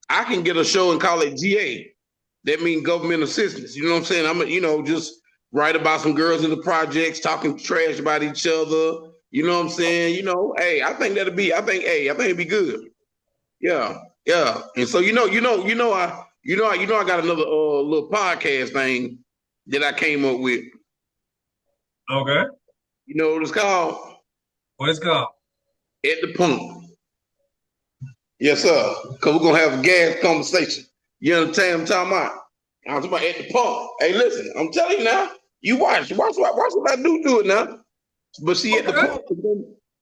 I can get a show and call it GA. That means government assistance. You know what I'm saying? I'm just write about some girls in the projects talking trash about each other. You know what I'm saying? Hey, I think it'd be good. Yeah. And so I got another little podcast thing that I came up with. Okay. You know what it's called? What it's called? At the Pump. Yes, sir. Because we're going to have a gas conversation. You understand what I'm talking about? I'm talking about At the Pump. Hey, listen, I'm telling you now, you watch what I do to it now. But see, At the Pump,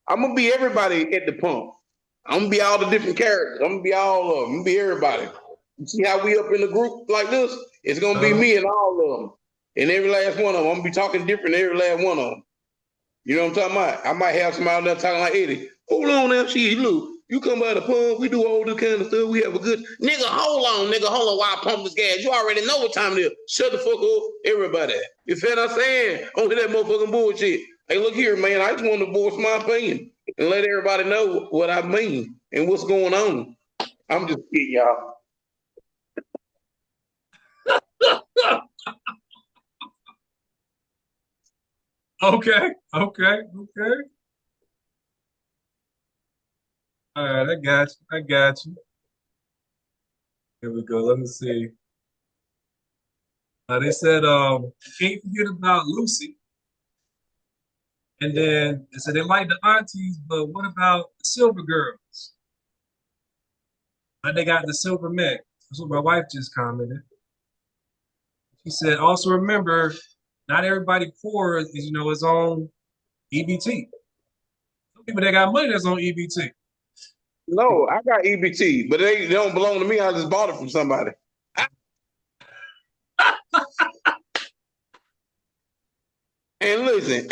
I'm going to be everybody at the pump. I'm going to be all the different characters. I'm going to be all of them. I'm going to be everybody. You see how we up in a group like this? It's going to be me and all of them. And every last one of them. I'm going to be talking different every last one of them. You know what I'm talking about? I might have somebody out there talking like Eddie. Hold on now, look. You come by the pump, we do all this kind of stuff. We have a good nigga. Hold on while I pump this gas. You already know what time it is. Shut the fuck up, everybody. You feel what I'm saying? Only that motherfucking bullshit. Hey, look here, man. I just want to voice my opinion and let everybody know what I mean and what's going on. I'm just kidding, y'all. Okay. All right, I got you. Here we go. Let me see. They said, can't forget about Lucy. And then they said they like the aunties, but what about the silver girls? They got the silver men. That's what my wife just commented. She said, also remember, not everybody poor is on EBT. Some people that got money that's on EBT. No, I got EBT, but they don't belong to me. I just bought it from somebody. And listen,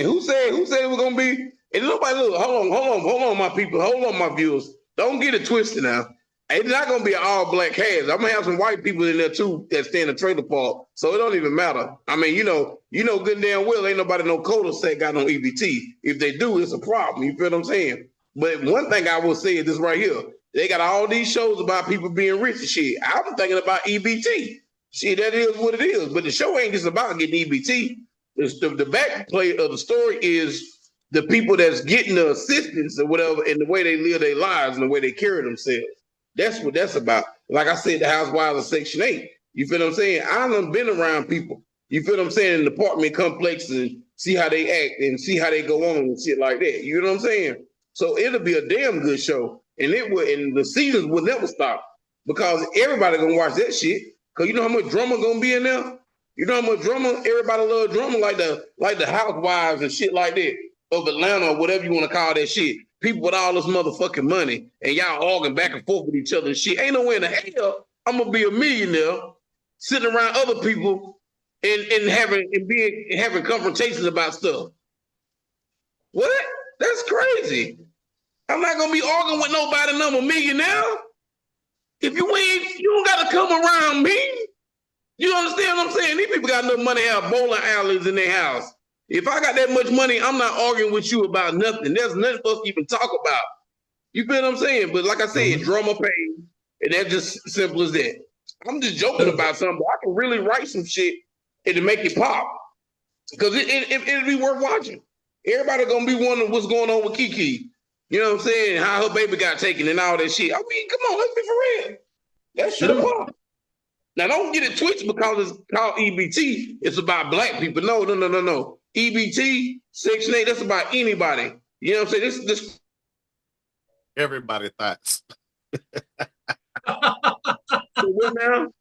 who said it was gonna be? And nobody look, hold on, my people, hold on, my viewers. Don't get it twisted now. It's not gonna be an all black cast. I'm gonna have some white people in there too that stay in the trailer park. So it don't even matter. I mean, you know good and damn well ain't nobody no Coda set got no EBT. If they do, it's a problem. You feel what I'm saying? But one thing I will say is this right here. They got all these shows about people being rich and shit. I'm thinking about EBT. Shit, that is what it is. But the show ain't just about getting EBT. The back play of the story is the people that's getting the assistance or whatever and the way they live their lives and the way they carry themselves. That's what that's about. Like I said, the Housewives of Section 8. You feel what I'm saying? I done been around people. You feel what I'm saying? In the apartment complex and see how they act and see how they go on and shit like that. You know what I'm saying? So it'll be a damn good show. And the seasons will never stop because everybody gonna watch that shit. Cause you know how much drama gonna be in there? You know how much drama? Everybody love drama like the Housewives and shit like that of Atlanta or whatever you want to call that shit. people with all this motherfucking money and y'all arguing back and forth with each other and shit. Ain't no way in the hell I'm gonna be a millionaire sitting around other people and having confrontations about stuff. What? That's crazy. I'm not gonna be arguing with nobody and I'm a millionaire. If you don't gotta come around me. You understand what I'm saying? These people got enough money to have bowling alleys in their house. If I got that much money, I'm not arguing with you about nothing. There's nothing for us to even talk about. You feel what I'm saying? But like I said, drama pain, and that's just simple as that. I'm just joking about something, but I can really write some shit and to make it pop. Because it'll be worth watching. Everybody gonna be wondering what's going on with Kiki. You know what I'm saying? How her baby got taken and all that shit. I mean, come on, let's be for real. That shit pop. Now, don't get it twisted because it's called EBT. It's about black people. No. EBT, Section 8, that's about anybody. You know what I'm saying? This Everybody thoughts. What now?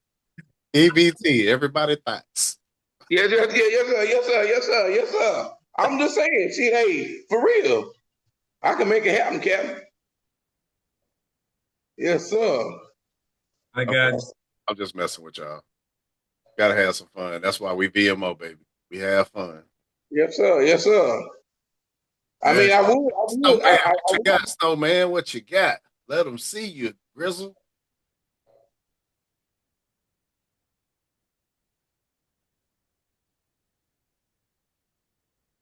EBT, everybody thoughts. Yes, sir. I'm just saying, shit, hey, for real. I can make it happen, Captain. Yes, sir. I got I'm just messing with y'all. Gotta have some fun. That's why we VMO, baby. We have fun. Yes, sir. I mean, I would. What you got, Snowman? What you got? Let them see you, Grizzle.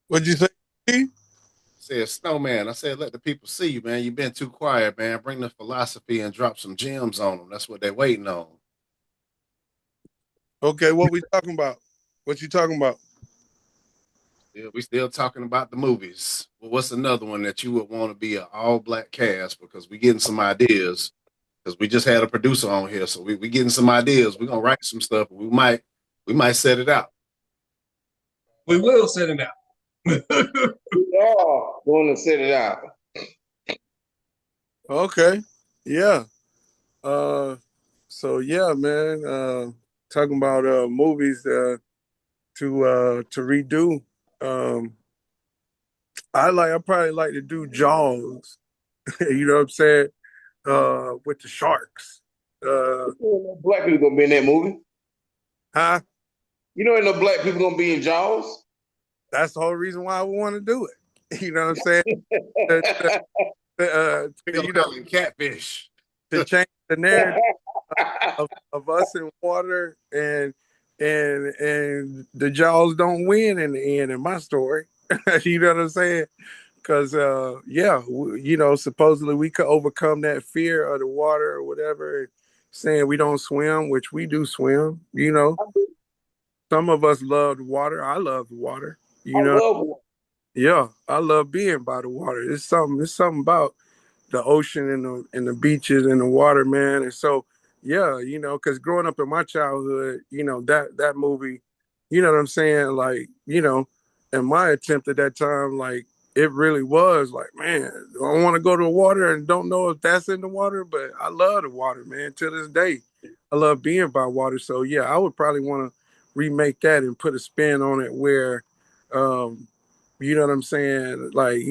What'd you say? I said, Snowman. I said, let the people see you, man. You've been too quiet, man. Bring the philosophy and drop some gems on them. That's what they're waiting on. Okay, what we talking about? What you talking about? Yeah, we still talking about the movies. Well, what's another one that you would want to be an all-black cast? Because we getting some ideas. Because we just had a producer on here, so we getting some ideas. We're gonna write some stuff. We might set it out. We will set it out. We are going to set it out. Okay. Yeah. So yeah, man. Talking about movies to redo. I probably like to do Jaws. You know what I'm saying? With the sharks. Black people gonna be in that movie. Huh? You know, ain't no black people gonna be in Jaws. That's the whole reason why I want to do it. You know what I'm saying? You know, catfish to change the narrative of us in water and the Jaws don't win in the end in my story. You know what I'm saying? Because supposedly we could overcome that fear of the water or whatever, saying we don't swim, which we do swim. You know, some of us love the water. I love the water. You know, yeah, I love being by the water. It's something about the ocean and the beaches and the water, man. And so, yeah, because growing up in my childhood, that movie, you know what I'm saying? Like, in my attempt at that time, like, it really was like, man, I want to go to the water and don't know if that's in the water, but I love the water, man. To this day, I love being by water. So, yeah, I would probably want to remake that and put a spin on it where, you know what I'm saying? Like,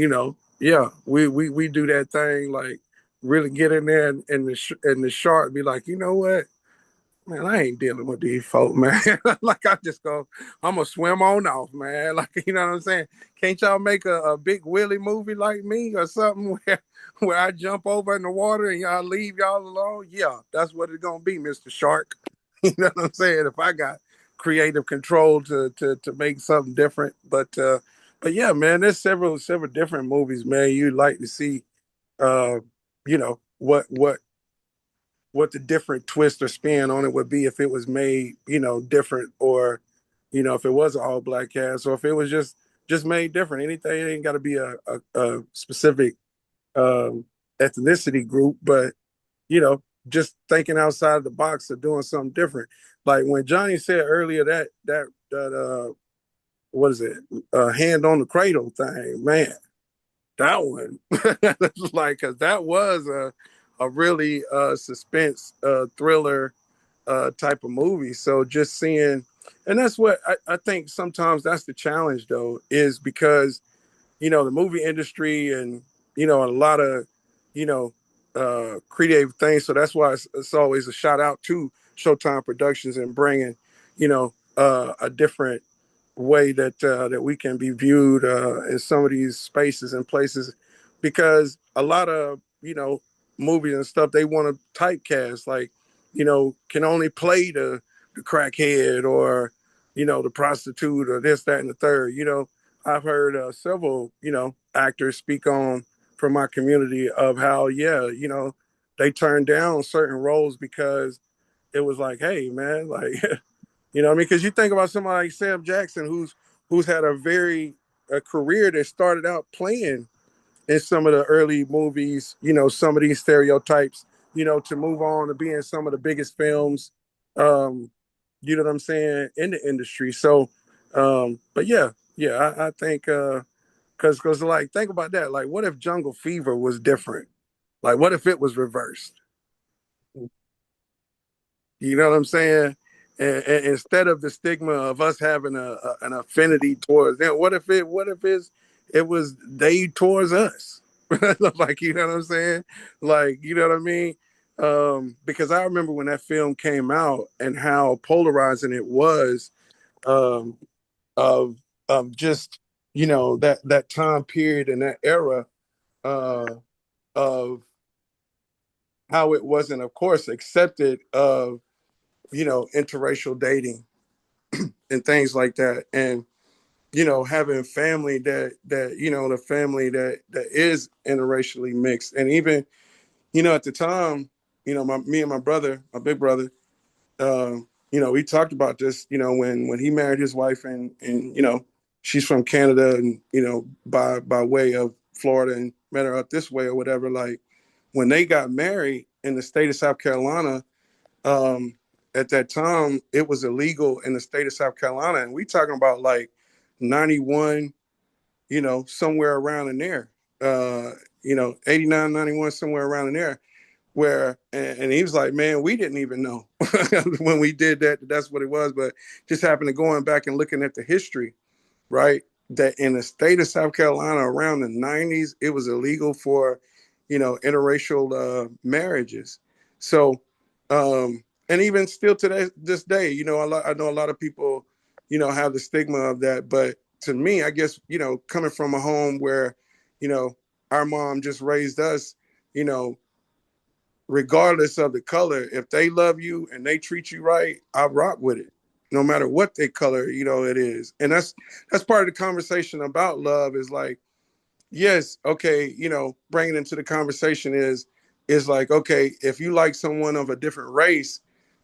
yeah, we do that thing, like really get in there and the shark be like, you know what, man, I ain't dealing with these folk, man. Like I'm gonna swim on off, man. Like, you know what I'm saying? Can't y'all make a Big Willie movie like me or something where I jump over in the water and y'all leave y'all alone? Yeah, that's what it's gonna be, Mr. Shark. You know what I'm saying? If I got creative control to make something different, but yeah, man, there's several different movies, man. You'd like to see, what the different twist or spin on it would be if it was made, different, or, if it was an all black cast, or if it was just made different. Anything, it ain't got to be a specific ethnicity group, but just thinking outside the box of doing something different. Like when Johnny said earlier that what is it? Hand on the cradle thing, man. That one, like, cause that was a really suspense thriller type of movie. So just seeing, and that's what I think sometimes that's the challenge though, is because the movie industry and a lot of, creative things. So that's why it's always a shout out to Showtime Productions and bringing, a different way that we can be viewed in some of these spaces and places, because a lot of movies and stuff, they want to typecast, like, can only play the crackhead, or the prostitute, or this, that, and the third. I've heard several actors speak on from my community of how, they turned down certain roles because it was like, hey man, like what I mean? Because you think about somebody like Sam Jackson, who's had a career that started out playing in some of the early movies, some of these stereotypes, to move on to be in some of the biggest films, you know what I'm saying, in the industry. So, but I think, because like, think about that. Like, what if Jungle Fever was different? Like, what if it was reversed? You know what I'm saying? And instead of the stigma of us having an affinity towards them, it was they towards us? Like, you know what I'm saying? Like, you know what I mean? Because I remember when that film came out and how polarizing it was, um, of just that time period and that era, uh, of how it wasn't, of course, accepted of interracial dating and things like that. And, having family the family that is interracially mixed. And even, at the time, me and my brother, my big brother, we talked about this, when he married his wife, and she's from Canada, and, by way of Florida, and met her up this way or whatever. Like, when they got married in the state of South Carolina, um, at that time, it was illegal in the state of South Carolina. And we talking about like 91, somewhere around in there, 89, 91, somewhere around in there, where, and he was like, man, we didn't even know when we did that, that's what it was. But just happened to going back and looking at the history, right? That in the state of South Carolina around the 90s, it was illegal for, interracial marriages. So, and even still to this day, I know a lot of people, have the stigma of that. But to me, I guess, coming from a home where, our mom just raised us, you know, regardless of the color, if they love you and they treat you right, I rock with it, no matter what their color, it is. And that's part of the conversation about love, is like, yes, okay, bringing into the conversation is like, okay, if you like someone of a different race,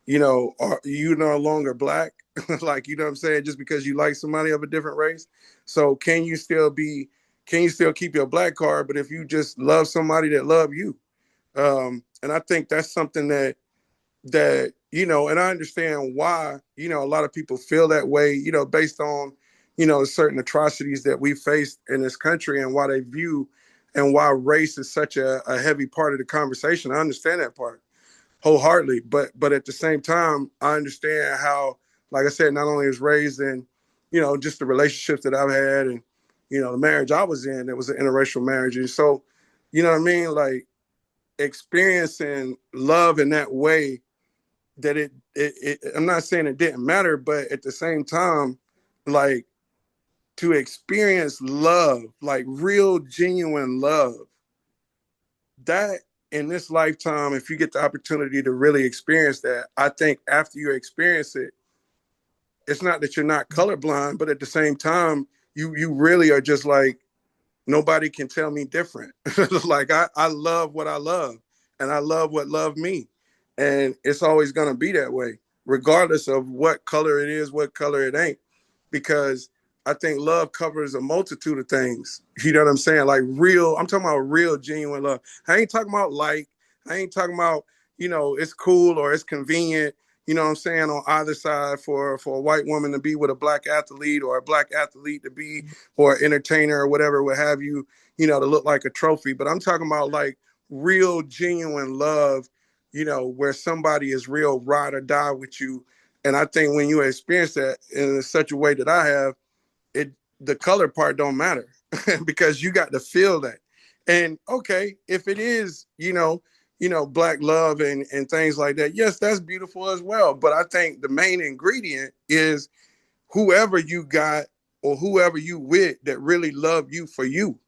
are you no longer black? Like, you know what I'm saying? Just because you like somebody of a different race. So can you still keep your black card, but if you just love somebody that love you? And I think that's something that and I understand why a lot of people feel that way, based on certain atrocities that we faced in this country, and why they view and why race is such a heavy part of the conversation. I understand that part wholeheartedly, but at the same time, I understand how, like I said, not only is raised in just the relationships that I've had, and the marriage I was in, it was an interracial marriage. And so, you know what I mean, like, experiencing love in that way, that it I'm not saying it didn't matter, but at the same time, like, to experience love, like real genuine love, that in this lifetime, if you get the opportunity to really experience that, I think after you experience it, it's not that you're not colorblind, but at the same time, you really are just like, nobody can tell me different. Like, I love what I love, and I love what love me. And it's always going to be that way, regardless of what color it is, what color it ain't. Because I think love covers a multitude of things. You know what I'm saying? Like, I'm talking about real, genuine love. I ain't talking about I ain't talking about, it's cool or it's convenient, you know what I'm saying, on either side, for a white woman to be with a black athlete, or a black athlete to be, or an entertainer or whatever, what have you, to look like a trophy. But I'm talking about like real, genuine love, where somebody is real ride or die with you. And I think when you experience that in such a way that I have, the color part don't matter because you got to feel that. And okay, if it is, black love and things like that, yes, that's beautiful as well. But I think the main ingredient is whoever you got or whoever you with that really love you for you.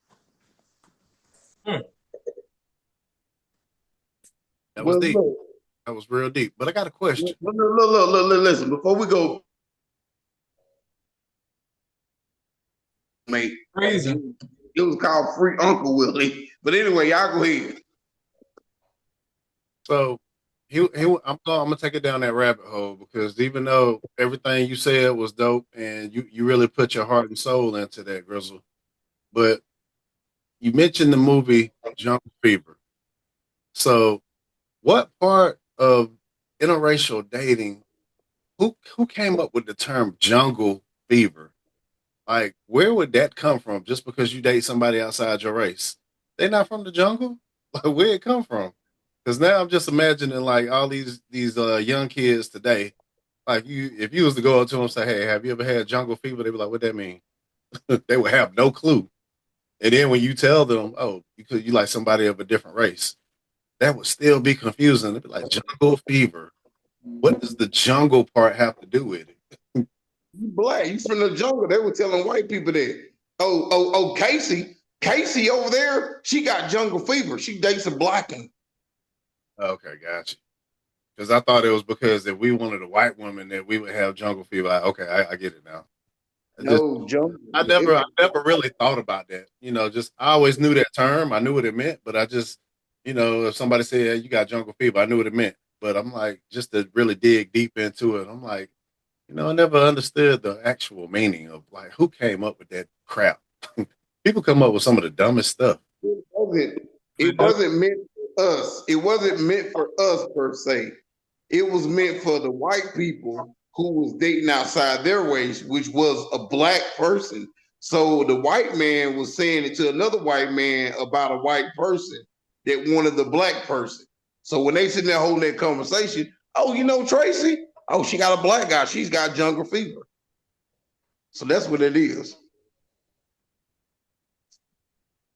That was deep. That was real deep. But I got a question. Look, listen, before we go, mate. Crazy. It was called Free Uncle Willie. But anyway, y'all go ahead. So I'm gonna take it down that rabbit hole, because even though everything you said was dope and you really put your heart and soul into that, Grizzle, but you mentioned the movie Jungle Fever. So what part of interracial dating, who came up with the term jungle fever? Like, where would that come from? Just because you date somebody outside your race, they're not from the jungle. Like, where it come from? Because now I'm just imagining like all these young kids today. Like, if you was to go up to them and say, "Hey, have you ever had jungle fever?" They'd be like, "What that mean?" They would have no clue. And then when you tell them, "Oh, because you like somebody of a different race," that would still be confusing. They'd be like, "Jungle fever. What does the jungle part have to do with it?" You black, you from the jungle. They were telling white people that. Oh, Casey over there, she got jungle fever. She dates a black one. Okay, gotcha. Because I thought it was because if we wanted a white woman that we would have jungle fever. I get it now. Jungle. I never really thought about that. Just I always knew that term. I knew what it meant, but I just, if somebody said, "Hey, you got jungle fever," I knew what it meant. But I'm like, just to really dig deep into it, I'm like, I never understood the actual meaning of like who came up with that crap. People come up with some of the dumbest stuff. It wasn't meant for us. It wasn't meant for us per se. It was meant for the white people who was dating outside their race, which was a black person. So the white man was saying it to another white man about a white person that wanted the black person. So when they sitting there holding that conversation, oh, Tracy? Oh, she got a black guy. She's got jungle fever. So that's what it is.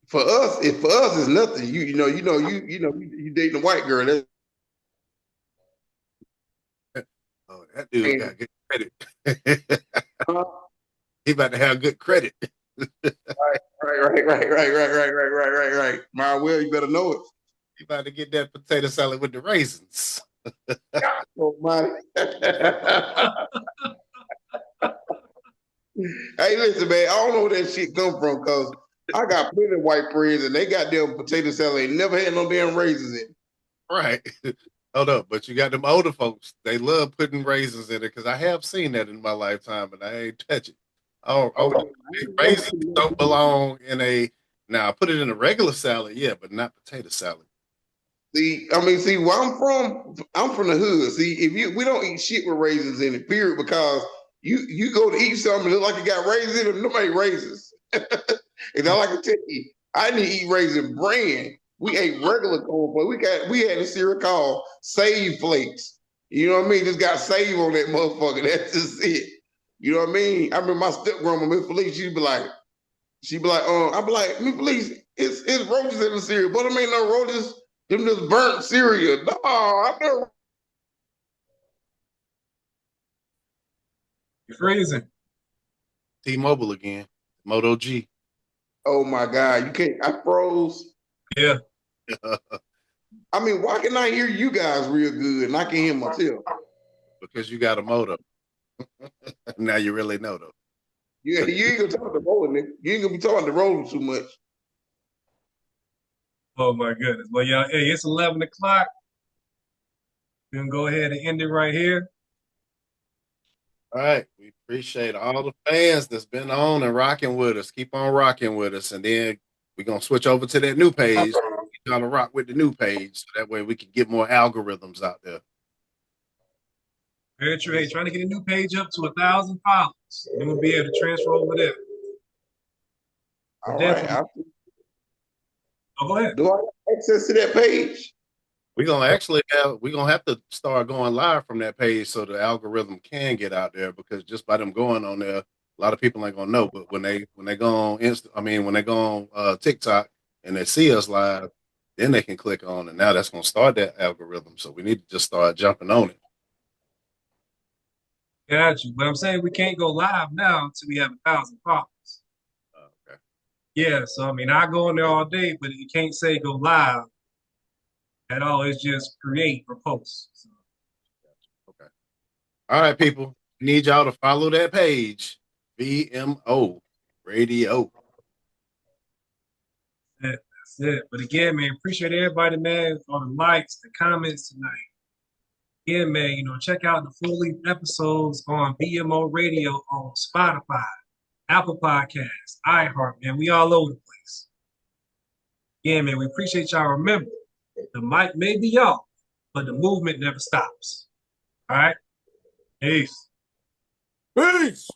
For us, it's nothing. You dating a white girl. Oh, that dude got good credit. He about to have good credit. Right. My will, you better know it. You about to get that potato salad with the raisins. Oh my. Hey, listen, man, I don't know where that shit come from, because I got plenty of white friends and they got them potato salad ain't never had no damn raisins in it. Right. Hold up, but you got them older folks. They love putting raisins in it, because I have seen that in my lifetime and I ain't touch it. Raisins don't belong in a. Now I put it in a regular salad, yeah, but not potato salad. See, where I'm from the hood. See, we don't eat shit with raisins in it, period, because you go to eat something that look like it got raisins in it, nobody raisins. And all I can tell you, I didn't eat raisin bran. We ate regular cornflakes. We had a cereal called Save Flakes. You know what I mean? Just got save on that motherfucker. That's just it. You know what I mean? I remember my step grandma, Miss Felice, she'd be like, I'd be like, Miss Felice, it's roaches in the cereal, but there ain't no roaches. Them just burnt cereal. No, I never. You're freezing. T-Mobile again. Moto G. Oh my God, you can't. I froze. Yeah. Why can I hear you guys real good and I can hear myself? Because you got a moto. Now you really know, though. Yeah, you ain't gonna talk to rolling, nigga. You ain't gonna be talking to rolling too much. Oh my goodness. Well, yeah, hey, it's 11 o'clock. We're gonna go ahead and end it right here. All right. We appreciate all the fans that's been on and rocking with us. Keep on rocking with us. And then we're going to switch over to that new page. We're going to rock with the new page, so that way we can get more algorithms out there. Very true. Hey, trying to get a new page up to 1,000 followers. Then we'll be able to transfer over there. All right. Go ahead. Do I have access to that page? We're gonna have to start going live from that page so the algorithm can get out there, because just by them going on there, a lot of people ain't gonna know. But when they go on when they go on TikTok, and they see us live, then they can click on, and now that's going to start that algorithm. So we need to just start jumping on it. Got you. But I'm saying we can't go live now until we have 1,000 followers. Okay. Yeah, so I mean, I go in there all day, but you can't say go live at all. It's just create or post. So. Okay. All right, people. Need y'all to follow that page, V.M.O. Radio. That's it. But again, man, appreciate everybody, man, for all the likes, the comments tonight. Again, man, check out the full length episodes on VMO Radio on Spotify, Apple Podcasts, iHeart, man. We all over the place. Again, man, we appreciate y'all. Remember, the mic may be off, but the movement never stops. All right? Peace. Peace.